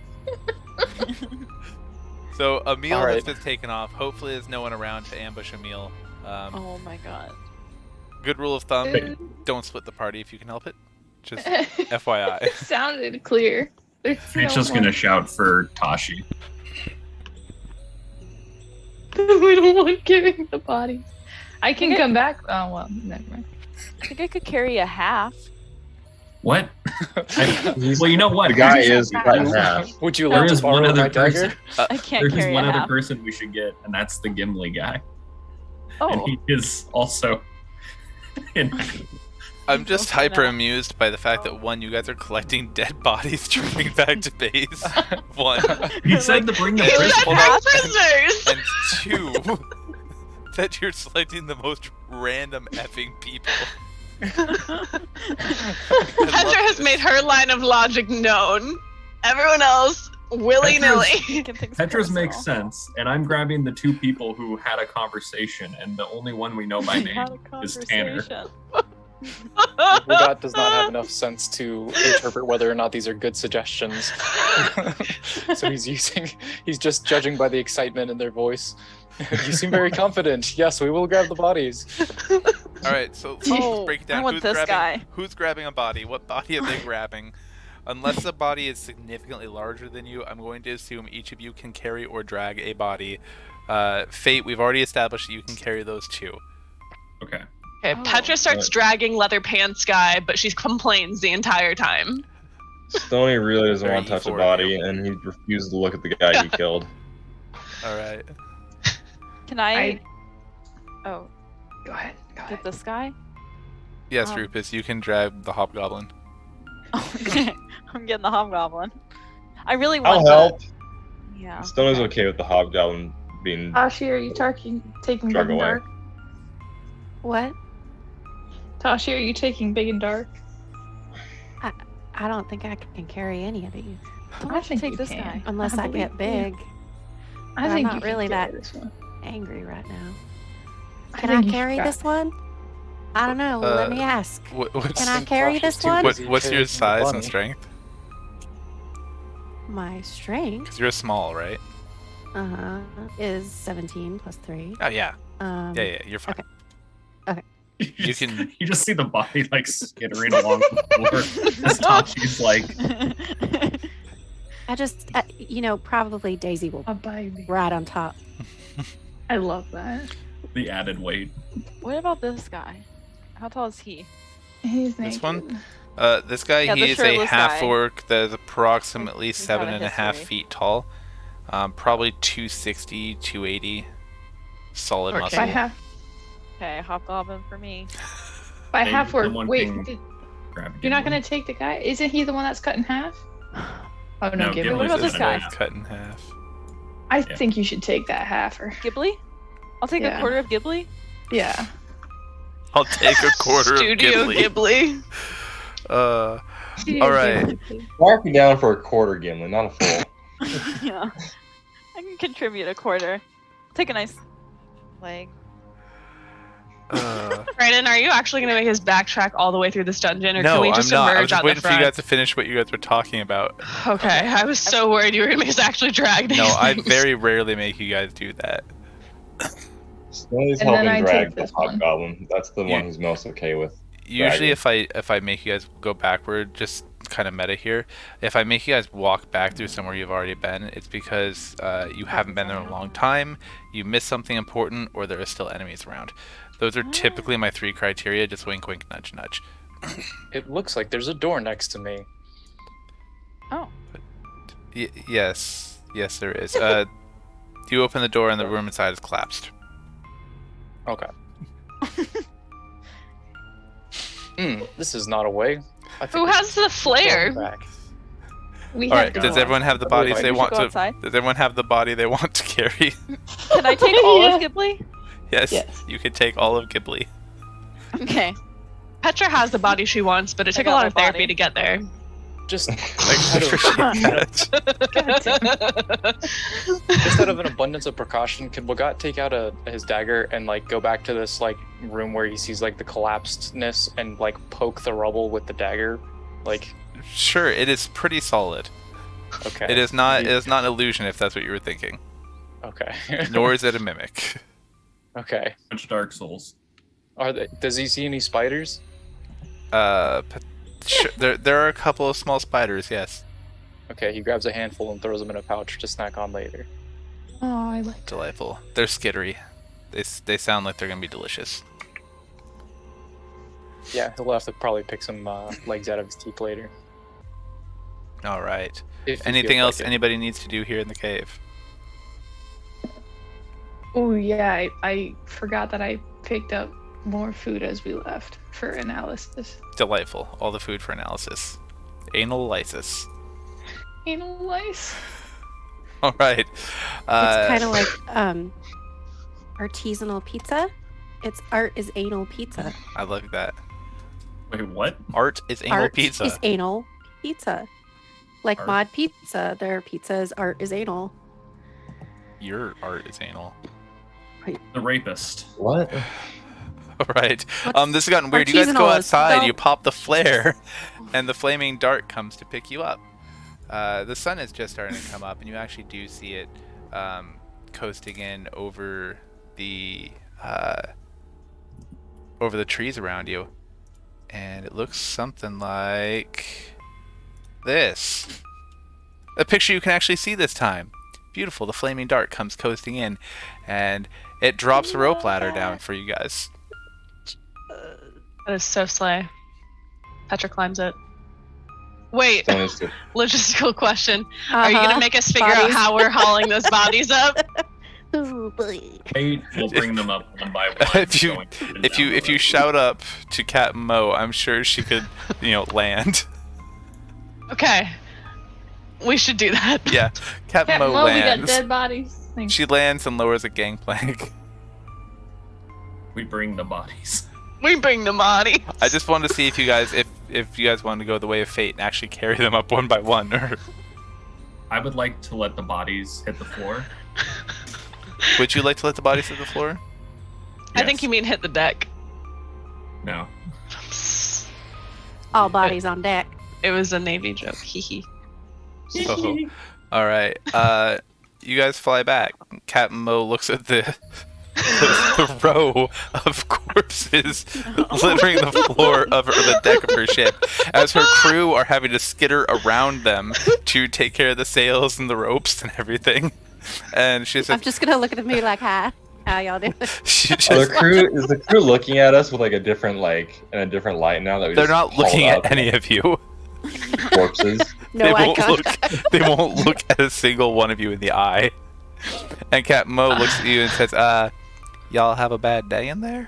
So Emil All has right. been taken off. Hopefully, there's no one around to ambush Emil. Oh my god. Good rule of thumb: don't split the party if you can help it. Just FYI. It sounded clear. There's Fate's no just gonna one. shout for Tashi. We don't want giving the bodies. I can come back. Oh well, never mind. I think I could carry a half. What? Well, you know what? The guy is cut in half. would you There like to is one borrow other my dagger? person. I can't There's carry one a other half. person we should get, and that's the Gimli guy. And Oh, he is also in. I'm just Okay, hyper now. amused by the fact that 1, you guys are collecting dead bodies to bring back to base. 1, He said to bring the You prison. let her prisoners. and 2, that you're selecting the most random effing people. Petra has made her line of logic known. Everyone else, willy-nilly. Making things Petra's personal. makes sense, and I'm grabbing the 2 people who had a conversation, and the only one we know by We had name a is Tanner. conversation. Mugat does not have enough sense to interpret whether or not these are good suggestions. So he's just judging by the excitement in their voice. You seem very confident. Yes, we will grab the bodies. All right, so let's Oh, break it I down. want this guy. Who's grabbing a body? What body are they grabbing? Unless the body is significantly larger than you, I'm going to assume each of you can carry or drag a body. Fate, we've already established that you can carry those 2. Okay. Okay, Oh. Petra starts dragging leather pants guy, but she complains the entire time. Stony really doesn't Very want to touch a E4 of body, you. and he refuses to look at the guy he killed. All right. Can I? I- Oh, Go ahead. Go ahead. get this guy. Yes, Um, Rupus, you can drag the hobgoblin. Okay, I'm getting the hobgoblin. I really I'll want. the- help. Yeah. Stony's okay with the hobgoblin being Tashi, are you taking drug big and away. dark? What? Tashi, are you taking big and dark? I don't think I can carry any of these Why I don't you think take you this can. guy? unless I get believe you. big. I But I'm think not you can really carry that- this one. Angry right now. I Can think I you carry should this one? I don't know. Let me ask. What's, Can I carry this one? what's your size and strength? My strength Because you're small, right? is 17 plus 3. Oh, yeah. Yeah, You're fine. Okay. You can- You just see the body like skittering along the floor. As Tashi's like, I just, probably Daisy will A baby. ride on top. I love that. the added weight. What about this guy? How tall is he? He's This naked. one? This guy, Yeah, he the is a shirtless half guy. orc that is approximately He's got a 7.5 history. feet tall. Probably 260, 280. Solid Okay. muscle. By half. Okay, hobgoblin for me. By Maybe half orc. someone Wait, can grab you're not Gimli. gonna take the guy? Isn't he the one that's cut in half? Oh no, No, Gibby. What Gimli's about this isn't guy? half. Cut in half. I Yeah. think you should take that halfer. Ghibli? I'll take a Yeah. quarter of Ghibli. Yeah. I'll take a quarter Studio of Ghibli. All right. Mark me down for a quarter Gimli, not a full. Yeah. I can contribute a quarter. Take a nice leg. Brandon, are you actually going to make us backtrack all the way through this dungeon, or No, can we just I'm not. I emerge was just out waiting the for you front? guys to finish what you guys were talking about. Okay, I was so worried you were going to make us actually drag these No, I things. very rarely make you guys do that. Snowy's And then helping I drag take the this one. hobgoblin. That's the You- one who's most okay with. Usually, Dragon. if I make you guys go backward, just kind of meta here. If I make you guys walk back through somewhere you've already been, it's because you haven't been there in a long time, you missed something important, or there are still enemies around. Those are typically my 3 criteria. Just wink, wink, nudge, nudge. It looks like there's a door next to me. Oh. Yes, there is. You open the door and the room inside is collapsed. Okay. This is not a way. I think Who we has the should flare? go back. We All have right. to Does go. everyone have the Everybody bodies they should want go to? outside. Does everyone have the body they want to carry? Can I take all Yeah. of Ghibli? Yes. Yes. You can take all of Ghibli. Okay. Petra has the body she wants, but it I took a got lot my of therapy body. to get there. Just I appreciate that. just out of an abundance of precaution, could Bogat take out his dagger and like go back to this like room where he sees like the collapsedness and like poke the rubble with the dagger? Like, Sure, it is pretty solid. okay. It is not. It is not an illusion, if that's what you were thinking. Okay. Nor is it a mimic. Okay. Which Dark Souls? Does he see any spiders? There are a couple of small spiders. Yes. Okay, he grabs a handful and throws them in a pouch to snack on later. Oh, I like. Delightful. They're skittery. They sound like they're gonna be delicious. Yeah, he'll have to probably pick some legs out of his teeth later. All right. If he Anything feels else like it. anybody needs to do here in the cave? Oh yeah, I forgot that I picked up more food as we left for analysis. Delightful. All the food for analysis. Analysis. Anal lice. All right. It's kind Uh, of like artisanal pizza. It's art is anal pizza. I love that. Wait, what? Art is anal art pizza. is anal pizza. Like Art. mod pizza, their pizza is art is anal. Your art is anal. The rapist. What? All right. What's This has gotten weird. You guys go artisanal is outside. spelled- You pop the flare, and the flaming dart comes to pick you up. The sun is just starting to come up, and you actually do see it coasting in over the trees around you, and it looks something like this. A picture you can actually see this time. Beautiful. The flaming dart comes coasting in, and it drops a rope ladder down for you guys. That is so slay. Petra climbs it. Wait, Sony's too. logistical question. Are you Uh-huh. gonna make us figure out Bodies. how we're hauling those bodies up? Ooh, boy. Hey, we'll bring them up one by one. If you- going down If you the road. shout up to Captain Mo, I'm sure she could, land. Okay. We should do that. Yeah, Captain Mo Mo, we got lands. dead bodies. Thanks. She lands and lowers a gangplank. we bring the bodies. We bring the bodies. I just wanted to see if you guys wanted to go the way of fate and actually carry them up one by one, or I would like to let the bodies hit the floor. would you like to let the bodies hit the floor? I think Yes. you mean hit the deck. No. All bodies on deck. It was a Navy joke. Hee hee. So, all right. You guys fly back. Captain Mo looks at the row of corpses littering the floor of the deck of her ship, as her crew are having to skitter around them to take care of the sails and the ropes and everything. And she I'm says, just gonna look at me like, hi, how y'all doing? she Are just, the crew looking at us with like a different in a different light now that we they're just not hauled looking up at any of you. corpses? No they eye won't contact. look. They won't look at a single one of you in the eye. And Captain Mo looks at you and says, "Y'all have a bad day in there."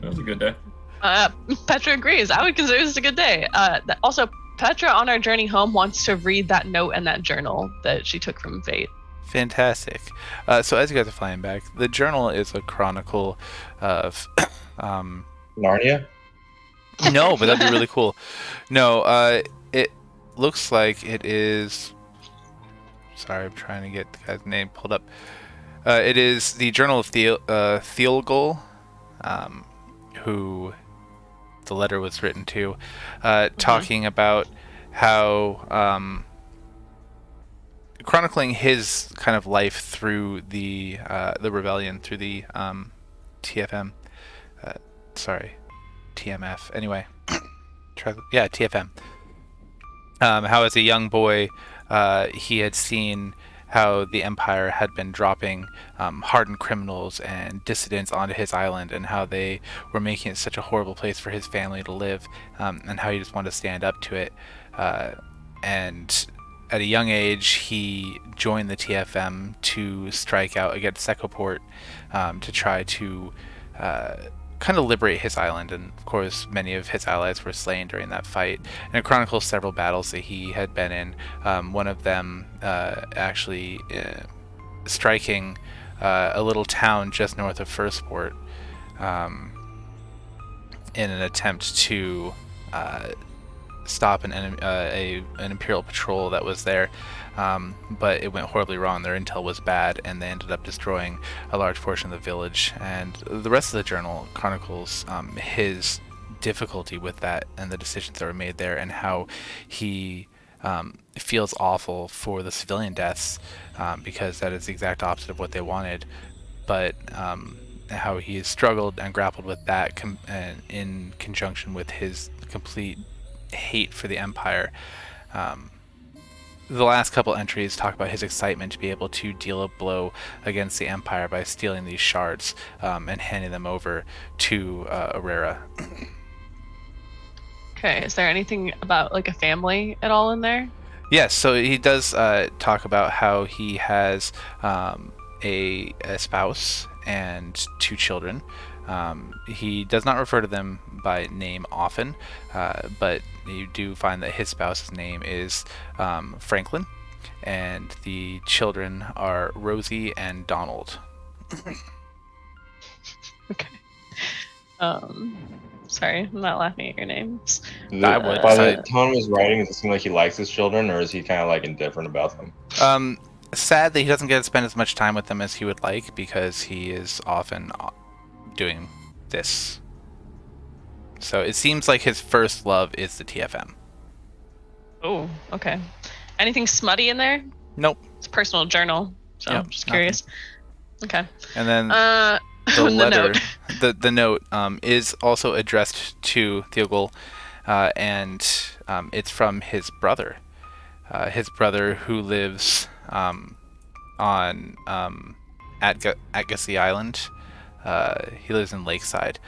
That was a good day. Petra agrees. I would consider this a good day. Also, Petra on our journey home wants to read that note and that journal that she took from Fate. Fantastic. So as you guys are flying back, the journal is a chronicle of. Narnia? No, but that'd be really cool. No, it looks like it is. Sorry, I'm trying to get the guy's name pulled up. It is the Journal of Theolgol, who the letter was written to, talking about how chronicling his kind of life through the rebellion, through the TFM. Sorry, TMF. Anyway, TFM. How as a young boy, he had seen how the Empire had been dropping hardened criminals and dissidents onto his island, and how they were making it such a horrible place for his family to live, and how he just wanted to stand up to it. And at a young age, he joined the TFM to strike out against Secoport, to try to kind of liberate his island, and of course many of his allies were slain during that fight. And it chronicles several battles that he had been in, one of them actually striking a little town just north of Firstport in an attempt to stop an Imperial patrol that was there. But it went horribly wrong. Their intel was bad, and they ended up destroying a large portion of the village. And the rest of the journal chronicles his difficulty with that and the decisions that were made there, and how he feels awful for the civilian deaths, because that is the exact opposite of what they wanted. But how he has struggled and grappled with that in conjunction with his complete hate for the Empire. The last couple entries talk about his excitement to be able to deal a blow against the Empire by stealing these shards and handing them over to Aurora. Okay, is there anything about like a family at all in there? Yes, so he does talk about how he has a spouse and 2 children. He does not refer to them by name often, but you do find that his spouse's name is Franklin, and the children are Rosie and Donald. Okay. Sorry, I'm not laughing at your names. I would. By the tone of his writing, does it seem like he likes his children, or is he kind of like indifferent about them? Sad that he doesn't get to spend as much time with them as he would like, because he is often doing this. So it seems like his first love is the TFM. Oh, okay. Anything smutty in there? Nope. It's a personal journal, so Yep, I'm just curious. Okay. And then The the letter, note. the note is also addressed to Theogul, and it's from his brother. His brother, who lives on Atgassy Island. He lives in Lakeside,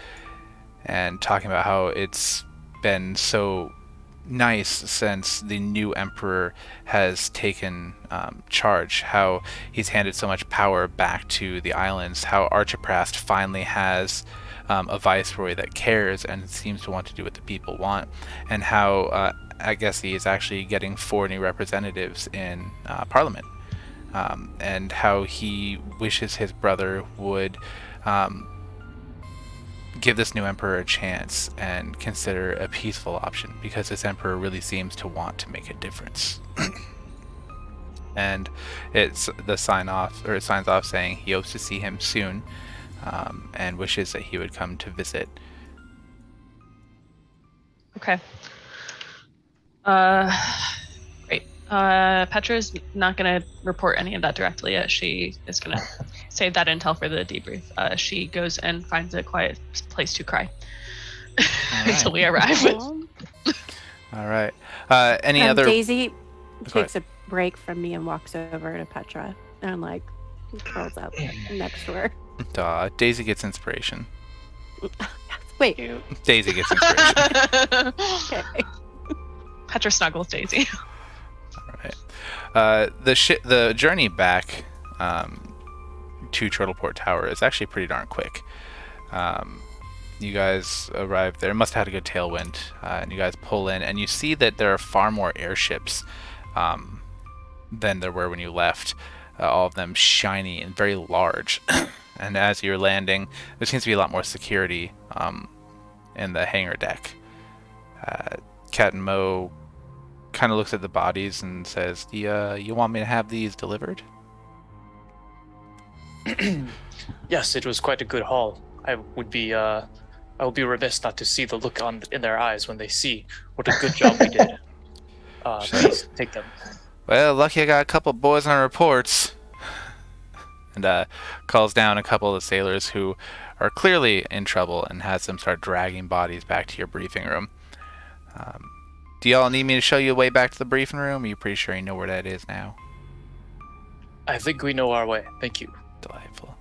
and talking about how it's been so nice since the new emperor has taken charge, how he's handed so much power back to the islands, how Archiprast finally has a viceroy that cares and seems to want to do what the people want, and how Atgassy is actually getting 4 new representatives in Parliament, and how he wishes his brother would give this new emperor a chance and consider a peaceful option, because this emperor really seems to want to make a difference. And it's the signs off saying he hopes to see him soon, and wishes that he would come to visit. Okay. Great. Petra's not going to report any of that directly yet. She is going to save that intel for the debrief. She goes and finds a quiet place to cry until we arrive. All right. Any other? Daisy Go takes a break from me and walks over to Petra and like curls up next to her. Daisy gets inspiration. Wait. Daisy gets inspiration. Okay. Petra snuggles Daisy. All right. The journey back to Turtleport Tower is actually pretty darn quick. You guys arrive there. Must have had a good tailwind, and you guys pull in, and you see that there are far more airships than there were when you left. all of them shiny and very large. And as you're landing, there seems to be a lot more security in the hangar deck. Cat and Mo kind of looks at the bodies and says, you want me to have these delivered? Yes, it was quite a good haul. I would be remiss not to see the look in their eyes when they see what a good job we did. Please take them. Well, lucky I got a couple boys on reports. And calls down a couple of the sailors who are clearly in trouble and has them start dragging bodies back to your briefing room. Do y'all need me to show you the way back to the briefing room? Are you pretty sure you know where that is now? I think we know our way. Thank you. Delightful.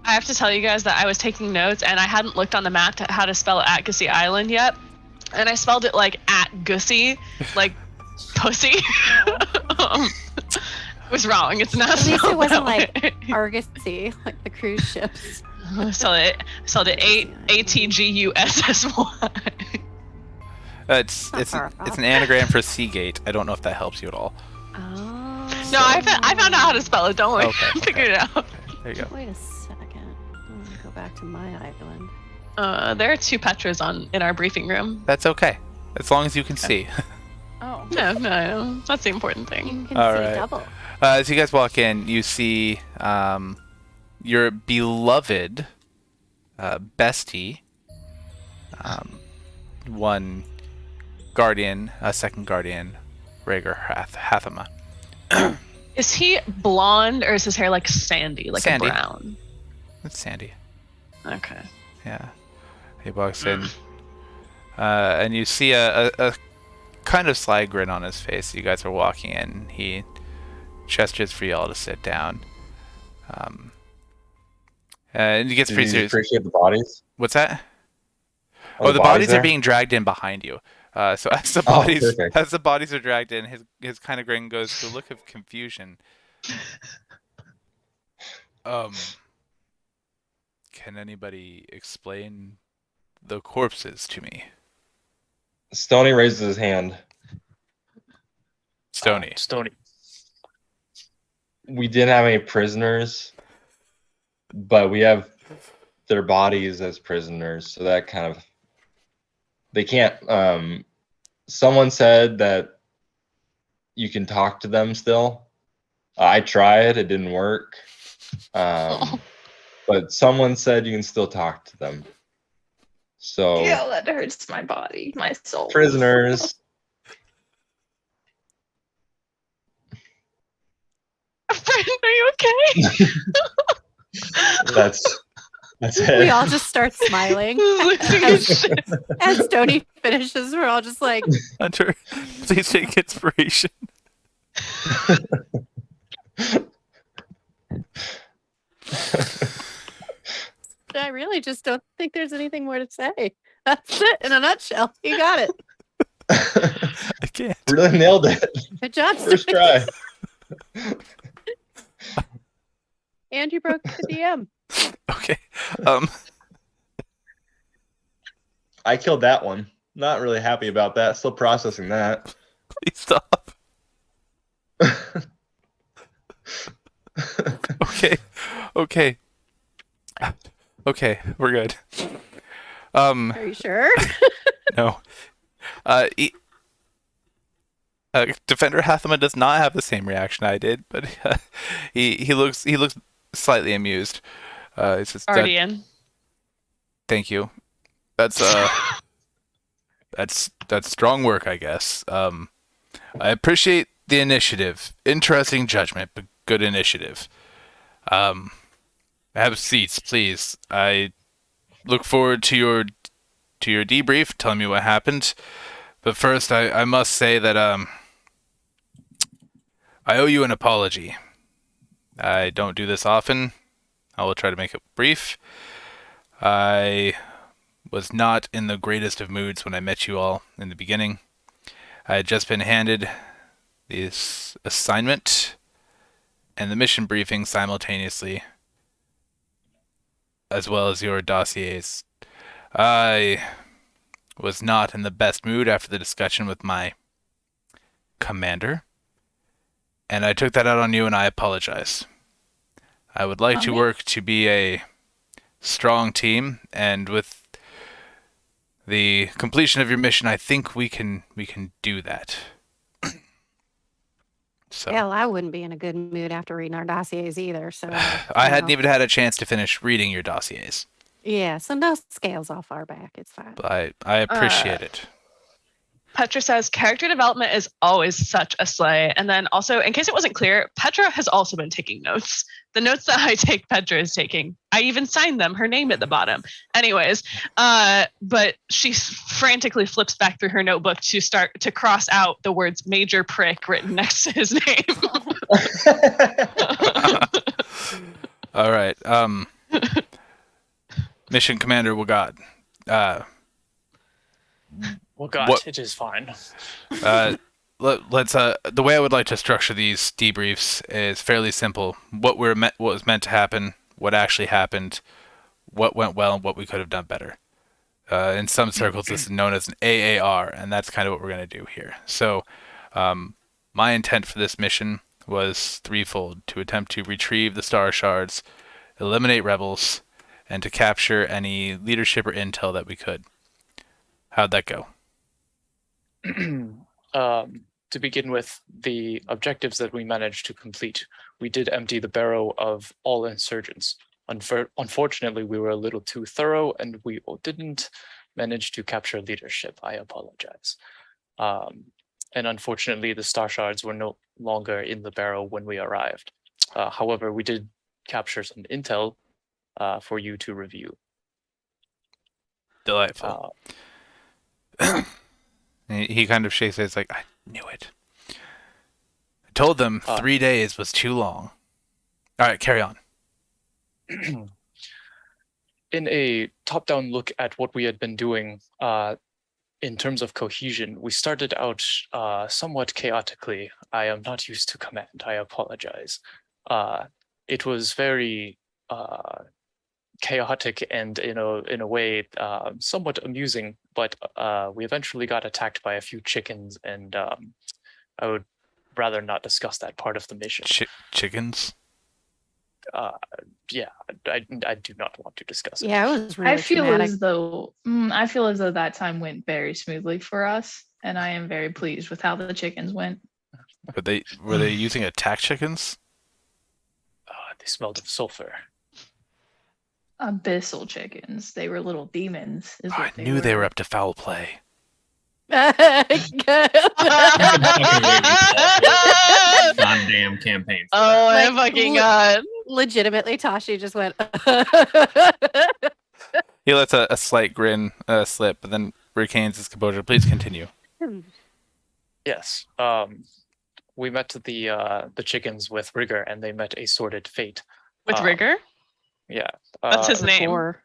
I have to tell you guys that I was taking notes and I hadn't looked on the map to how to spell Atgussie Island yet. And I spelled it like Atgussie, like pussy. It was wrong. It's not At least spelled it wasn't that like way. Argosy, like the cruise ships. So it ATGUSSY. It's Not it's far it's off. an anagram for Seagate. I don't know if that helps you at all. Oh. No, I found out how to spell it. Don't worry. Okay, I figured it out. There you go. Wait a second. I'm gonna go back to my island. There are 2 Petras in our briefing room. That's okay, as long as you can see. Oh. No, that's the important thing. You can All see right. double. As you guys walk in, you see your beloved bestie, one guardian, a second guardian, Rhaegar Hathama. Is he blonde or is his hair like sandy, like Sandy. a brown? It's Sandy. Okay. Yeah. He walks in, and you see a kind of sly grin on his face. You guys are walking in. He gestures for y'all to sit down. And he gets Did pretty you serious. appreciate the bodies? What's that? Are Oh, the bodies are there? being dragged in behind you. So as the Oh, bodies perfect. as the bodies are dragged in, his kind of grin goes to a look of confusion. Can anybody explain the corpses to me? Stoney raises his hand. Stony. Stony. We didn't have any prisoners, but we have their bodies as prisoners, so that kind of they can't. Someone said that you can talk to them still. I tried; it didn't work. But someone said you can still talk to them. So that hurts my body, my soul. prisoners. Friend, are you okay? That's it. We all just start smiling. Losing his shit. As Stoney finishes, we're all just like, Hunter, please take inspiration. I really just don't think there's anything more to say. That's it in a nutshell. You got it. I can't. Really nailed it. Good job, First Stoney. try. And you broke the DM. Okay. I killed that one. Not really happy about that. Still processing that. Please stop. Okay. Okay. Okay, we're good. Are you sure? No. Defender Hathama does not have the same reaction I did, but he looks slightly amused. He says, Already in. "Thank you. That's strong work, I guess. I appreciate the initiative. Interesting judgment, but good initiative. Have seats, please. I look forward to your debrief, telling me what happened. But first, I must say that I owe you an apology. I don't do this often. I will try to make it brief. I was not in the greatest of moods when I met you all in the beginning. I had just been handed this assignment and the mission briefing simultaneously, as well as your dossiers. I was not in the best mood after the discussion with my commander, and I took that out on you, and I apologize. I would like to work to be a strong team, and with the completion of your mission, I think we can do that. So Hell, I wouldn't be in a good mood after reading our dossiers either. So I hadn't even had a chance to finish reading your dossiers, Yeah, so no scales off our back. It's fine. but I appreciate it. Petra says character development is always such a slay. And then also, in case it wasn't clear, Petra has also been taking notes. The notes that I take, Petra is taking. I even signed them, her name at the bottom. Anyways, but she frantically flips back through her notebook to start to cross out the words major prick written next to his name. All right. Mission Commander Wagad. Well, God, What- it is fine. Let's the way I would like to structure these debriefs is fairly simple. What was meant to happen, what actually happened, what went well, and what we could have done better. In some circles, this is known as an AAR, and that's kind of what we're going to do here. So, my intent for this mission was threefold: to attempt to retrieve the Star Shards, eliminate rebels, and to capture any leadership or intel that we could. How'd that go? To begin with, the objectives that we managed to complete, we did empty the barrow of all insurgents. Unfortunately, we were a little too thorough, and we didn't manage to capture leadership. I apologize. And unfortunately, the Star Shards were no longer in the barrow when we arrived. However, we did capture some intel for you to review. Delightful. He kind of shakes his head, like, I knew it. I told them 3 days was too long. All right, carry on. In a top-down look at what we had been doing in terms of cohesion, we started out somewhat chaotically. I am not used to command. I apologize. It was very chaotic and in a way somewhat amusing, but we eventually got attacked by a few chickens, and I would rather not discuss that part of the mission. Chickens? Yeah, I do not want to discuss it. Yeah, it was really I feel traumatic. as though that time went very smoothly for us, and I am very pleased with how the chickens went. Were they using attack chickens? They smelled of sulfur. Abyssal chickens. They were little demons. I knew they were up to foul play. Goddamn campaign. Oh my Like, fucking god. Legitimately, Tashi just went. He lets a slight grin slip, but then regains his composure. Please continue. Yes. We met the chickens with rigor, and they met a sordid fate. With rigor? Yeah. That's his name. Or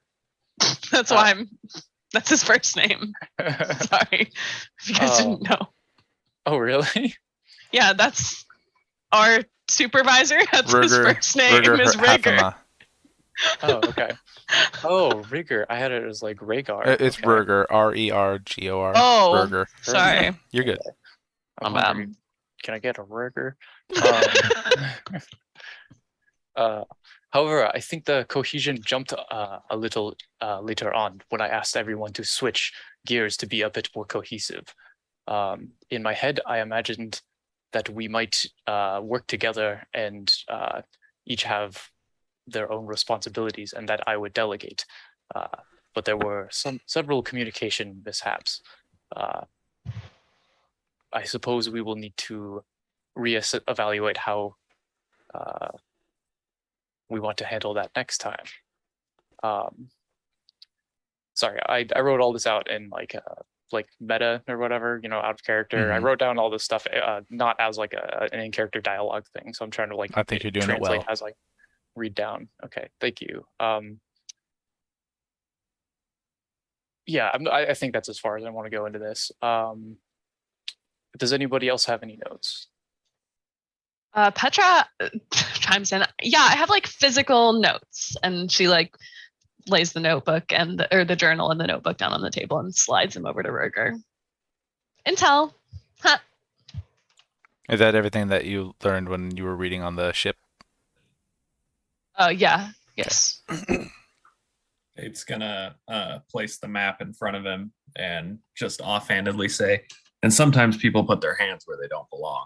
That's why that's his first name. Sorry. If you guys didn't know. Oh, really? Yeah, that's our supervisor. That's his Rigor- first name is Rigor. Hafema. Oh, okay. Oh, rigor. I had it as like Rhaegar. It's Okay. Rurger. Regor. Oh, Rurger. sorry. You're good. I'm My bad. hungry. Can I get a rigor? However, I think the cohesion jumped a little later on when I asked everyone to switch gears to be a bit more cohesive. In my head, I imagined that we might work together and each have their own responsibilities, and that I would delegate. But there were several communication mishaps. I suppose we will need to evaluate how we want to handle that next time. Sorry, I wrote all this out in like meta or whatever, out of character. I Mhm. wrote down all this stuff, not as like an in-character dialogue thing. So I'm trying to like I think you're doing it translate well. as like read down. Okay, thank you. Yeah, I think that's as far as I want to go into this. Does anybody else have any notes? Petra chimes in. Yeah, I have like physical notes, and she like lays the notebook or the journal and the notebook down on the table and slides them over to Roger. Intel. Huh. Is that everything that you learned when you were reading on the ship? Yeah. Yes. It's gonna place the map in front of him and just offhandedly say, and sometimes people put their hands where they don't belong.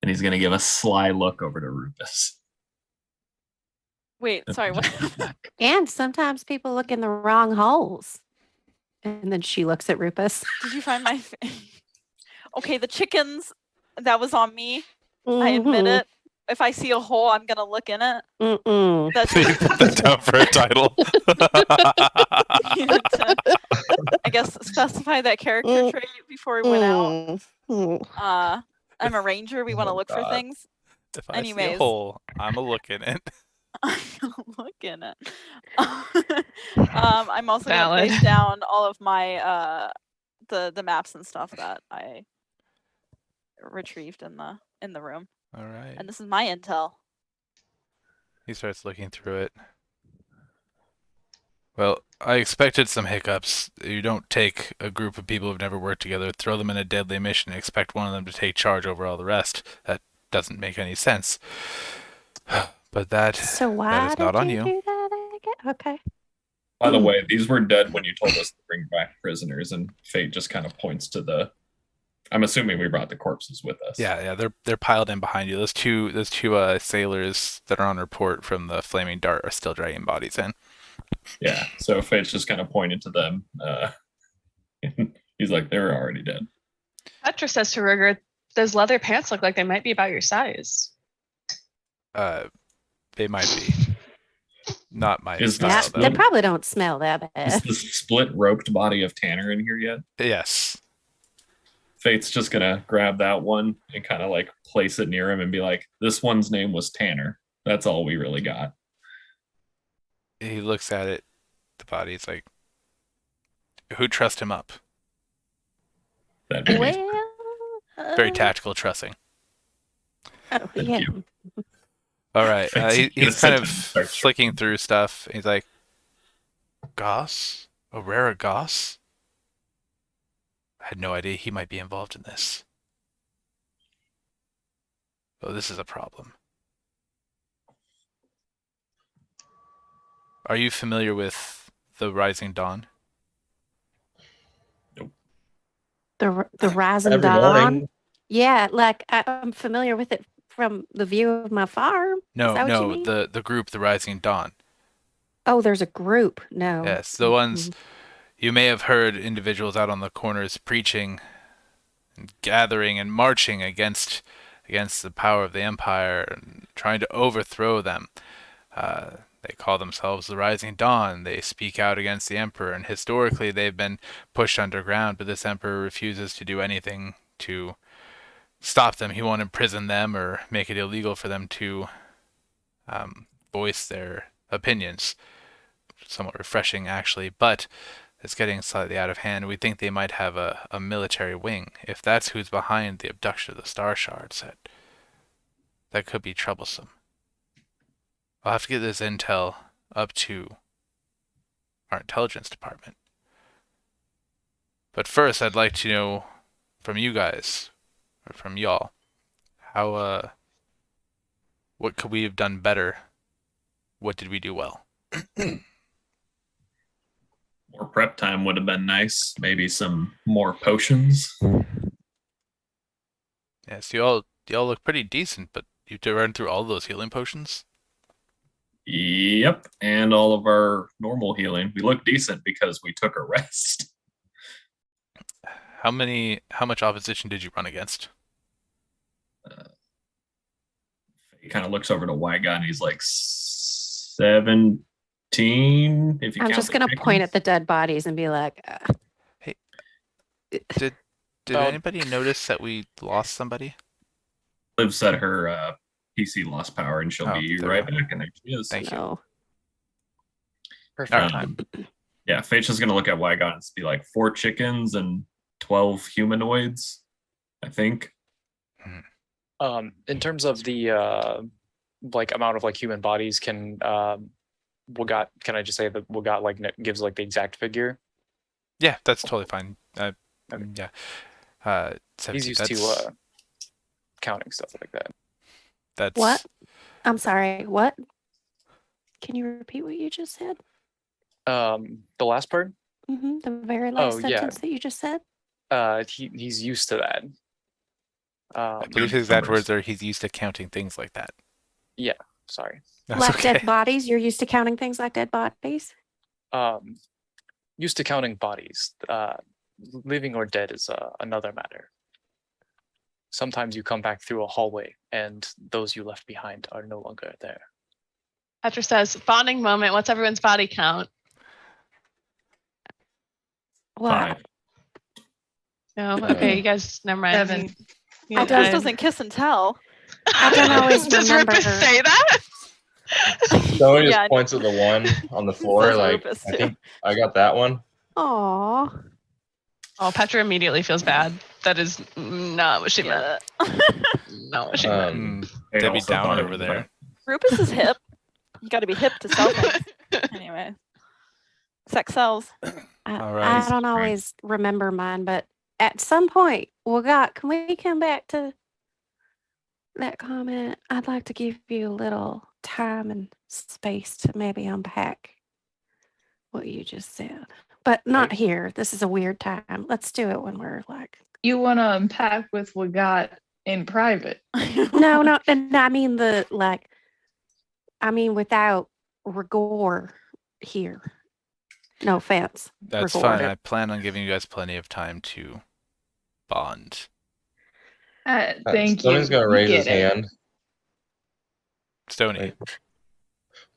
And he's gonna give a sly look over to Rufus. Wait, sorry. What? And sometimes people look in the wrong holes. And then she looks at Rupus. Did you find my? Okay, the chickens. That was on me. I admit it. If I see a hole, I'm gonna look in it. Mm-mm. That's You put that down for a title. I guess specify that character trait before we went out. I'm a ranger. We want to Oh, look for God. things. If I see a Anyways. hole, I'm a look in it. I'm gonna look in it. I'm also gonna Valid. place down all of my the maps and stuff that I retrieved in the room. All right. And this is my intel. He starts looking through it. Well, I expected some hiccups. You don't take a group of people who've never worked together, throw them in a deadly mission, and expect one of them to take charge over all the rest. That doesn't make any sense. But that So why that is not did on you you. do that? Okay. By the way, these were dead when you told us to bring back prisoners, and Fate just kind of points to the. I'm assuming we brought the corpses with us. Yeah, they're piled in behind you. Those two sailors that are on report from the Flaming Dart are still dragging bodies in. Yeah. So Fate's just kind of pointed to them. He's like, they're already dead. Petra says to Ruger, "Those leather pants look like they might be about your size." They might be. Not my Is style, Yeah, though. they probably don't smell that Is bad. the split roped body of Tanner in here yet? Yes. Fate's just gonna grab that one and kind of like place it near him and be like, this one's name was Tanner. That's all we really got. He looks at it, the body. It's like, who trussed him up? That'd be me. Well, Very tactical trussing. oh, Thank yeah. you. All right. Fancy He's kind of innocent start flicking through stuff. He's like, Goss? Aurora Goss? I had no idea he might be involved in this. Oh, this is a problem. Are you familiar with the Rising Dawn? The Rising Every Dawn. morning. Yeah, like I'm familiar with it from the view of my farm. Is No, that what you no, mean? the group, the Rising Dawn. Oh, there's a group. No. Yes, the ones you may have heard individuals out on the corners preaching and gathering and marching against the power of the Empire and trying to overthrow them. They call themselves the Rising Dawn. They speak out against the Emperor, and historically they've been pushed underground, but this Emperor refuses to do anything to stop them. He won't imprison them or make it illegal for them to voice their opinions. Somewhat refreshing, actually, but it's getting slightly out of hand. We think they might have a military wing. If that's who's behind the abduction of the Star Shards, that could be troublesome. I'll have to get this intel up to our intelligence department. But first, I'd like to know from you guys, or from y'all, how, what could we have done better? What did we do well? More prep time would have been nice. Maybe some more potions. Yes, y'all look pretty decent, but you have to run through all those healing potions? Yep. And all of our normal healing. We look decent because we took a rest. How much opposition did you run against? He kind of looks over to Wygon and he's like 17. If you I'm count just the gonna chickens. point at the dead bodies and be like, Did Oh. anybody notice that we lost somebody? Liv said her PC lost power and she'll Oh, be there right we go. back. And there she is. Thank you. no. Perfect. Alright. Um, yeah, Fate's just gonna look at Wygon and be like 4 chickens and 12 humanoids, I think. In terms of the like amount of like human bodies, can I just say that Wogat like gives like the exact figure? Yeah, that's totally fine. Okay. Yeah. He's 17, used to counting stuff like that. That's What? I'm sorry. What? Can you repeat what you just said? The last part. The very last Oh, yeah. sentence that you just said. He's used to that. I believe his exact words are he's used to counting things like that. Yeah. Sorry. That's Like okay. dead bodies. You're used to counting things like dead bodies. Used to counting bodies. Living or dead is another matter. Sometimes you come back through a hallway, and those you left behind are no longer there. Petra says, bonding moment. What's everyone's body count? Well, 5. No, okay, you guys, never mind. 7. I This don't- doesn't kiss and tell. I don't always Does remember. Rufus say that? Tony just Yeah, I know. points at the one on the floor, Says like, Rufus, I too. think I got that one. Aw. Oh, Petra immediately feels bad. That is not what she meant. Not what she meant. They Debbie also Down thought it over was there. better. Rufus is hip. You got to be hip to sell things. Anyway, sex sells. All right. I don't always remember mine, but at some point, can we come back to that comment? I'd like to give you a little time and space to maybe unpack what you just said, but not here. This is a weird time. Let's do it when we're like. You want to unpack with what got in private. No, and I mean without rigor here. No offense. That's rigor. fine. I plan on giving you guys plenty of time to bond. Thank Stoney's you. gonna You raise get his it. hand. Stony. Like,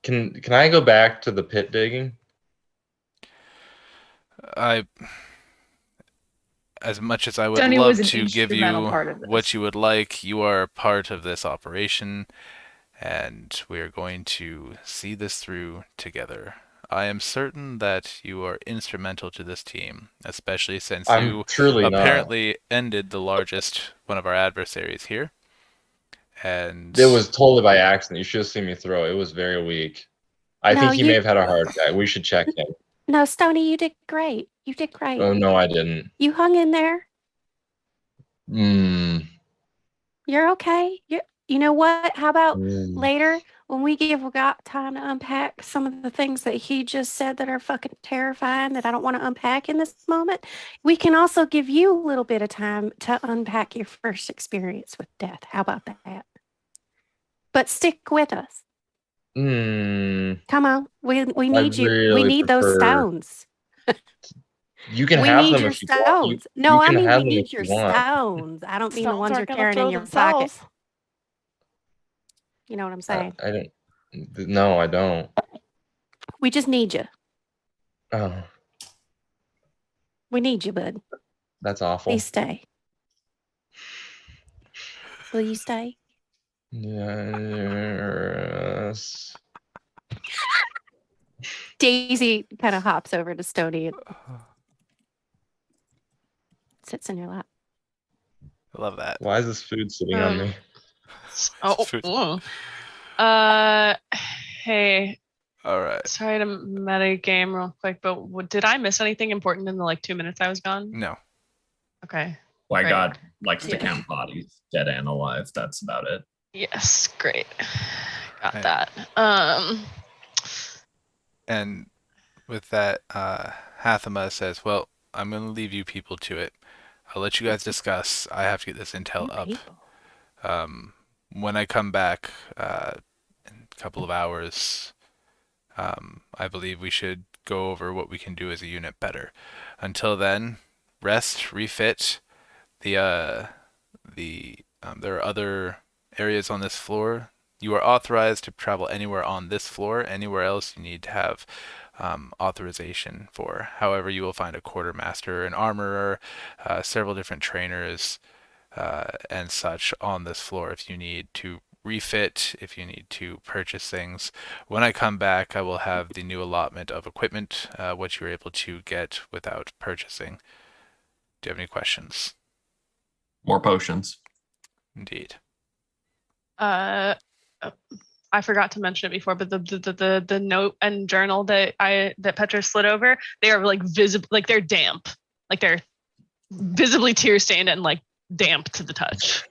can I go back to the pit digging? As much as I would Stoney love was an to give instrumental you part of what this. you would like, you are part of this operation, and we are going to see this through together. I am certain that you are instrumental to this team, especially since I'm you truly not. apparently ended the largest one of our adversaries here. And It was totally by accident. You should have seen me throw. It was very weak. I No, think he you- may have had a heart attack. We should check him. No, Stoney, you did great. You did great. Oh no, I didn't. You hung in there. Mm. You're okay. You know what? How about Mm. later when we got time to unpack some of the things that he just said that are fucking terrifying that I don't want to unpack in this moment? We can also give you a little bit of time to unpack your first experience with death. How about that? But stick with us. Mm. Come on. We need you. We really need those prefer- stones. You can We have need them your if you want. stones. You No, I can mean have we them need if your you want. stones. I don't mean the Stones ones you're aren't gonna carrying throw in your themselves. pocket. You know what I'm saying? I don't. No, I don't. We just need you. Oh, We need you, bud. that's awful. Please stay. Will you stay? Yes. Daisy kind of hops over to Stony and sits in your lap. I love that. Why is this food sitting on me? Oh. Food. Hey, All right. sorry to meta game real quick, but did I miss anything important in the 2 minutes I was gone? No. Okay. Why Great. God likes to Yeah. count bodies, dead and alive. That's about it. Yes, great. Got Right. that. And with that, Hathama says, well, I'm going to leave you people to it. I'll let you guys discuss. I have to get this intel up. When I come back in a couple of hours, I believe we should go over what we can do as a unit better. Until then, rest, refit. There are other areas on this floor. You are authorized to travel anywhere on this floor. Anywhere else, you need to have authorization for. However, you will find a quartermaster, an armorer, several different trainers, and such on this floor if you need to refit, if you need to purchase things. When I come back, I will have the new allotment of equipment, what you were able to get without purchasing. Do you have any questions? More potions. Indeed. I forgot to mention it before, but the note and journal that Petra slid over, they are visible, they're damp, visibly tear stained and like damp to the touch.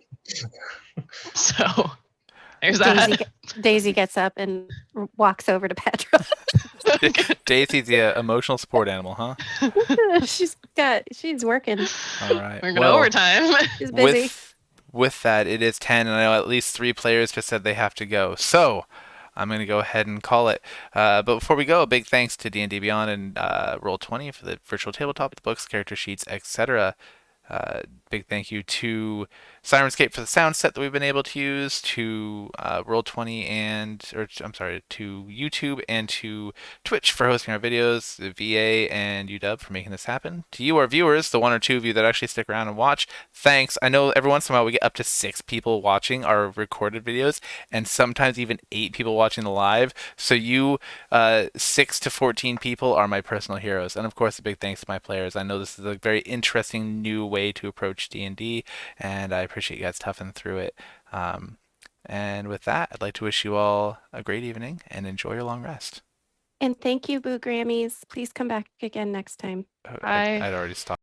So there's that. Daisy gets up and walks over to Petra. Daisy's the emotional support animal, huh? She's working. All right. We're gonna overtime. She's busy. With that, it is 10, and I know at least 3 players just said they have to go. So I'm going to go ahead and call it. But before we go, a big thanks to D&D Beyond and Roll20 for the virtual tabletop, the books, character sheets, etc. Big thank you to Sirenscape for the sound set that we've been able to use, to Roll20 to YouTube and to Twitch for hosting our videos, the VA and UW for making this happen. To you, our viewers, the 1 or 2 of you that actually stick around and watch, thanks. I know every once in a while we get up to 6 people watching our recorded videos, and sometimes even 8 people watching the live. So you 6 to 14 people are my personal heroes. And of course, a big thanks to my players. I know this is a very interesting new way to approach D&D, and I appreciate you guys toughing through it. And with that, I'd like to wish you all a great evening and enjoy your long rest. And thank you, Boo Grammys. Please come back again next time. I'd already stopped.